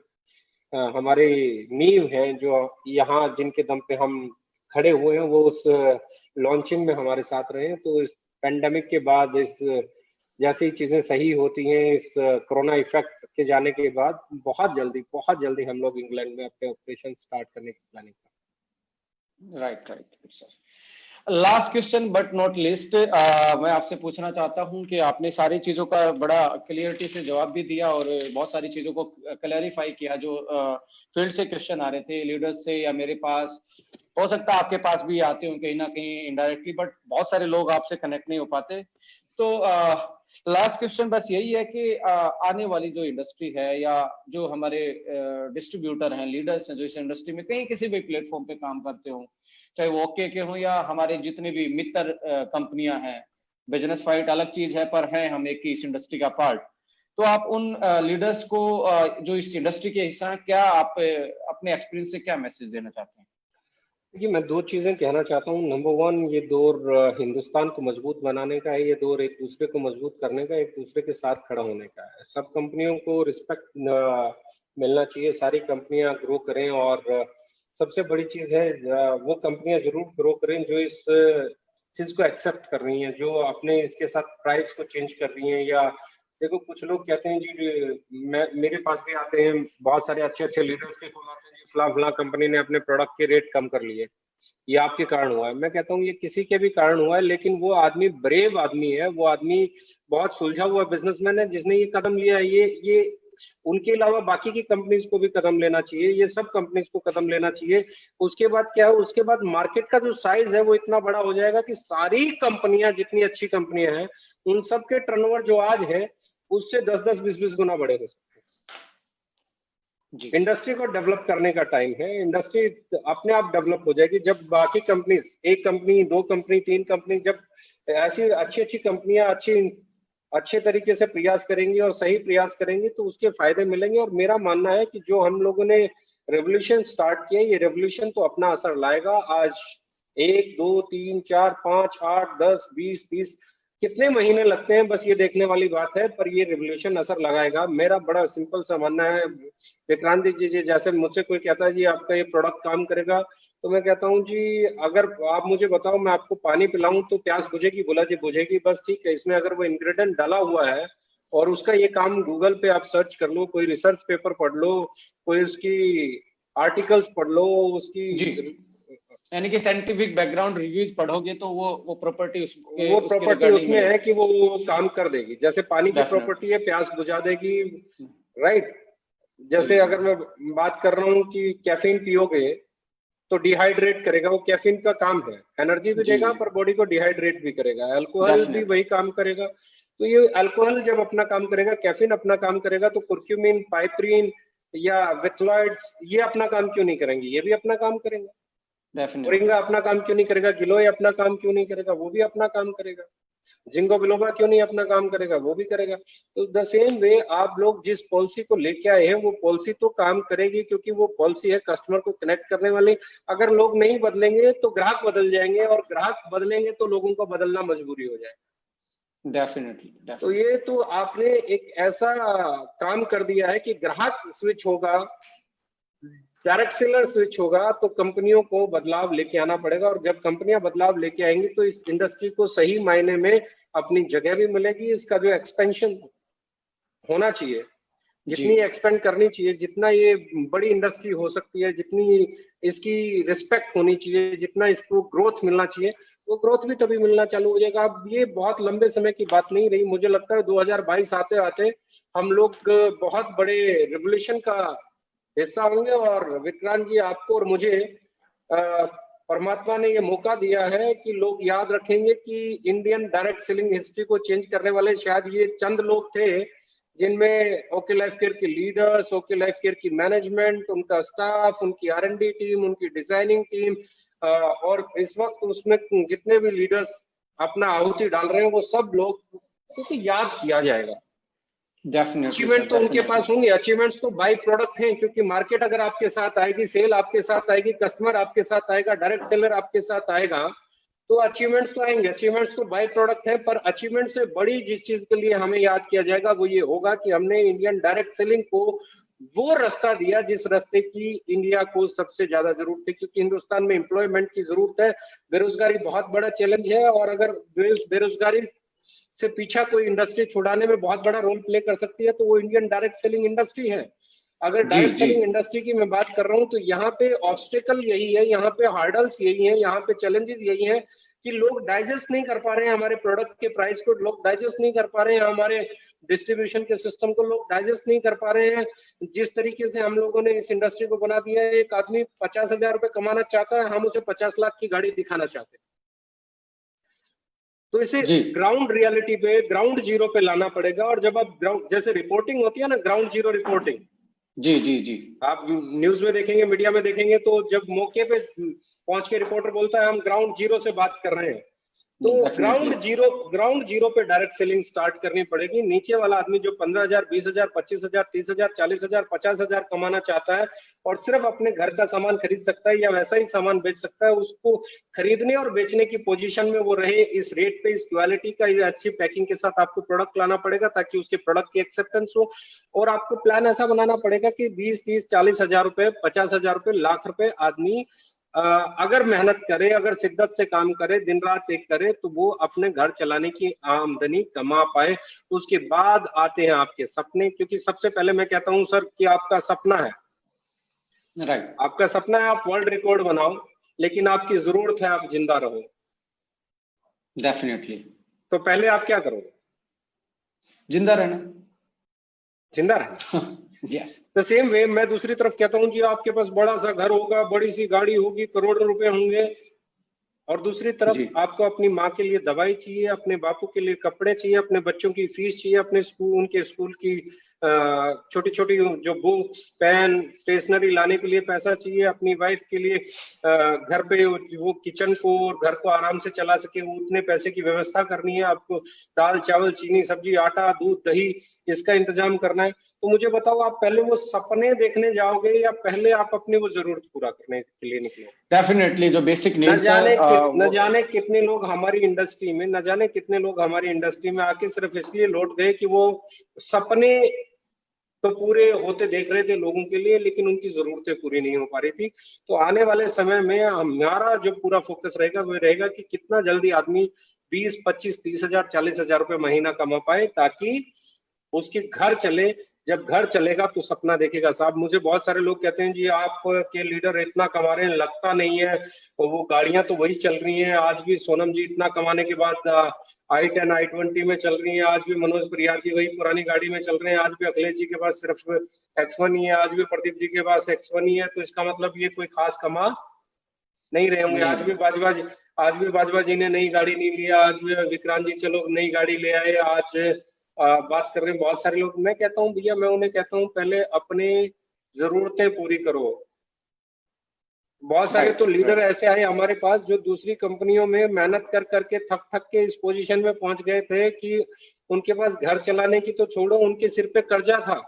हमारे नींव हैं, जो यहाँ जिनके दम पे हम खड़े हुए हैं, वो उस लॉन्चिंग में हमारे साथ रहे। तो इस पेंडेमिक के बाद, इस जैसी चीजें सही होती हैं, इस कोरोना इफेक्ट के जाने के बाद, बहुत जल्दी हम लोग इंग्लैंड में अपने ऑपरेशन स्टार्ट करने की प्लानिंग कर। Right right sir. Last question but not least, मैं आपसे पूछना चाहता हूं कि आपने सारी चीजों का बड़ा क्लियरिटी से जवाब भी दिया और बहुत सारी चीजों को क्लैरिफाई किया। जो फील्ड से क्वेश्चन आ रहे थे लीडर्स से या मेरे पास, हो सकता है आपके पास भी आते हो कहीं ना कहीं इनडायरेक्टली, बट बहुत सारे लोग आपसे कनेक्ट नहीं हो पाते। तो लास्ट क्वेश्चन बस यही है कि आने वाली जो इंडस्ट्री है या जो हमारे डिस्ट्रीब्यूटर हैं, लीडर्स हैं जो इस इंडस्ट्री में कहीं किसी भी प्लेटफॉर्म पे काम करते हो, चाहे वो ओके के हो या हमारे जितने भी मित्र कंपनियां हैं, बिजनेस फाइट अलग चीज है पर हैं हम एक ही इस इंडस्ट्री का पार्ट। तो आप उन लीडर्स को जो इस इंडस्ट्री के हिस्सा हैं, क्या आप अपने एक्सपीरियंस से क्या मैसेज देना चाहते हैं? देखिए, मैं 2 चीजें कहना चाहता हूँ। नंबर 1, ये दौर हिंदुस्तान को मजबूत बनाने का है। ये दौर एक दूसरे को मजबूत करने का, एक दूसरे के साथ खड़ा होने का है। सब कंपनियों को रिस्पेक्ट मिलना चाहिए। सारी कंपनियां ग्रो करें और सबसे बड़ी चीज है, वो कंपनियां जरूर ग्रो करें जो इस चीज को एक्सेप्ट कर रही हैं, जो अपने इसके साथ प्राइस को चेंज कर रही हैं। या देखो, कुछ लोग कहते हैं जी, मेरे पास भी आते हैं बहुत सारे अच्छे अच्छे लीडर्स के फोन आते हैं, जी फला फला कंपनी ने अपने प्रोडक्ट के रेट कम कर लिए, ये आपके कारण हुआ है। मैं कहता हूँ ये किसी के भी कारण हुआ है, लेकिन वो आदमी ब्रेव आदमी है, वो आदमी बहुत सुलझा हुआ बिजनेसमैन है जिसने ये कदम लिया है। ये उनके अलावा बाकी की कंपनीज को भी कदम लेना चाहिए, ये सब कंपनीज को कदम लेना चाहिए। उसके बाद क्या है, उसके बाद मार्केट का जो साइज है वो इतना बड़ा हो जाएगा कि सारी कंपनियां, जितनी अच्छी कंपनियां हैं, उन सब के टर्नओवर जो आज है उससे 10-10, 20-20 गुना बड़े हो सकते हैं। इंडस्ट्री को डेवलप करने का टाइम है। इंडस्ट्री अपने आप डेवलप हो जाएगी जब बाकी कंपनीज, 1 कंपनी, 2 कंपनी, 3 कंपनी, जब ऐसी अच्छी अच्छी कंपनियां अच्छे तरीके से प्रयास करेंगी और सही प्रयास करेंगी तो उसके फायदे मिलेंगे। और मेरा मानना है कि जो हम लोगों ने रेवोल्यूशन स्टार्ट किया, ये रेवोल्यूशन तो अपना असर लाएगा। आज 1, 2, 3, 4, 5, 8, 10, 20, 30 कितने महीने लगते हैं, बस ये देखने वाली बात है, पर ये रेवोल्यूशन असर लगाएगा। मेरा बड़ा सिंपल सा मानना है। विक्रांत जी, जैसे मुझसे कोई कहता है जी आपका ये प्रोडक्ट काम करेगा, तो मैं कहता हूँ जी, अगर आप मुझे बताओ मैं आपको पानी पिलाऊं तो प्यास बुझेगी? बोला जी बुझेगी, बस ठीक है। इसमें अगर वो इंग्रेडिएंट डाला हुआ है और उसका ये काम, गूगल पे आप सर्च कर लो, कोई रिसर्च पेपर पढ़ लो, कोई उसकी आर्टिकल्स पढ़ लो, उसकी यानी कि साइंटिफिक बैकग्राउंड रिव्यूज पढ़ोगे तो वो प्रॉपर्टी उसमें है कि वो काम कर देगी। जैसे पानी की प्रॉपर्टी है, प्यास बुझा देगी, राइट। जैसे अगर मैं बात कर रहा हूँ कि कैफीन पियोगे तो डिहाइड्रेट करेगा, वो कैफीन का काम है। एनर्जी भी देगा पर बॉडी को डिहाइड्रेट भी करेगा। अल्कोहल भी वही काम करेगा। तो ये अल्कोहल जब अपना काम करेगा, कैफीन अपना काम करेगा, तो कुर्क्यूमिन, पाइपरीन या विथलॉइड्स ये अपना काम क्यों नहीं करेंगे? ये भी अपना काम करेंगे। मोरिंगा अपना काम क्यों नहीं करेगा? गिलोय अपना काम क्यों नहीं करेगा? वो भी अपना काम करेगा। जिंगो बिलोबा क्यों नहीं अपना काम करेगा? वो भी करेगा। तो द सेम वे आप लोग जिस पॉलिसी को लेके आए हैं वो पॉलिसी तो काम करेगी, क्योंकि वो पॉलिसी है कस्टमर को कनेक्ट करने वाली। अगर लोग नहीं बदलेंगे तो ग्राहक बदल जाएंगे, और ग्राहक बदलेंगे तो लोगों को बदलना मजबूरी हो जाएगा। डेफिनेटली। तो ये तो आपने एक ऐसा काम कर दिया है कि ग्राहक स्विच होगा, डायरेक्ट सेलर स्विच होगा, तो कंपनियों को बदलाव लेके आना पड़ेगा। और जब कंपनियां बदलाव लेके आएंगी तो इस इंडस्ट्री को सही मायने में अपनी जगह भी मिलेगी, इसका जो एक्सपेंशन होना चाहिए, जितनी जी एक्सपेंड करनी चाहिए, जितना ये बड़ी इंडस्ट्री हो सकती है, जितनी इसकी रिस्पेक्ट होनी चाहिए, जितना इसको ग्रोथ मिलना चाहिए, वो ग्रोथ भी तभी मिलना चालू हो जाएगा। अब ये बहुत लंबे समय की बात नहीं रही, मुझे लगता है 2022 आते आते हम लोग बहुत बड़े रेवोल्यूशन का हिस्सा होंगे। और विक्रांत जी, आपको और मुझे परमात्मा ने ये मौका दिया है कि लोग याद रखेंगे कि इंडियन डायरेक्ट सेलिंग हिस्ट्री को चेंज करने वाले शायद ये चंद लोग थे, जिनमें ओके लाइफ केयर की लीडर्स, ओके लाइफ केयर की मैनेजमेंट, उनका स्टाफ, उनकी R&D टीम, उनकी डिजाइनिंग टीम, और इस वक्त उसमें जितने भी लीडर्स अपना आहुति डाल रहे हैं, वो सब लोग क्योंकि याद किया जाएगा। डेफिनेटली अचीवमेंट तो उनके पास होंगे, अचीवमेंट्स तो बाई प्रोडक्ट हैं, क्योंकि मार्केट अगर आपके साथ आएगी, सेल आपके साथ आएगी, कस्टमर आपके साथ आएगा, डायरेक्ट सेलर आपके साथ आएगा, तो अचीवमेंट्स तो आएंगे। अचीवमेंट्स तो बाई प्रोडक्ट है, पर अचीवमेंट से बड़ी जिस चीज के लिए हमें याद किया जाएगा वो ये होगा कि हमने इंडियन डायरेक्ट सेलिंग को वो रास्ता दिया जिस रास्ते की इंडिया को सबसे ज्यादा जरूरत है, क्योंकि हिंदुस्तान में एम्प्लॉयमेंट की जरूरत है, बेरोजगारी बहुत बड़ा चैलेंज है, और अगर बेरोजगारी से पीछा कोई इंडस्ट्री छुड़ाने में बहुत बड़ा रोल प्ले कर सकती है तो वो इंडियन डायरेक्ट सेलिंग इंडस्ट्री है। अगर जी डायरेक्ट जी सेलिंग इंडस्ट्री की मैं बात कर रहा हूँ तो यहाँ पे ऑब्स्टेकल यही है, यहाँ पे हार्डल्स यही है, यहाँ पे चैलेंजेस यही है कि लोग डाइजेस्ट नहीं कर पा रहे हैं हमारे प्रोडक्ट के प्राइस को, लोग डाइजेस्ट नहीं कर पा रहे हैं हमारे डिस्ट्रीब्यूशन के सिस्टम को, लोग डाइजेस्ट नहीं कर पा रहे हैं जिस तरीके से हम लोगों ने इस इंडस्ट्री को बना दिया है। एक आदमी 50,000 रुपए कमाना चाहता है, हम उसे 50 लाख की गाड़ी दिखाना चाहते हैं। तो इसे जी ग्राउंड रियलिटी पे, ग्राउंड जीरो पे लाना पड़ेगा। और जब आप ग्राउंड, जैसे रिपोर्टिंग होती है ना, ग्राउंड जीरो रिपोर्टिंग, जी जी जी आप न्यूज में देखेंगे, मीडिया में देखेंगे, तो जब मौके पे पहुंच के रिपोर्टर बोलता है हम ग्राउंड जीरो से बात कर रहे हैं, तो डेफिनेटली ग्राउंड जीरो पे डायरेक्ट सेलिंग स्टार्ट करनी पड़ेगी। नीचे वाला आदमी जो 15,000, 20,000, 25,000, 30,000, 40,000, 50,000 कमाना चाहता है और सिर्फ अपने घर का सामान खरीद सकता है या वैसा ही सामान बेच सकता है, उसको खरीदने और बेचने की पोजीशन में वो रहे, इस रेट पे, इस क्वालिटी का, इस अच्छी पैकिंग के साथ आपको प्रोडक्ट लाना पड़ेगा ताकि उसके प्रोडक्ट की एक्सेप्टेंस हो। और आपको प्लान ऐसा बनाना पड़ेगा कि 20, 30, 40,000 रुपए, 50,000 रुपए, लाख रुपए आदमी अगर मेहनत करे, अगर शिद्दत से काम करे, दिन रात एक करे, तो वो अपने घर चलाने की आमदनी कमा पाए। उसके बाद आते हैं आपके सपने, क्योंकि सबसे पहले मैं कहता हूं सर कि आपका सपना है, राइट आपका सपना है आप वर्ल्ड रिकॉर्ड बनाओ, लेकिन आपकी जरूरत है आप जिंदा रहो। डेफिनेटली तो पहले आप क्या करोगे? जिंदा रहना जिंदा रहना। यस द सेम वे मैं दूसरी तरफ कहता हूं जी, आपके पास बड़ा सा घर होगा, बड़ी सी गाड़ी होगी, करोड़ों रुपए होंगे, और दूसरी तरफ जी आपको अपनी माँ के लिए दवाई चाहिए, अपने बापू के लिए कपड़े चाहिए, अपने बच्चों की फीस चाहिए, अपने स्कूल, उनके स्कूल की छोटी छोटी जो बुक्स, पेन, स्टेशनरी लाने के लिए पैसा चाहिए, अपनी वाइफ के लिए घर पे वो किचन को और घर को आराम से चला सके, वो उतने पैसे की व्यवस्था करनी है आपको, दाल चावल चीनी सब्जी आटा दूध दही, इसका इंतजाम करना है। तो मुझे बताओ, आप पहले वो सपने देखने जाओगे या पहले आप अपनी वो जरूरत पूरा करने के लिए निकले? डेफिनेटली जो बेसिक न नीड्स जाने है न जाने कितने लोग हमारी इंडस्ट्री में, न जाने कितने लोग हमारी इंडस्ट्री में आके सिर्फ इसलिए लौट गए कि वो सपने तो पूरे होते देख रहे थे लोगों के लिए, लेकिन उनकी जरूरतें पूरी नहीं हो पा रही थी। तो आने वाले समय में हमारा जो पूरा फोकस रहेगा वो रहेगा कि कितना जल्दी आदमी 20, 25, 30,000, 40,000 रुपए महीना कमा पाए, ताकि उसके घर चले। जब घर चलेगा तो सपना देखेगा। साहब, मुझे बहुत सारे लोग कहते हैं जी आप के लीडर इतना कमा रहे हैं, लगता नहीं है, और वो गाड़ियां तो वही चल रही हैं आज भी। सोनम जी इतना कमाने के बाद i10, i20 में चल रही हैं, आज भी मनोज परियार जी वही पुरानी गाड़ी में चल रहे हैं, आज भी अखिलेश जी के पास सिर्फ X1 ही है, आज भी प्रदीप जी के पास X1 ही है। तो इसका मतलब ये कोई खास कमा नहीं रहे होंगे। आज भी बाजवा जी ने नई गाड़ी नहीं लिया, आज भी विक्रांत जी चलो नई गाड़ी ले आए, आज बात कर रहे हैं बहुत सारे लोग। मैं कहता हूँ भैया, मैं उन्हें कहता हूँ पहले अपने जरूरतें पूरी करो। बहुत सारे राइट तो लीडर राइट ऐसे आए हमारे पास जो दूसरी कंपनियों में मेहनत कर करके थक थक के इस पोजीशन में पहुंच गए थे कि उनके पास घर चलाने की तो छोड़ो, उनके सिर पे कर्जा था।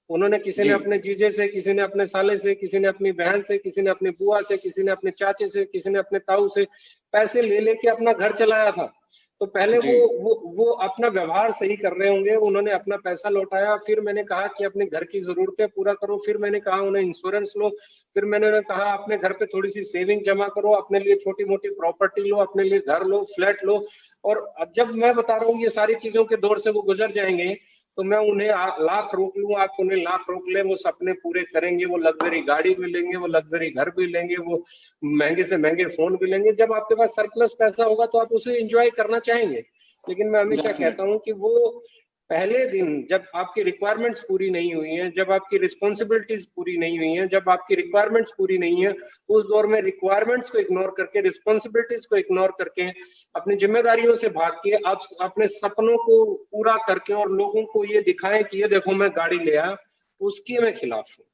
उन्होंने, किसी ने जी अपने जीजे से, किसी ने अपने साले से, किसी ने अपनी बहन से, किसी ने अपनी बुआ से, किसी ने अपने चाचे से, किसी ने अपने ताऊ से पैसे ले लेके अपना घर चलाया था। तो पहले जी। वो अपना व्यवहार सही कर रहे होंगे, उन्होंने अपना पैसा लौटाया, फिर मैंने कहा कि अपने घर की जरूरतें पूरा करो, फिर मैंने कहा उन्हें इंश्योरेंस लो, फिर मैंने उन्हें कहा अपने घर पे थोड़ी सी सेविंग जमा करो, अपने लिए छोटी मोटी प्रॉपर्टी लो, अपने लिए घर लो, फ्लैट लो। और जब मैं बता रहा हूँ ये सारी चीजों के दौर से वो गुजर जाएंगे, तो मैं उन्हें लाख रोक लूं, आप उन्हें लाख रोक ले, वो सपने पूरे करेंगे, वो लग्जरी गाड़ी भी लेंगे, वो लग्जरी घर भी लेंगे, वो महंगे से महंगे फोन भी लेंगे। जब आपके पास सरप्लस पैसा होगा तो आप उसे एंजॉय करना चाहेंगे। लेकिन मैं हमेशा कहता डेफिनेटली। हूं कि वो पहले दिन जब आपकी रिक्वायरमेंट्स पूरी नहीं हुई हैं, जब आपकी रिस्पॉन्सिबिलिटीज पूरी नहीं हुई हैं, जब आपकी रिक्वायरमेंट्स पूरी नहीं है, उस दौर में रिक्वायरमेंट्स को इग्नोर करके, रिस्पॉन्सिबिलिटीज को इग्नोर करके, अपनी जिम्मेदारियों से भाग के आप अपने सपनों को पूरा करके और लोगों को ये दिखाएं कि ये देखो मैं गाड़ी ले आया, उसकी मैं खिलाफ हूँ।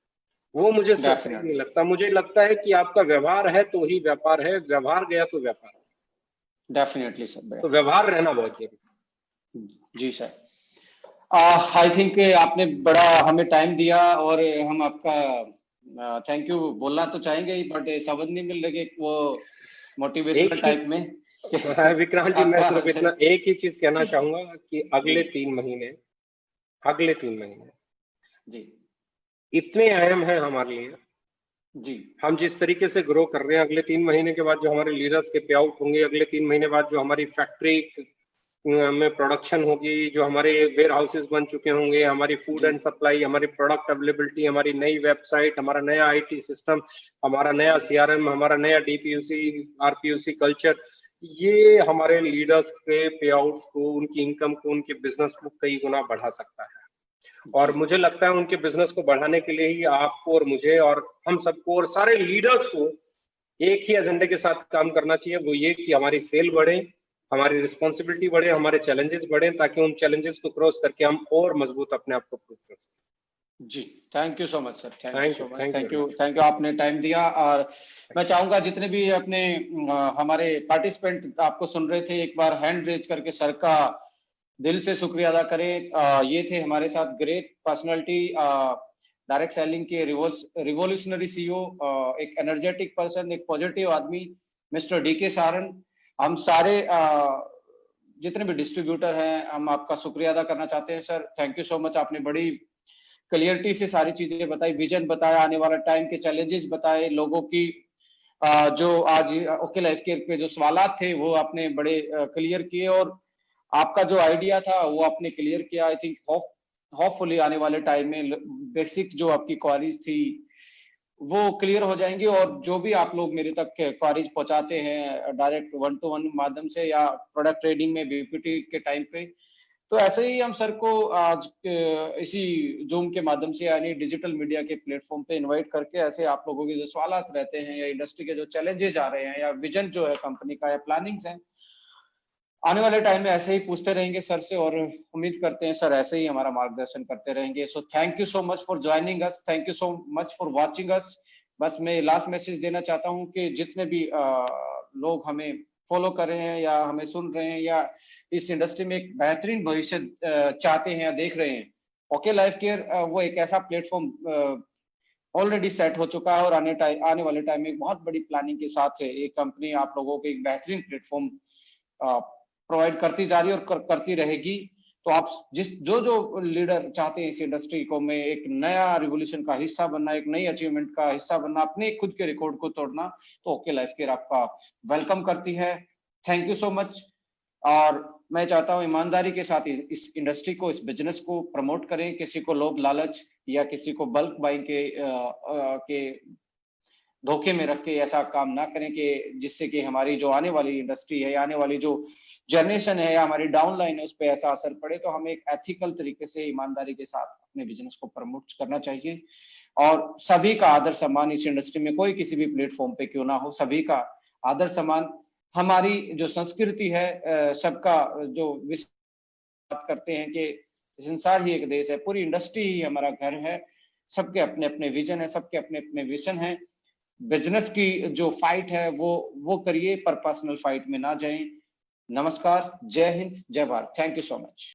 वो मुझे सही नहीं डेफिनेटली। लगता। मुझे लगता है कि आपका व्यवहार है तो ही व्यापार है, व्यवहार गया तो व्यापार है। Definitely sir. तो व्यवहार रहना बहुत जरूरी जी सर। आई थिंक आपने बड़ा हमें टाइम दिया, और हम आपका थैंक यू बोलना तो चाहेंगे ही, बट शब्द नहीं मिल रहे कि वो है। एक मोटिवेशनल ही टाइप में विक्रांत जी, मैं आपका सिर्फ सर। इतना एक ही चीज कहना चाहूंगा कि जी। अगले 3 महीने जी। इतने अहम हैं हमारे लिए। जी। हम जिस तरीके से ग्रो कर रहे हैं, अगले 3 महीने के बाद जो हमारे लीडर्स के पे आउट होंगे, अगले 3 महीने बाद जो हमारी फैक्ट्री में प्रोडक्शन होगी, जो हमारे वेयर हाउसेज बन चुके होंगे, हमारी फूड जी। एंड सप्लाई, हमारी प्रोडक्ट अवेलेबिलिटी, हमारी नई वेबसाइट, हमारा नया आईटी सिस्टम, हमारा नया सीआरएम, हमारा नया डीपीयूसी आरपीयूसी कल्चर, ये हमारे लीडर्स के पे आउट को, उनकी इनकम को, उनके बिजनेस को कई गुना बढ़ा सकता है। और जी। मुझे लगता है उनके बिजनेस को बढ़ाने के लिए ही आपको और मुझे और हम सबको और सारे लीडर्स को एक ही एजेंडे के साथ काम करना चाहिए। वो ये कि हमारी सेल बढ़े, हमारी रिस्पॉन्सिबिलिटी बढ़े, हमारे चैलेंजेस बढ़े, ताकि उन चैलेंजेस को क्रॉस करके हम और मजबूत अपने आप को प्रूव कर सकें। जी। Thank you so much sir. Thank you thank you, so much. Thank you thank very you, much. Thank you, आपने टाइम दिया। और मैं चाहूंगा जितने भी अपने हमारे पार्टिसिपेंट आपको सुन रहे थे, एक बार हैंड रेज करके सर का दिल से शुक्रिया अदा करें। ये थे हमारे साथ ग्रेट पर्सनालिटी, डायरेक्ट सेलिंग के रिवोल्यूशनरी सीईओ, एक एनर्जेटिक पर्सन, एक पॉजिटिव आदमी, मिस्टर डीके सारन। हम सारे जितने भी डिस्ट्रीब्यूटर हैं, हम आपका शुक्रिया अदा करना चाहते हैं sir. Thank you so much. आपने बड़ी क्लियरिटी से सारी चीजें बताई, विजन बताया, आने वाला टाइम के चैलेंजेस बताए, लोगों की जो आज ओके लाइफ केयर पे जो सवालात थे वो आपने बड़े क्लियर किए, और आपका जो आइडिया था वो आपने क्लियर किया। आई थिंक होपफुली आने वाले टाइम में बेसिक जो आपकी क्वारीज थी वो क्लियर हो जाएंगी, और जो भी आप लोग मेरे तक क्वारीज पहुंचाते हैं डायरेक्ट 1-to-1 माध्यम से या प्रोडक्ट ट्रेडिंग में बीपीटी के टाइम पे, तो ऐसे ही हम सर को आज इसी जूम के माध्यम से यानी डिजिटल मीडिया के प्लेटफॉर्म पे इनवाइट करके ऐसे आप लोगों के जो सवालात रहते हैं या इंडस्ट्री के जो चैलेंजेस आ रहे हैं या विजन जो है कंपनी का या प्लानिंग्स हैं, आने वाले टाइम में ऐसे ही पूछते रहेंगे सर से, और उम्मीद करते हैं सर ऐसे ही हमारा मार्गदर्शन करते रहेंगे। So thank you so much for joining us, thank you so much for watching us. बस मैं लास्ट मैसेज देना चाहता हूँ कि जितने भी लोग हमें फॉलो कर रहे हैं या हमें सुन रहे हैं या इस इंडस्ट्री में एक बेहतरीन भविष्य चाहते हैं या देख रहे हैं, ओके लाइफ केयर वो एक ऐसा प्लेटफॉर्म ऑलरेडी सेट हो चुका है, और आने वाले टाइम में एक बहुत बड़ी प्लानिंग के साथ एक कंपनी आप लोगों को एक बेहतरीन प्लेटफॉर्म प्रोवाइड करती जा रही है और करती रहेगी। तो आप जो लीडर चाहते हैं इस इंडस्ट्री को में एक नया रिवोल्यूशन का हिस्सा बनना, एक नई अचीवमेंट का हिस्सा बनना, अपने खुद के रिकॉर्ड को तोड़ना, तो ओके लाइफ केयर आपका वेलकम करती है। Thank you so much. और मैं चाहता हूं ईमानदारी के साथ इस इंडस्ट्री को, इस बिजनेस को प्रमोट करें। किसी को लोभ लालच या किसी को बल्क बाइंग के धोखे में रख के ऐसा काम ना करें कि जिससे कि हमारी जो आने वाली इंडस्ट्री है, आने वाली जो जनरेशन है या हमारी डाउन लाइन है उस पर ऐसा असर पड़े। तो हमें एक एथिकल तरीके से ईमानदारी के साथ अपने बिजनेस को प्रमोट करना चाहिए, और सभी का आदर सम्मान इस इंडस्ट्री में, कोई किसी भी प्लेटफॉर्म पे क्यों ना हो, सभी का आदर सम्मान। हमारी जो संस्कृति है, सबका जो बात करते हैं कि संसार ही एक देश है, पूरी इंडस्ट्री ही हमारा घर है, सबके अपने अपने विजन है, सबके अपने अपने विजन है। बिजनेस की जो फाइट है वो करिए, पर पर्सनल फाइट में ना जाएं। नमस्कार, जय हिंद, जय Bharat. Thank you so much.